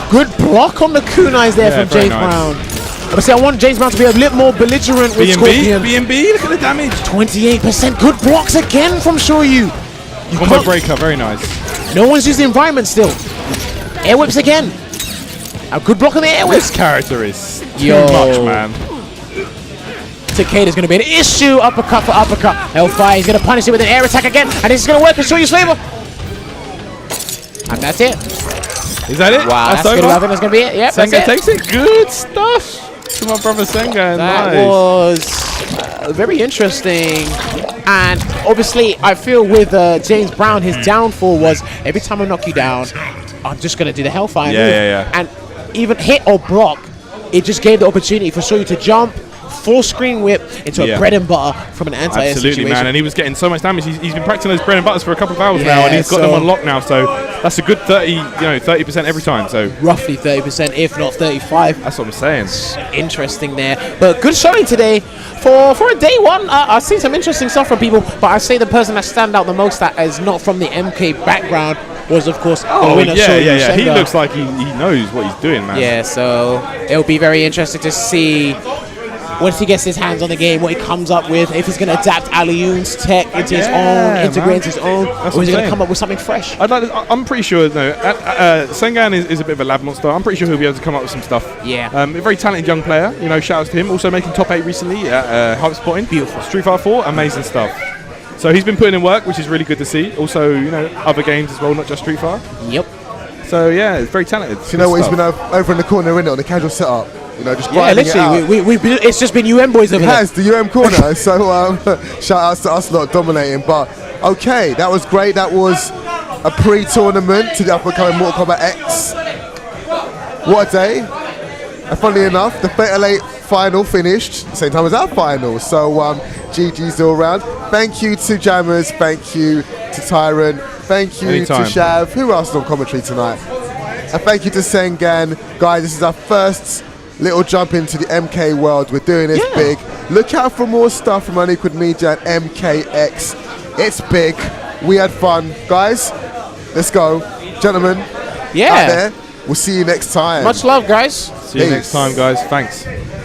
Good block on the kunais there from James Brown. Obviously, I want James Brown to be a little more belligerent with Scorpion. BNB, look at the damage. 28%. Good blocks again from Shoryu. Combo breaker, very nice. No one's used the environment still. Air whips again. A good block on the air whip. This character is too much, man. Takeda's going to be an issue. Uppercut for uppercut. Hellfire, he's going to punish it with an air attack again. And this is going to work in Shoryu's favor. And that's it. Is that it? Wow, that's good. I think that's going to be it. Yep, Senga takes it. Good stuff to my brother Senga. That was very interesting. And obviously, I feel with James Brown, his downfall was every time I knock you down, I'm just going to do the Hellfire move. And even hit or block, it just gave the opportunity for Shoryu to jump, full screen whip into a bread and butter from an anti-air Absolutely, situation. man. And he was getting so much damage. He's been practicing those bread and butters for a couple of hours now, and he's got them on lock now. So that's a good 30% every time. So roughly 30%, if not 35. That's what I'm saying. Interesting there, but good showing today for a day one. I've seen some interesting stuff from people, but I say the person that stand out the most that is not from the MK background was, of course, the winner. Yeah. He looks like he knows what he's doing, man. Yeah, so it'll be very interesting to see once he gets his hands on the game, what he comes up with, if he's going to adapt Alioun's tech into his own, integrate his own, or is he going to come up with something fresh? I'm pretty sure, Sengan is a bit of a lab monster. I'm pretty sure he'll be able to come up with some stuff. Yeah. A very talented young player, shout outs to him. Also making top 8 recently at Hype Spotting. Beautiful. Street Fighter 4, amazing stuff. So he's been putting in work, which is really good to see. Also, other games as well, not just Street Fighter. Yep. So yeah, it's very talented. So he's been over in the corner, on the casual setup. Just literally, it's just been UM boys over there. It has, the UM corner, so shout outs to us lot dominating. But okay, that was great. That was a pre-tournament to the upcoming Mortal Kombat X. What a day. And funnily enough, the Fatal 8 final finished same time as our final. So GG's all round. Thank you to Jammers, thank you to Tyrant, thank you to Shav. Who else is on commentary tonight? And thank you to Sengan. Guys, this is our first little jump into the MK world. We're doing this big. Look out for more stuff from Unequaled Media and MKX. It's big. We had fun. Guys, let's go. Gentlemen, out there, We'll see you next time. Much love, guys. See you Peace. next time, guys. Thanks.